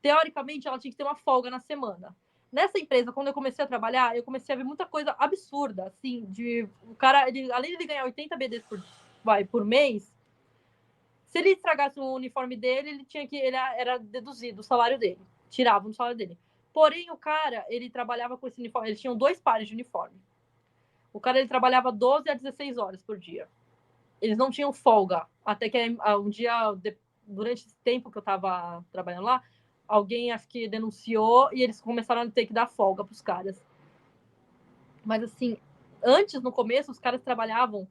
Teoricamente, ela tinha que ter uma folga na semana. Nessa empresa, quando eu comecei a trabalhar, eu comecei a ver muita coisa absurda, assim, de o cara, além de ganhar 80 BDs por mês, se ele estragasse o uniforme dele, ele era deduzido o salário dele, tirava o salário dele. Porém, o cara, ele trabalhava com esse uniforme, eles tinham 2 pares de uniforme. O cara, ele trabalhava 12 a 16 horas por dia. Eles não tinham folga, até que um dia, durante esse tempo que eu estava trabalhando lá, alguém acho que denunciou e eles começaram a ter que dar folga para os caras. Mas assim, antes, no começo, os caras trabalhavam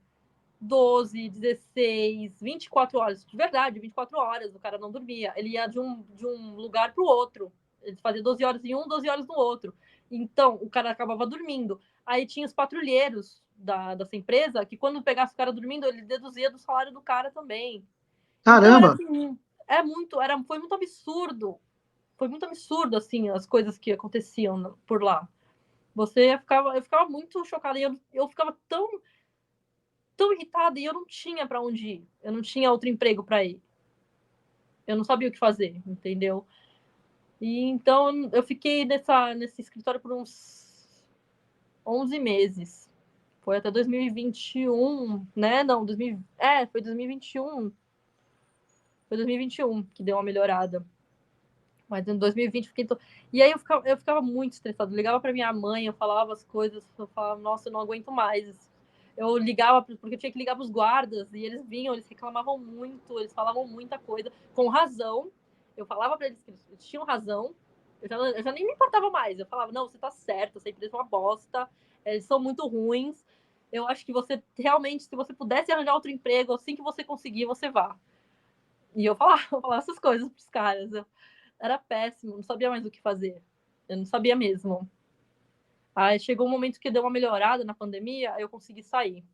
12, 16, 24 horas. De verdade, 24 horas. O cara não dormia. Ele ia de um lugar para o outro. Ele fazia 12 horas em um, 12 horas no outro. Então, o cara acabava dormindo. Aí tinha os patrulheiros dessa empresa que, quando pegasse o cara dormindo, ele deduzia do salário do cara também. Então, era Caramba! assim, foi muito absurdo. Foi muito absurdo, assim, as coisas que aconteciam por lá. Eu ficava muito chocada. E eu ficava tão irritada e eu não tinha para onde ir. Eu não tinha outro emprego para ir. Eu não sabia o que fazer, entendeu? E então eu fiquei nesse escritório por uns 11 meses. Foi até 2021, né? Não, foi 2021. Foi 2021 que deu uma melhorada. Mas em 2020 fiquei. E aí eu ficava muito estressada. Eu ligava para minha mãe, eu falava as coisas, eu falava, nossa, eu não aguento mais. Eu ligava, porque eu tinha que ligar para os guardas, e eles vinham, eles reclamavam muito, eles falavam muita coisa, com razão. Eu falava para eles que eles tinham razão, eu já nem me importava mais. Eu falava, não, você tá certo, essa empresa é uma bosta, eles são muito ruins. Eu acho que você realmente, se você pudesse arranjar outro emprego, assim que você conseguir, você vá. E eu falava essas coisas pros caras. Era péssimo, não sabia mais o que fazer. Eu não sabia mesmo. Aí chegou um momento que deu uma melhorada na pandemia, aí eu consegui sair.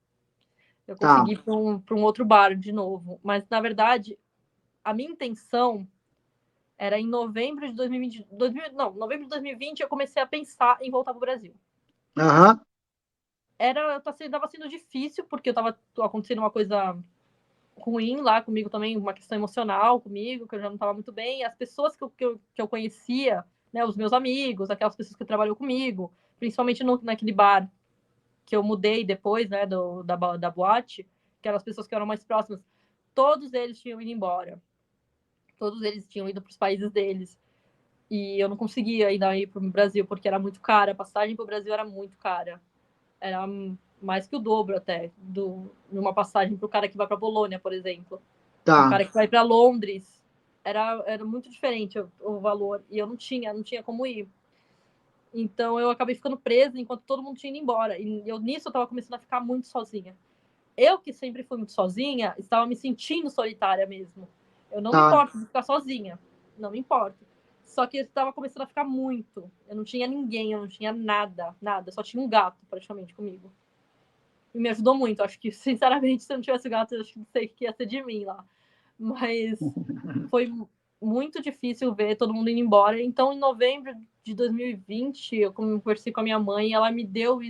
Eu Tá, consegui ir para um outro bar de novo. Mas, na verdade, a minha intenção era em novembro de 2020. Novembro de 2020 eu comecei a pensar em voltar para o Brasil. aham, Tava sendo difícil, porque estava acontecendo uma coisa ruim lá comigo também, uma questão emocional comigo, que eu já não estava muito bem. E as pessoas que eu conhecia, né, os meus amigos, aquelas pessoas que trabalham comigo, principalmente naquele bar que eu mudei depois, né, da boate, que eram as pessoas que eram mais próximas, todos eles tinham ido embora. Todos eles tinham ido para os países deles. E eu não conseguia ainda ir para o Brasil, porque era muito cara. A passagem para o Brasil era muito cara. Era mais que o dobro até de uma passagem para o cara que vai para Bolônia, por exemplo. Um tá. cara que vai para Londres. Era muito diferente o valor. E eu não tinha como ir. Então eu acabei ficando presa enquanto todo mundo tinha ido embora. E nisso eu estava começando a ficar muito sozinha. Eu, que sempre fui muito sozinha, estava me sentindo solitária mesmo. Eu não me Tá. importo de ficar sozinha. Não me importo. Só que eu estava começando a ficar muito. Eu não tinha ninguém, eu não tinha nada, nada. Só tinha um gato praticamente comigo. E me ajudou muito. Acho que, sinceramente, se eu não tivesse o gato, eu acho que não sei o que ia ser de mim lá. Mas foi muito difícil ver todo mundo indo embora. Então, em novembro de 2020, eu conversei com a minha mãe, ela me deu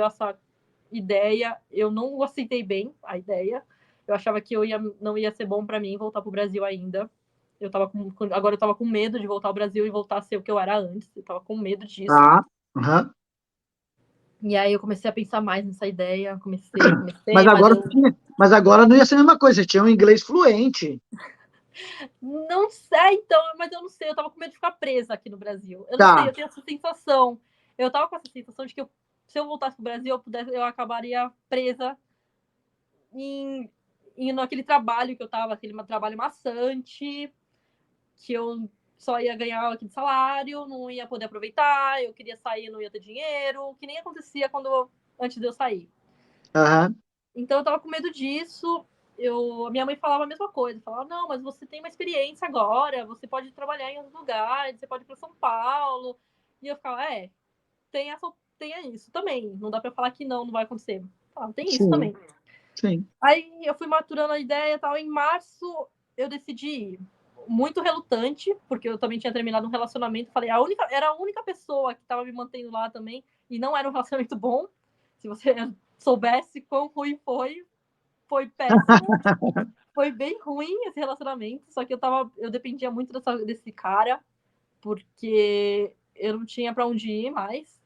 essa ideia. Eu não aceitei bem a ideia. Eu achava que não ia ser bom para mim voltar para o Brasil ainda. Agora eu tava com medo de voltar ao Brasil e voltar a ser o que eu era antes. Eu tava com medo disso. Tá. Aham. E aí eu comecei a pensar mais nessa ideia. Comecei, Mas mas agora eu mas agora não ia ser a mesma coisa, você tinha um inglês fluente. não sei, então, mas eu não sei. Eu tava com medo de ficar presa aqui no Brasil. Eu não sei, Tá. eu tenho essa sensação. Eu tava com essa sensação de que se eu voltasse pro Brasil, eu acabaria presa em, naquele trabalho que eu tava, aquele trabalho maçante, que eu só ia ganhar aquele salário, não ia poder aproveitar, eu queria sair, não ia ter dinheiro, que nem acontecia antes de eu sair. Aham. Então eu tava com medo disso. A minha mãe falava a mesma coisa, falava, não, mas você tem uma experiência agora, você pode trabalhar em outros lugares, você pode ir para São Paulo. E eu ficava, tem isso também. Não dá para falar que não vai acontecer. Tem isso Sim, também. sim. Aí eu fui maturando a ideia e tal. Em março eu decidi ir. Muito relutante, porque eu também tinha terminado um relacionamento. Falei, era a única pessoa que estava me mantendo lá também, e não era um relacionamento bom. Se você soubesse quão ruim foi péssimo. Foi bem ruim esse relacionamento, só que eu dependia muito desse cara, porque eu não tinha para onde ir mais.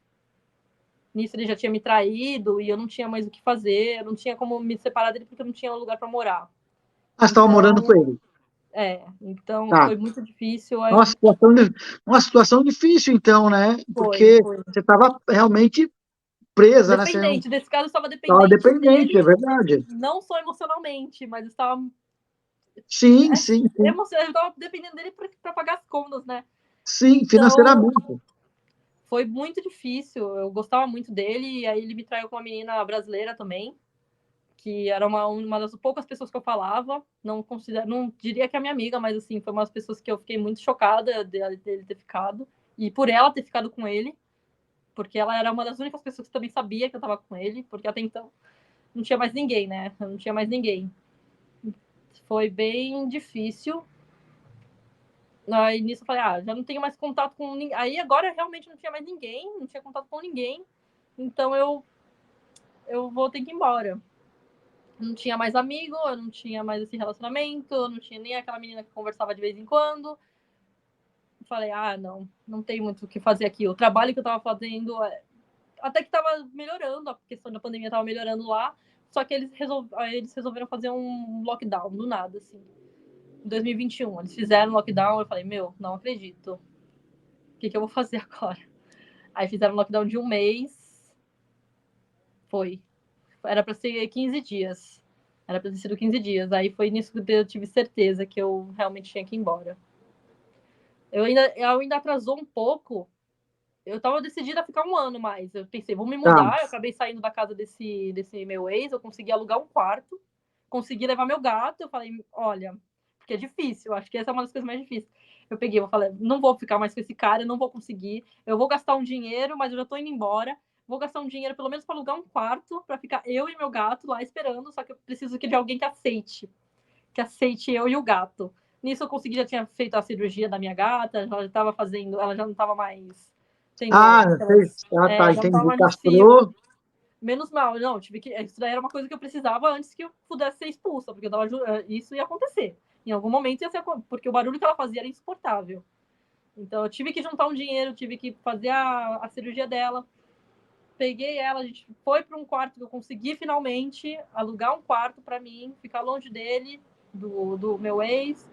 Nisso ele já tinha me traído e eu não tinha mais o que fazer, eu não tinha como me separar dele porque eu não tinha um lugar para morar. Ah, você estava morando com Então, ele. então Tá. foi muito difícil. Aí Uma eu situação, uma situação difícil, então, né? foi, Porque foi. você estava realmente presa, né? Você não Dependente, desse caso eu estava estava dependente dependente, é dele, verdade. não só emocionalmente, mas estava Sim, sim, sim. eu estava dependendo dele para pagar as contas, né? Sim, Então, financeiramente. foi muito difícil. Eu gostava muito dele, e aí ele me traiu com uma menina brasileira também, que era uma das poucas pessoas que eu falava, não diria que é minha amiga, mas assim, foi uma das pessoas que eu fiquei muito chocada dele ter ficado, e por ela ter ficado com ele, porque ela era uma das únicas pessoas que também sabia que eu tava com ele, porque até então não tinha mais ninguém, né? Não tinha mais ninguém. Foi bem difícil. Aí nisso eu falei, já não tenho mais contato com ninguém. Aí agora realmente não tinha mais ninguém, não tinha contato com ninguém. Então eu vou ter que ir embora. Não tinha mais amigo, eu não tinha mais esse relacionamento, eu não tinha nem aquela menina que conversava de vez em quando. Falei, não tem muito o que fazer aqui. O trabalho que eu tava fazendo, até que tava melhorando, a questão da pandemia tava melhorando lá, só que eles resolveram fazer um lockdown do nada, assim. Em 2021, eles fizeram lockdown, eu falei, não acredito. O que eu vou fazer agora? Aí fizeram um lockdown de um mês. Era para ser 15 dias. Era para ter sido 15 dias. Aí foi nisso que eu tive certeza que eu realmente tinha que ir embora. Eu ainda atrasou um pouco. Eu tava decidida a ficar um ano mais. Eu pensei, vou me Tá. mudar. Eu acabei saindo da casa desse meu ex. Eu consegui alugar um quarto. Consegui levar meu gato. Eu falei, olha, porque é difícil. Acho que essa é uma das coisas mais difíceis. Eu falei, não vou ficar mais com esse cara, eu não vou conseguir. Eu vou gastar um dinheiro, mas eu já tô indo embora. Vou gastar um dinheiro pelo menos para alugar um quarto, para ficar eu e meu gato lá esperando. Só que eu preciso de alguém que aceite eu e o gato. Nisso eu consegui, já tinha feito a cirurgia da minha gata, ela já estava fazendo, ela já não estava mais tendo aquelas. Tá, Já não estava entendi. mais no cio. Castrou. Menos mal, não, tive que. Isso daí era uma coisa que eu precisava antes que eu pudesse ser expulsa, porque isso ia acontecer. Em algum momento ia ser, porque o barulho que ela fazia era insuportável. Então eu tive que juntar um dinheiro, tive que fazer a cirurgia dela. Peguei ela, a gente foi para um quarto que eu consegui finalmente alugar um quarto para mim, ficar longe dele, do meu ex.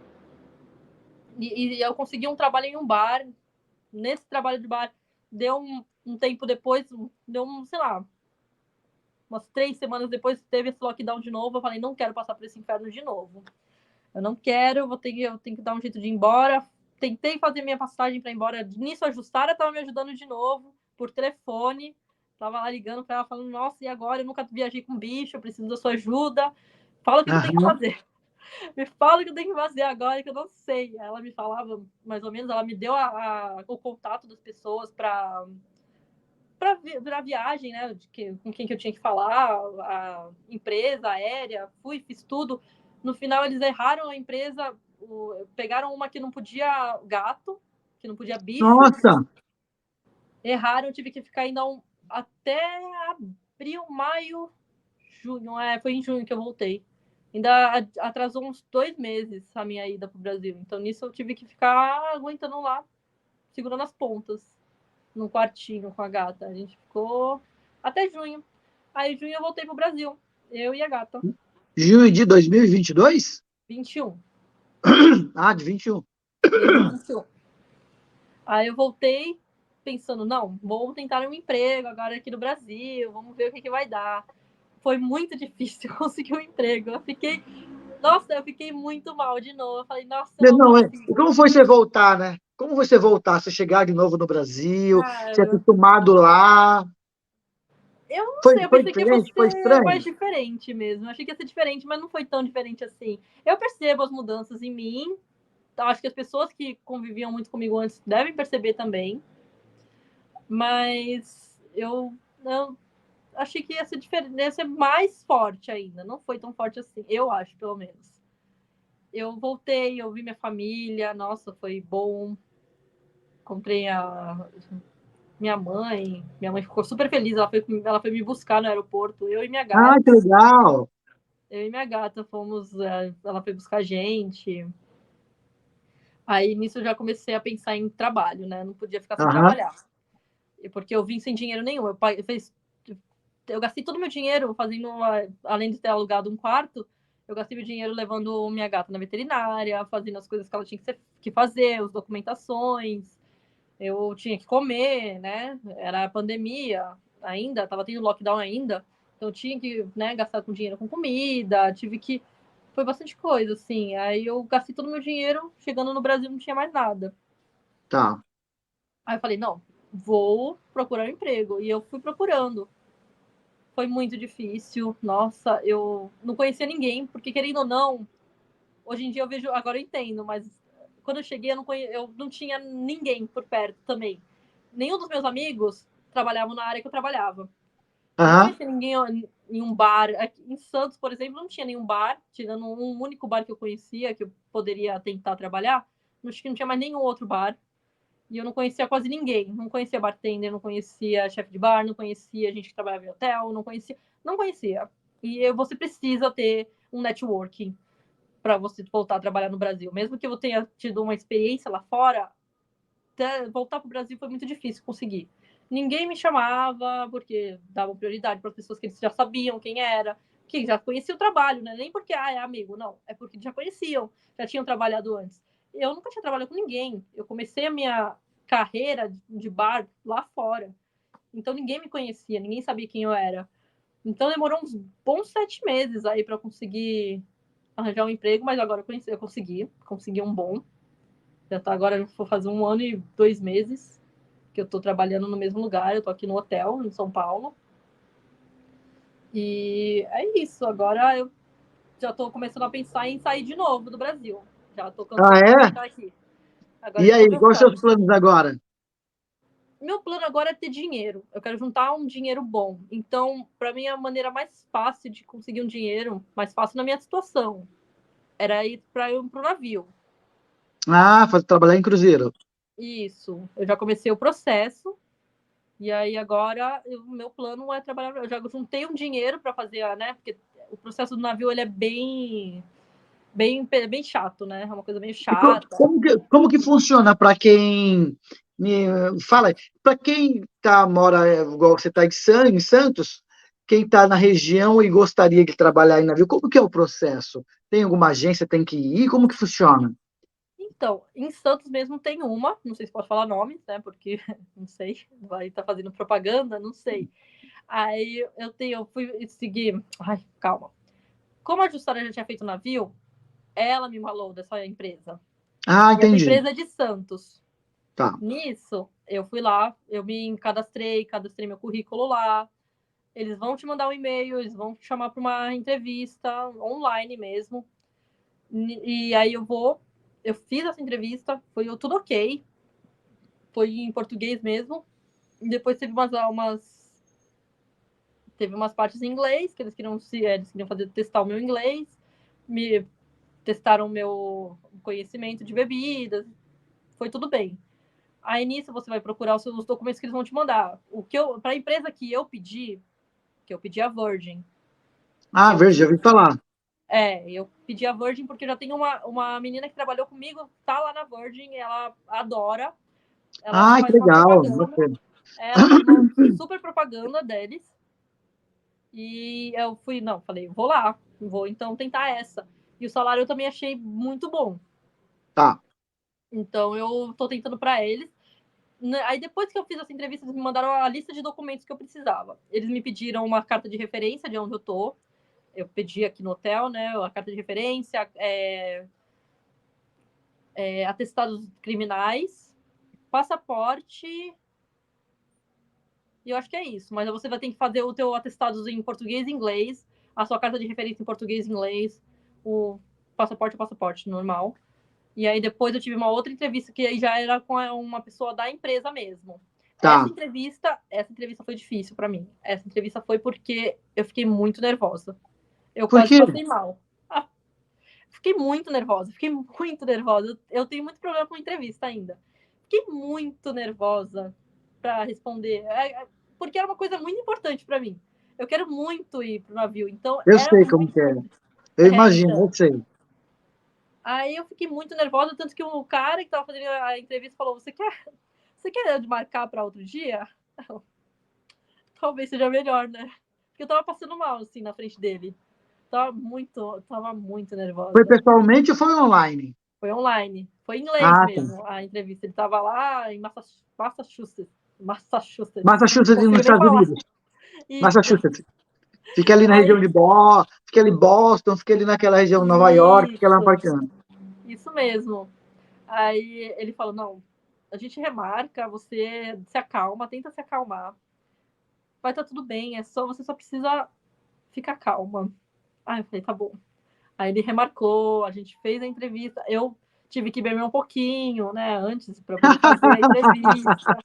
E eu consegui um trabalho em um bar. Nesse trabalho de bar, deu um tempo depois, sei lá, umas 3 semanas depois, teve esse lockdown de novo. Eu falei, não quero passar por esse inferno de novo. Eu não quero, eu tenho que dar um jeito de ir embora. Tentei fazer minha passagem para ir embora. Nisso, a Justara estava me ajudando de novo, por telefone. Tava lá ligando para ela, falando, nossa, e agora? Eu nunca viajei com bicho, eu preciso da sua ajuda. Fala o que eu tenho que fazer. Me fala o que eu tenho que fazer agora, que eu não sei. Ela me falava, mais ou menos, ela me deu o contato das pessoas para viagem, né? Com quem que eu tinha que falar, a empresa aérea, fiz tudo. No final, eles erraram a empresa, pegaram uma que não podia gato, que não podia bicho. Nossa! Erraram, eu tive que ficar ainda até abril, maio, junho. Foi em junho que eu voltei. Ainda atrasou uns 2 meses a minha ida para o Brasil. Então, nisso, eu tive que ficar aguentando lá, segurando as pontas, no quartinho com a gata. A gente ficou até junho. Aí, junho, eu voltei pro Brasil. Eu e a gata. Junho de 2022? 21. Ah, de 21. Mês de 21. Aí eu voltei pensando, não, vou tentar um emprego agora aqui no Brasil, vamos ver o que vai dar. Foi muito difícil conseguir um emprego. Eu fiquei muito mal de novo. Eu falei, nossa, eu não Não, consigo. e como foi você voltar, né? Como você voltar? Você chegar de novo no Brasil, ser Cara, acostumado lá. eu não sei, eu Foi pensei que diferente? Foi fosse estranho? mais diferente mesmo. Eu achei que ia ser diferente, mas não foi tão diferente assim. Eu percebo as mudanças em mim. Acho que as pessoas que conviviam muito comigo antes devem perceber também. Mas eu achei que ia ser diferente, ia ser mais forte ainda. Não foi tão forte assim, eu acho, pelo menos. Eu voltei, eu vi minha família, nossa, foi bom. Encontrei minha mãe. Minha mãe ficou super feliz. Ela foi me buscar no aeroporto, eu e minha Ah, gata. que legal! Eu e minha gata fomos. Ela foi buscar a gente. Aí nisso eu já comecei a pensar em trabalho, né? Não podia ficar sem Aham. trabalhar. Porque eu vim sem dinheiro nenhum. Eu gastei todo o meu dinheiro fazendo, além de ter alugado um quarto, eu gastei meu dinheiro levando minha gata na veterinária, fazendo as coisas que ela tinha que fazer, as documentações. Eu tinha que comer, né? Era a pandemia ainda, tava tendo lockdown ainda. Então eu tinha que, né, gastar com dinheiro com comida, tive que. Foi bastante coisa, assim. Aí eu gastei todo o meu dinheiro, chegando no Brasil não tinha mais nada. Tá. Aí eu falei, não, vou procurar um emprego. E eu fui procurando. foi muito difícil. Nossa, eu não conhecia ninguém, porque querendo ou não, hoje em dia eu vejo, agora eu entendo, mas quando eu cheguei eu não tinha ninguém por perto também. Nenhum dos meus amigos trabalhavam na área que eu trabalhava. Eu não Aham. conhecia ninguém em um bar. Aqui em Santos, por exemplo, não tinha nenhum bar, tirando um único bar que eu conhecia, que eu poderia tentar trabalhar. Não tinha mais nenhum outro bar. E eu não conhecia quase ninguém. Não conhecia bartender, não conhecia chefe de bar, não conhecia gente que trabalhava em hotel, não conhecia. Não conhecia. E você precisa ter um networking para você voltar a trabalhar no Brasil. Mesmo que eu tenha tido uma experiência lá fora, voltar para o Brasil foi muito difícil conseguir. Ninguém me chamava porque davam prioridade para pessoas que eles já sabiam quem era, que já conheciam o trabalho, né? Nem porque é amigo, não. É porque já conheciam, já tinham trabalhado antes. Eu nunca tinha trabalhado com ninguém. Eu comecei a minha carreira de bar lá fora. Então ninguém me conhecia, ninguém sabia quem eu era. Então demorou uns bons 7 meses aí para conseguir arranjar um emprego, mas agora eu consegui um bom. Já tá agora, vou fazer 1 ano e 2 meses que eu tô trabalhando no mesmo lugar. Eu tô aqui no hotel, em São Paulo. E é isso. Agora eu já tô começando a pensar em sair de novo do Brasil. Já tô Ah, cansando de é? ficar aqui. Agora E já tô aí, quais são os seus pensando. planos agora? Meu plano agora é ter dinheiro. Eu quero juntar um dinheiro bom. Então, para mim, a maneira mais fácil de conseguir um dinheiro, mais fácil na minha situação, era ir para o navio. Ah, trabalhar em cruzeiro. Isso. Eu já comecei o processo. E aí agora o meu plano é trabalhar. Eu já juntei um dinheiro para fazer, né? Porque o processo do navio ele é bem chato, né? É uma coisa meio E chata. como que funciona para quem me fala, para quem mora igual você está em Santos, quem está na região e gostaria de trabalhar em navio, como que é o processo? Tem alguma agência, tem que ir? Como que funciona? Então, em Santos mesmo tem uma, não sei se pode falar nomes, né? Porque não sei, vai estar fazendo propaganda, não sei. Aí eu fui seguir. Ai, calma. Como a Jussara já tinha feito o navio, ela me falou dessa empresa. Ah, E essa entendi. empresa é de Santos. Tá. Nisso, eu fui lá, eu me cadastrei meu currículo lá. Eles vão te mandar um e-mail, eles vão te chamar para uma entrevista online mesmo. E aí eu fiz essa entrevista, foi tudo ok, foi em português mesmo. E depois teve umas partes em inglês que eles queriam testar o meu inglês, me testaram o meu conhecimento de bebidas, foi tudo bem. Aí nisso você vai procurar os documentos que eles vão te mandar. Para a empresa que eu pedi a Virgin. Ah, Eu, veja, já ouvi falar. eu pedi a Virgin porque já tem uma menina que trabalhou comigo, tá lá na Virgin, ela adora, ela Ah, que faz uma legal. propaganda, Bacana. ela faz uma super propaganda deles. E eu fui, não, falei, vou lá, vou então tentar essa. E o salário eu também achei muito bom. Tá. Então eu tô tentando para eles. Aí depois que eu fiz essa entrevista, eles me mandaram a lista de documentos que eu precisava. Eles me pediram uma carta de referência de onde eu tô. Eu pedi aqui no hotel, né? A carta de referência, atestados criminais, passaporte. E eu acho que é isso. Mas você vai ter que fazer o teu atestado em português e inglês, a sua carta de referência em português e inglês, o passaporte é passaporte normal. E aí depois eu tive uma outra entrevista que aí já era com uma pessoa da empresa mesmo. Tá. Essa entrevista foi difícil para mim. Essa entrevista foi porque eu fiquei muito nervosa. Eu Por quase quê? passei mal. Fiquei muito nervosa, fiquei muito nervosa. Eu tenho muito problema com entrevista ainda. Fiquei muito nervosa para responder, porque era uma coisa muito importante para mim. Eu quero muito ir pro navio, então Eu era sei como muito que é. importante. Eu imagino, eu Então. sei. Aí eu fiquei muito nervosa, tanto que o cara que estava fazendo a entrevista falou: Você quer marcar para outro dia? Talvez seja melhor, né? Porque eu tava passando mal, assim, na frente dele. Tava muito Foi nervosa. pessoalmente ou foi online? Foi online. Foi em inglês Ah, tá. mesmo a entrevista. Ele tava lá em Massachusetts. Massachusetts. Não Massachusetts, nos consigo nem Estados falar. Unidos. Isso. Massachusetts. Fica ali na região Aí, de Boston, fica ali Boston, fica ali naquela região Nova York, fica lá isso. bacana. Isso mesmo. Aí ele falou: não, a gente remarca, você se acalma, tenta se acalmar. vai estar tudo bem, você só precisa ficar calma. Aí eu falei, tá bom. Aí ele remarcou, a gente fez a entrevista, eu tive que beber um pouquinho, né, antes, para poder fazer a entrevista.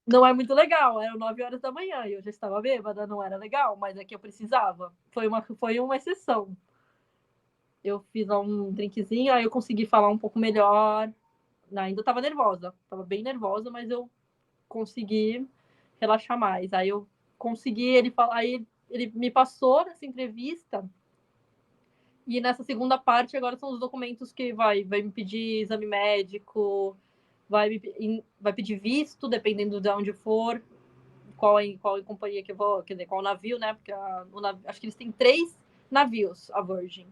Não é muito legal, eram 9 horas da manhã e eu já estava bêbada, não era legal, mas é que eu precisava. Foi uma exceção. Eu fiz um drinkzinho, aí eu consegui falar um pouco melhor. Ainda estava nervosa, estava bem nervosa, mas eu consegui relaxar mais. Aí eu consegui, aí ele me passou nessa entrevista. E nessa segunda parte, agora são os documentos que vai me pedir exame médico, vai pedir visto, dependendo de onde for, qual companhia que eu vou, quer dizer, qual navio, né? Porque acho que eles têm 3 navios, a Virgin.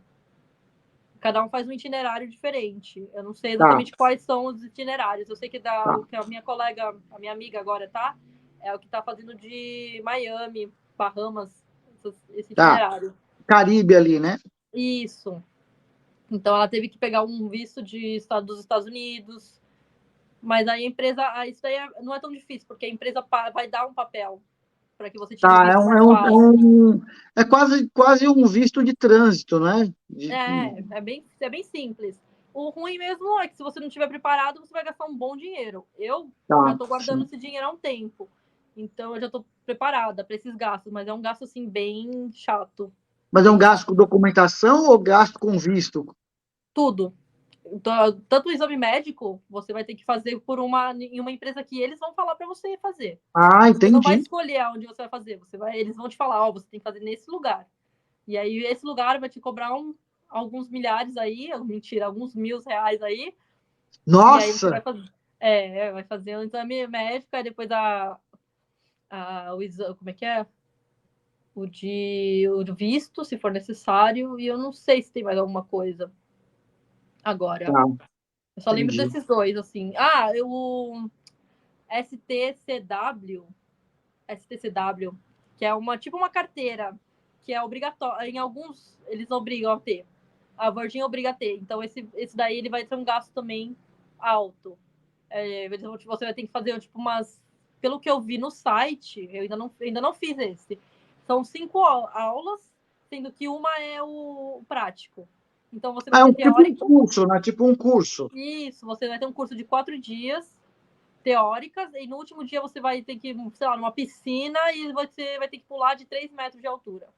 Cada um faz um itinerário diferente. Eu não sei Tá, exatamente quais são os itinerários. Eu sei que tá, o que a minha colega, a minha amiga agora tá, é o que tá fazendo de Miami, Bahamas, esse tá. itinerário. Caribe ali, né? Isso. Então ela teve que pegar um visto dos Estados Unidos. Mas aí a empresa, isso daí não é tão difícil, porque a empresa vai dar um papel para que você tire o Tá, visto mais fácil. é quase um visto de trânsito, né? É bem simples. O ruim mesmo é que se você não estiver preparado, você vai gastar um bom dinheiro. Eu já Tá, estou guardando sim. esse dinheiro há um tempo. Então eu já estou preparada para esses gastos, mas é um gasto assim bem chato. Mas é um Bem gasto com chato. documentação ou gasto com visto? Tudo. Então, tanto o exame médico, você vai ter que fazer em uma empresa que eles vão falar para você fazer. Ah, Você não vai entendi. escolher onde você vai fazer. Eles vão te falar, ó, você tem que fazer nesse lugar. E aí esse lugar vai te cobrar alguns milhares aí, mentira, alguns R$ 1.000 aí. E aí você Nossa! vai fazer, vai fazer um exame médico, aí depois o exame, como é que é? O visto, se for necessário, e eu não sei se tem mais alguma coisa agora. Tá, Eu só lembro entendi. desses dois, assim. O STCW, STCW, que é tipo uma carteira, que é obrigatória. Em alguns, eles obrigam a ter. A Virgin obriga a ter. Então, esse daí ele vai ter um gasto também alto. Você vai ter que fazer, tipo, umas. Pelo que eu vi no site, eu ainda não fiz esse. São 5 aulas, sendo que uma é o prático. Então, você vai Ah, é ter tipo um teórico. curso, né? Tipo um curso. Isso, você vai ter um curso de 4 dias teóricas, e no último dia você vai ter que, sei lá, numa piscina e você vai ter que pular de 3 metros de altura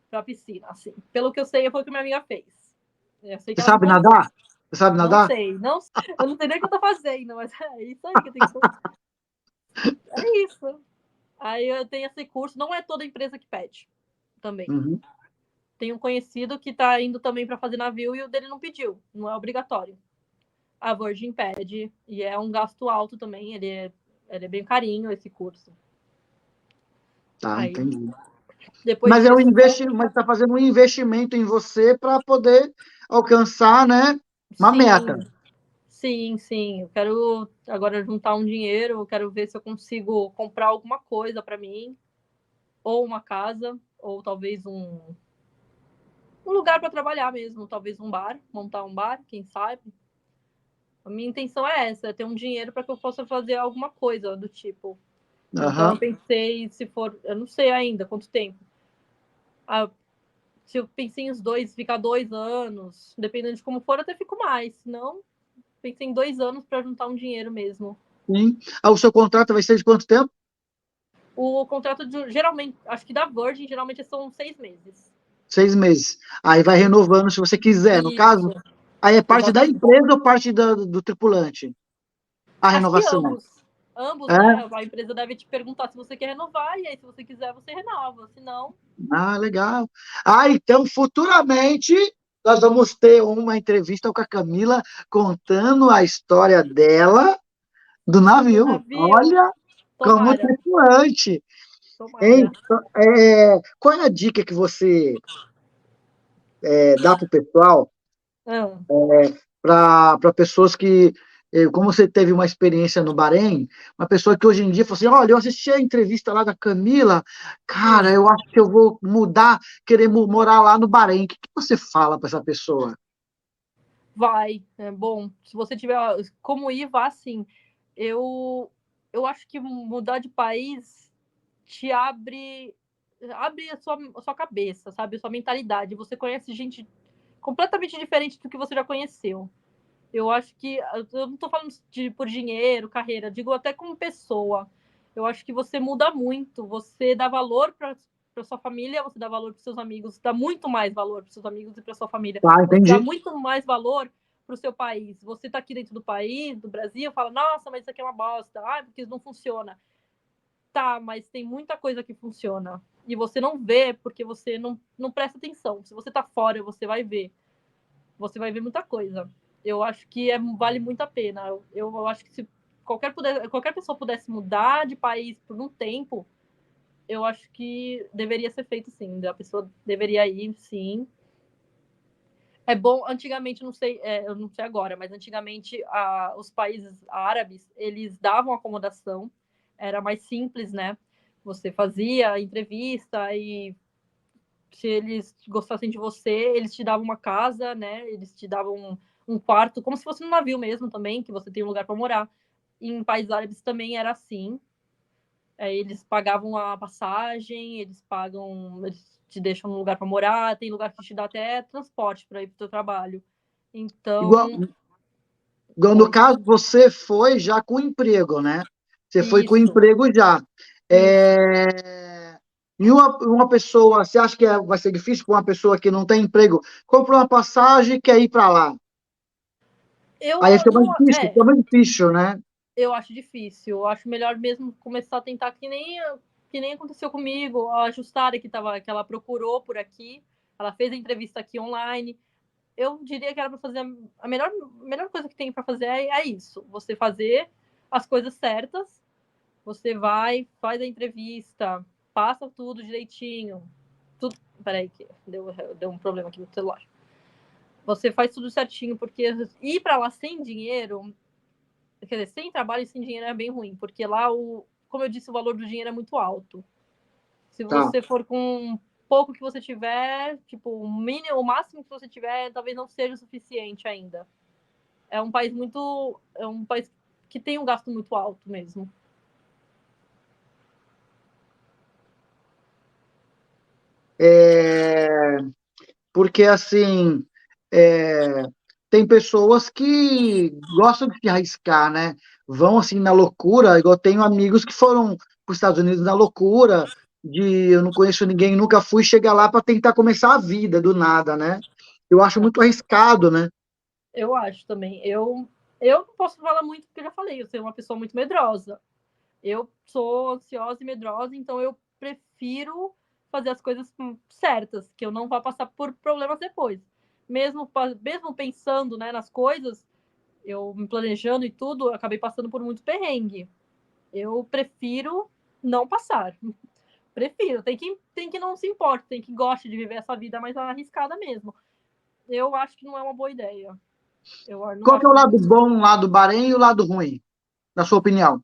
pra piscina, assim. Pelo que eu sei, foi o que minha amiga fez. Eu sei que Você ela me sabe contou. nadar? Você sabe Não nadar? sei, eu não sei nem o que eu tô fazendo, mas é isso aí que eu tenho que fazer. É isso. Aí eu tenho esse curso, não é toda empresa que pede também. Uhum. Tem um conhecido que tá indo também para fazer navio e o dele não pediu, não é obrigatório. A Virgin pede, e é um gasto alto também, ele é bem carinho esse curso. Tá, Aí, entendi. depois Mas é um disso, só. mas está fazendo um investimento em você para poder alcançar, né, uma Sim, meta. sim, sim. Eu quero agora juntar um dinheiro, eu quero ver se eu consigo comprar alguma coisa para mim, ou uma casa, ou talvez um lugar para trabalhar mesmo, talvez um bar, montar um bar, quem sabe. A minha intenção é essa, é ter um dinheiro para que eu possa fazer alguma coisa do tipo. Então eu Aham. pensei, se for, eu não sei ainda quanto tempo. Ah, se eu pensei em ficar 2 anos, dependendo de como for, até fico mais. Se não, pensei em 2 anos para juntar um dinheiro mesmo. Sim. Ah, o seu contrato vai ser de quanto tempo? O contrato geralmente, acho que da Virgin, geralmente são 6 meses. 6 meses. Aí vai renovando se você quiser. No Isso, caso, aí é parte da exatamente. empresa ou parte do tripulante? A Acho que renovação. ambos. Ambos, É? né? A empresa deve te perguntar se você quer renovar, e aí, se você quiser, você renova. Se não, Ah, legal. Ah, então, futuramente, nós vamos ter uma entrevista com a Camila contando a história dela do do navio. navio, Olha, como tomara, tripulante. Hein? tomara. Qual é a dica que você dá para o pessoal, Ah, para pessoas que, como você teve uma experiência no Bahrein, uma pessoa que hoje em dia falou assim, olha, eu assisti a entrevista lá da Camila, cara, eu acho que eu vou mudar, querer morar lá no Bahrein. O que você fala para essa pessoa? vai, é bom. Se você tiver como ir, vá sim. Eu eu acho que mudar de país te abre a sua cabeça, sabe? A sua mentalidade. Você conhece gente completamente diferente do que você já conheceu. Eu acho que eu não estou falando por dinheiro, carreira, digo até como pessoa. Eu acho que você muda muito, você dá valor para sua família, você dá valor para seus amigos, dá muito mais valor para seus amigos e para sua família. Tá, Você dá entendi. muito mais valor para o seu país. Você está aqui dentro do país, do Brasil, fala, nossa, mas isso aqui é uma bosta, porque isso não funciona. Tá, mas tem muita coisa que funciona. E você não vê porque você não presta atenção. Se você tá fora, você vai ver. Você vai ver muita coisa. Eu acho que vale muito a pena. Eu acho que se qualquer pessoa pudesse mudar de país por um tempo, eu acho que deveria ser feito sim. A pessoa deveria ir, sim. É bom, antigamente, não sei, eu não sei agora, mas antigamente os países árabes, eles davam acomodação, era mais simples, né? Você fazia a entrevista e se eles gostassem de você, eles te davam uma casa, né? Eles te davam um quarto, como se fosse um navio mesmo também, que você tem um lugar para morar. E em países árabes também era assim. Eles pagavam a passagem, eles te deixam um lugar para morar, tem lugar que te dá até transporte para ir para o seu trabalho. Igual, Então, igual no oi. caso, você foi já com emprego, né? Você foi com Isso, emprego já. isso. E uma pessoa, você acha que vai ser difícil para uma pessoa que não tem emprego, compra uma passagem e quer ir para lá? Eu Aí não, fica mais difícil, né? eu acho difícil. Eu acho melhor mesmo começar a tentar que nem aconteceu comigo. A Justara que ela procurou por aqui, ela fez a entrevista aqui online. Eu diria que era para fazer a melhor coisa que tem para fazer é isso. Você fazer as coisas certas. Você vai, faz a entrevista, passa tudo direitinho. Tudo, peraí, que deu um problema aqui no celular. Você faz tudo certinho, porque ir para lá sem dinheiro, quer dizer, sem trabalho e sem dinheiro é bem ruim, porque lá, como eu disse, o valor do dinheiro é muito alto. Se Tá. você for com pouco que você tiver, tipo, o máximo que você tiver, talvez não seja o suficiente ainda. É um país que tem um gasto muito alto mesmo. É, porque, assim, é, tem pessoas que gostam de se arriscar, né? Vão, assim, na loucura, igual eu tenho amigos que foram para os Estados Unidos na loucura, de eu não conheço ninguém, nunca fui, chegar lá para tentar começar a vida do nada, né? Eu acho muito arriscado, né? Eu acho também. Eu não posso falar muito porque eu já falei, eu sou uma pessoa muito medrosa. Eu sou ansiosa e medrosa, então eu prefiro fazer as coisas certas, que eu não vá passar por problemas depois. Mesmo pensando, né, nas coisas, eu me planejando e tudo, eu acabei passando por muito perrengue. Eu prefiro não passar. Prefiro. Tem que não se importe, tem que goste de viver essa vida mais arriscada mesmo. Eu acho que não é uma boa ideia. Eu não Qual que é acho o que. lado bom, o lado Bahrein e o lado ruim, na sua opinião?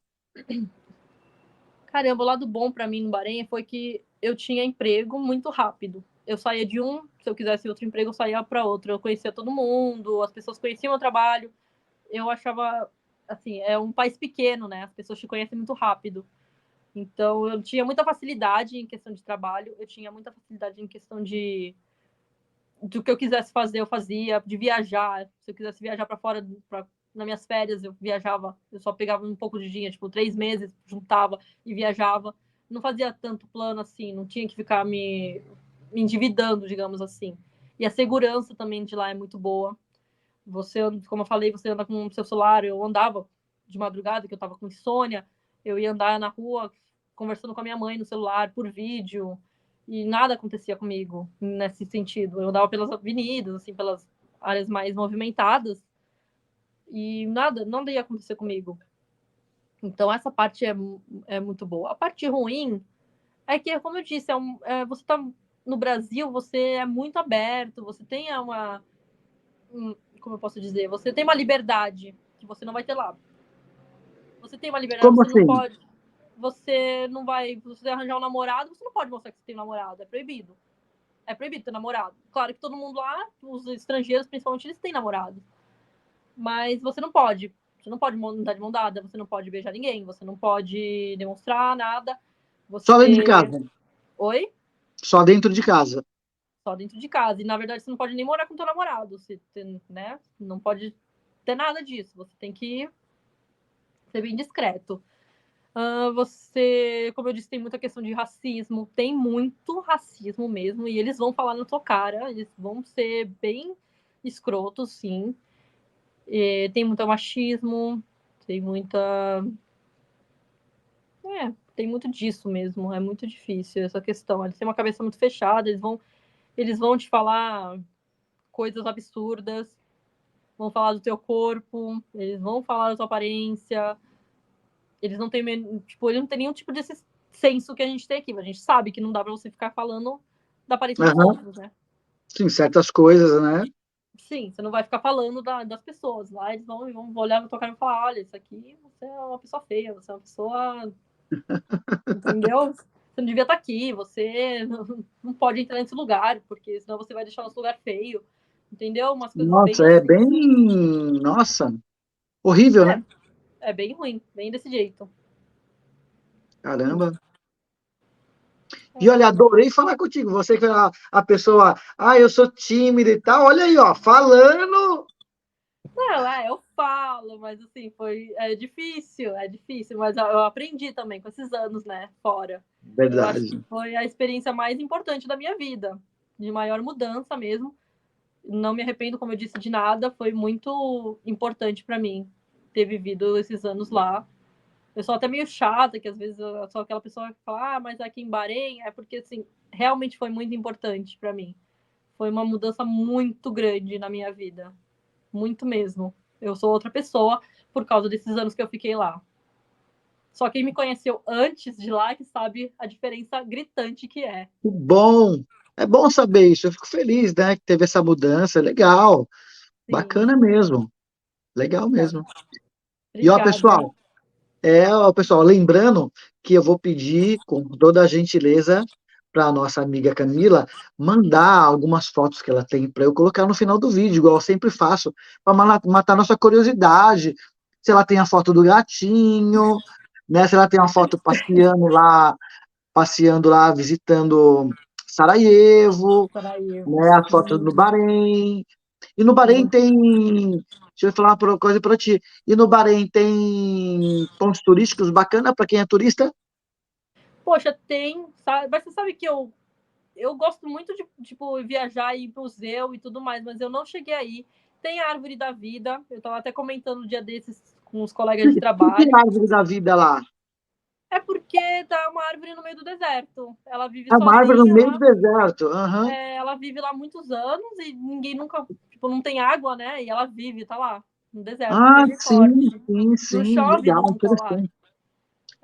Caramba, o lado bom para mim no Bahrein foi que eu tinha emprego muito rápido. Eu saía de um, se eu quisesse outro emprego, eu saía para outro. Eu conhecia todo mundo, as pessoas conheciam o meu trabalho. Eu achava, assim, é um país pequeno, né? As pessoas te conhecem muito rápido. Então, eu tinha muita facilidade em questão de trabalho, eu tinha muita facilidade em questão do que eu quisesse fazer, eu fazia, de viajar. Se eu quisesse viajar para fora, nas minhas férias, eu viajava, eu só pegava um pouco de dinheiro, tipo, 3 meses, juntava e viajava. Não fazia tanto plano assim, não tinha que ficar me endividando, digamos assim. E a segurança também de lá é muito boa. Você, como eu falei, você anda com o seu celular, eu andava de madrugada, que eu tava com insônia, eu ia andar na rua conversando com a minha mãe no celular, por vídeo, e nada acontecia comigo nesse sentido. Eu andava pelas avenidas, assim, pelas áreas mais movimentadas, e nada ia acontecer comigo. Então, essa parte é muito boa. A parte ruim é que, como eu disse, você tá no Brasil, você é muito aberto, você tem como eu posso dizer, você tem uma liberdade que você não vai ter lá. Você tem uma liberdade, Como você não assim? pode, você arranjar um namorado, você não pode mostrar que você tem um namorado, é proibido. É proibido ter namorado. Claro que todo mundo lá, os estrangeiros principalmente, eles têm namorado. Mas você não pode. Você não pode andar de mão dada, você não pode beijar ninguém, você não pode demonstrar nada. Só dentro de Você. casa. Oi? Só dentro de casa. Só dentro de casa. E, na verdade, você não pode nem morar com teu namorado. Você, né? Não pode ter nada disso. Você tem que ser bem discreto. Você, como eu disse, tem muita questão de racismo. Tem muito racismo mesmo. E eles vão falar na tua cara. Eles vão ser bem escrotos, sim. E tem muito machismo. Tem muita... tem muito disso mesmo. É muito difícil essa questão. Eles têm uma cabeça muito fechada. Eles vão te falar coisas absurdas, vão falar do teu corpo, eles vão falar da tua aparência, eles não têm, tipo, eles não têm nenhum tipo de senso que a gente tem aqui, mas a gente sabe que não dá para você ficar falando da aparência dos outros, né? Sim, certas coisas, né? Sim, você não vai ficar falando das pessoas lá, eles vão olhar na tua cara e falar, olha, isso aqui, você é uma pessoa feia, você é uma pessoa, entendeu? Você não devia estar aqui, você não pode entrar nesse lugar, porque senão você vai deixar nosso lugar feio, entendeu? Umas coisas bem Nossa, é assim. bem. Nossa, horrível, né? É bem ruim, bem desse jeito. Caramba. E olha, adorei falar contigo. Você que é a pessoa, eu sou tímida e tal. Olha aí, ó, falando. Não, eu falo, mas assim, é difícil, mas eu aprendi também com esses anos, né, fora. Eu acho que Verdade. foi a experiência mais importante da minha vida, de maior mudança mesmo. Não me arrependo, como eu disse, de nada, foi muito importante para mim ter vivido esses anos lá. Eu sou até meio chata, que às vezes eu sou aquela pessoa que fala, mas aqui em Bahrein é porque, assim, realmente foi muito importante para mim. Foi uma mudança muito grande na minha vida. Muito mesmo. Eu sou outra pessoa por causa desses anos que eu fiquei lá. Só quem me conheceu antes de lá que sabe a diferença gritante que é. Que bom. É bom saber isso. Eu fico feliz, né, que teve essa mudança. Legal. Sim. Bacana mesmo. Legal É. mesmo. E ó, Obrigada. pessoal, lembrando que eu vou pedir com toda a gentileza para a nossa amiga Camila mandar algumas fotos que ela tem para eu colocar no final do vídeo, igual eu sempre faço, para matar nossa curiosidade. Se ela tem a foto do gatinho, né? Se ela tem uma foto passeando lá, visitando Sarajevo, Sarajevo, né? A foto no sim, Bahrein. E no Bahrein sim. tem. Deixa eu falar uma coisa para ti. E no Bahrein tem pontos turísticos bacana para quem é turista? Poxa, tem, sabe? Mas você sabe que eu gosto muito de, tipo, viajar e ir pro museu e tudo mais, mas eu não cheguei aí. Tem a Árvore da Vida, eu estava até comentando um dia desses com os colegas de Por que a trabalho. árvore da vida lá? É porque tá uma árvore no meio do deserto. Ela vive É uma árvore no sozinha meio do lá. deserto. Aham. Ela vive lá há muitos anos e ninguém nunca, tipo, não tem água, né? E ela vive, tá lá, no deserto, Ah, firme e sim, forte. sim, Não sim. chove Legal, nunca lá. interessante.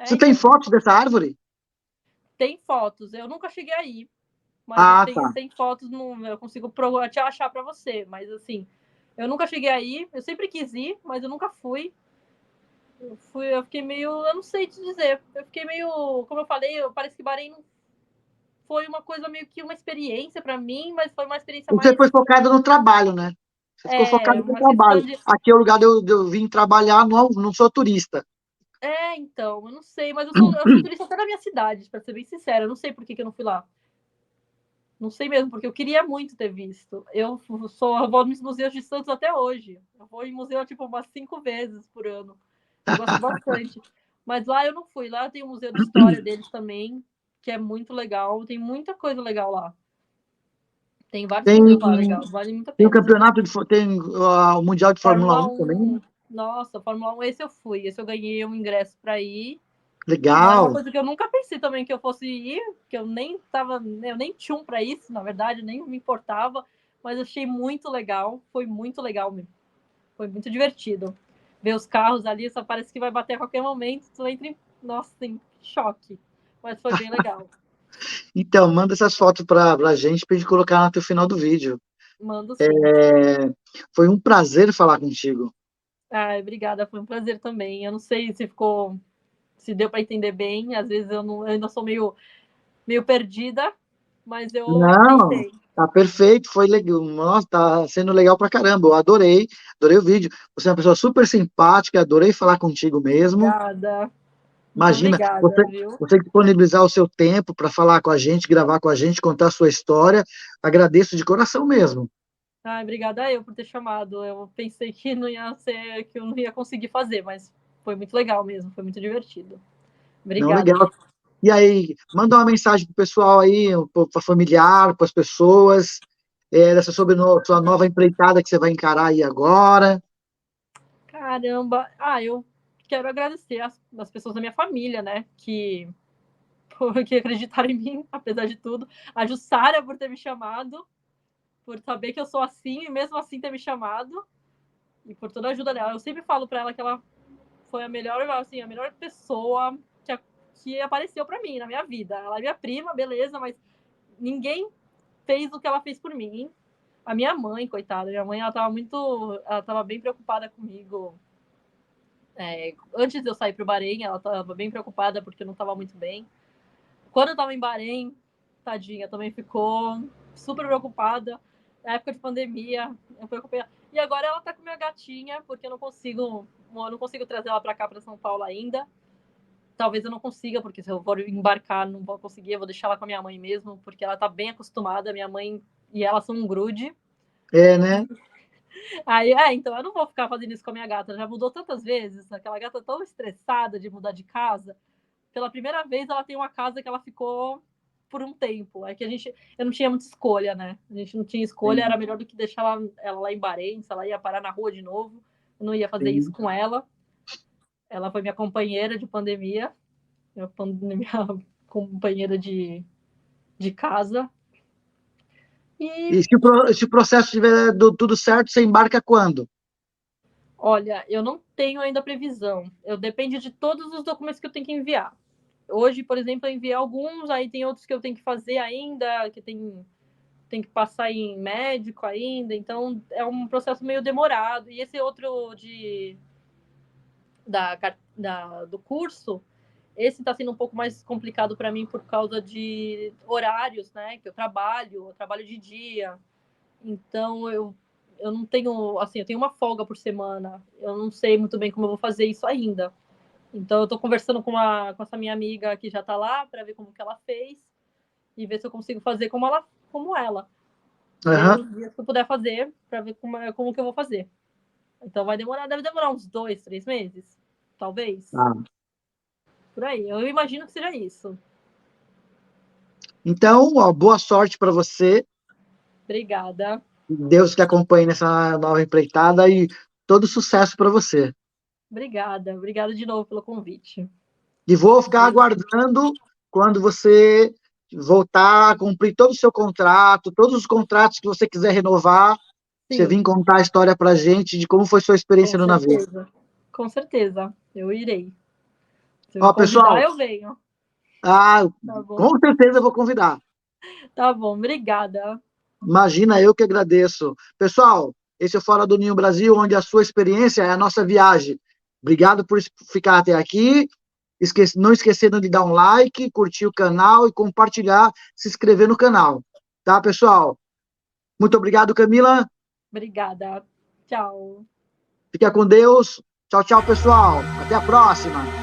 Você tem Então, fotos dessa árvore? tem fotos. Eu nunca cheguei aí, mas eu Ah, tenho tá. tem fotos, no, eu consigo te achar para você. Mas assim, eu nunca cheguei aí. Eu sempre quis ir, mas eu nunca fui. Eu fiquei meio, eu não sei te dizer. Eu fiquei meio, como eu falei, parece que Bahrein não foi uma coisa meio que uma experiência para mim, mas foi uma experiência Você mais foi focado no trabalho, né? Você ficou focado no uma questão trabalho. de. Aqui é o lugar de eu vim trabalhar, não, não sou turista. Então, eu não sei, mas eu sou turista até na minha cidade, para ser bem sincera. Eu não sei por que eu não fui lá. Não sei mesmo, porque eu queria muito ter visto. Eu vou nos museus de Santos até hoje. Eu vou em museu, tipo, umas 5 vezes por ano. Eu gosto bastante. Mas lá eu não fui. Lá tem o Museu de História deles também, que é muito legal. Tem muita coisa legal lá. Tem vários Tem, museus lá legais, vale muito a tem o pena. campeonato tem o Mundial de Fórmula Fórmula 1 também, né? 1, nossa, Fórmula 1, esse eu fui. Esse eu ganhei um ingresso para ir. E era uma Legal. coisa que eu nunca pensei também que eu fosse ir, que eu nem tava, eu nem tinha para isso, na verdade, nem me importava, mas eu achei muito legal, foi muito legal mesmo. Foi muito divertido. Ver os carros ali, só parece que vai bater a qualquer momento, tu entra em, nossa, em choque. Mas foi bem legal. Então, manda essas fotos para a gente colocar no final do vídeo. Mando sim. É, foi um prazer falar contigo. Ai, obrigada, foi um prazer também. Eu não sei se ficou, se deu para entender bem, às vezes eu ainda sou meio perdida, mas eu Não, tentei. Tá perfeito, foi legal. Nossa, tá sendo legal pra caramba. Eu adorei, adorei o vídeo. Você é uma pessoa super simpática, adorei falar contigo mesmo. Obrigada. Muito Imagina, obrigada, viu? você disponibilizar o seu tempo para falar com a gente, gravar com a gente, contar a sua história. Agradeço de coração mesmo. Ai, obrigada eu por ter chamado. Eu pensei que não ia ser, que eu não ia conseguir fazer, mas foi muito legal mesmo, foi muito divertido. Não, Obrigada. legal. E aí, manda uma mensagem pro pessoal aí, para familiar, para as pessoas, dessa sobre sua nova empreitada que você vai encarar aí agora. Caramba. Ah, eu quero agradecer as pessoas da minha família, né? Que acreditaram em mim, apesar de tudo. A Jussara por ter me chamado, por saber que eu sou assim e mesmo assim ter me chamado. E por toda a ajuda dela. Eu sempre falo para ela que ela foi a melhor pessoa que apareceu para mim na minha vida. Ela é minha prima, beleza, mas ninguém fez o que ela fez por mim. A minha mãe, coitada, minha mãe, ela tava bem preocupada comigo. Antes de eu sair pro Bahrein, ela tava bem preocupada porque eu não tava muito bem. Quando eu tava em Bahrein, tadinha, também ficou super preocupada. Na época de pandemia, eu preocupei. E agora ela tá com minha gatinha, porque eu não consigo trazer ela para cá, para São Paulo ainda. Talvez eu não consiga, porque se eu for embarcar, não vou conseguir, eu vou deixar ela com a minha mãe mesmo, porque ela tá bem acostumada, minha mãe e ela são um grude. É, né? Aí, então eu não vou ficar fazendo isso com a minha gata. Já mudou tantas vezes, aquela gata tão estressada de mudar de casa. Pela primeira vez ela tem uma casa que ela ficou por um tempo. É que eu não tinha muita escolha, né? A gente não tinha escolha, Sim, era melhor do que deixar ela lá em Bahrein, se ela ia parar na rua de novo. Eu não ia fazer isso sim. com ela. Ela foi minha companheira de pandemia, minha companheira de casa. E E se o processo estiver tudo certo, você embarca quando? olha, eu não tenho ainda previsão. Depende de todos os documentos que eu tenho que enviar. Hoje, por exemplo, eu enviei alguns, aí tem outros que eu tenho que fazer ainda, que tem que passar em médico ainda, então é um processo meio demorado. E esse outro do curso, esse está sendo um pouco mais complicado para mim por causa de horários, né? Que eu trabalho de dia, então eu não tenho, assim, eu tenho uma folga por semana, eu não sei muito bem como eu vou fazer isso ainda. Então eu estou conversando com essa minha amiga que já está lá para ver como que ela fez e ver se eu consigo fazer como ela. Ver Aham. os dias que eu puder fazer para ver como que eu vou fazer. Então deve demorar uns 2, 3 meses, talvez. Ah. Por aí. Eu imagino que seja isso. Então, ó, boa sorte para você. Obrigada. Deus que acompanhe nessa nova empreitada e todo sucesso para você. Obrigada. Obrigada de novo pelo convite. E vou ficar aguardando quando você voltar a cumprir todo o seu contrato, todos os contratos que você quiser renovar, você Sim, vir contar a história para a gente de como foi sua com experiência no navio. certeza. Com certeza. Eu irei. Se me Ó, convidar, pessoal, eu venho. ah, Tá bom. com certeza eu vou convidar. Tá bom. Obrigada. Imagina, eu que agradeço. Pessoal, esse é o Fora do Ninho Brasil, onde a sua experiência é a nossa viagem. Obrigado por ficar até aqui. Não esquecendo de dar um like, curtir o canal e compartilhar, se inscrever no canal. Tá, pessoal? Muito obrigado, Camila. Obrigada. Tchau. Fica com Deus. Tchau, tchau, pessoal. Até a próxima.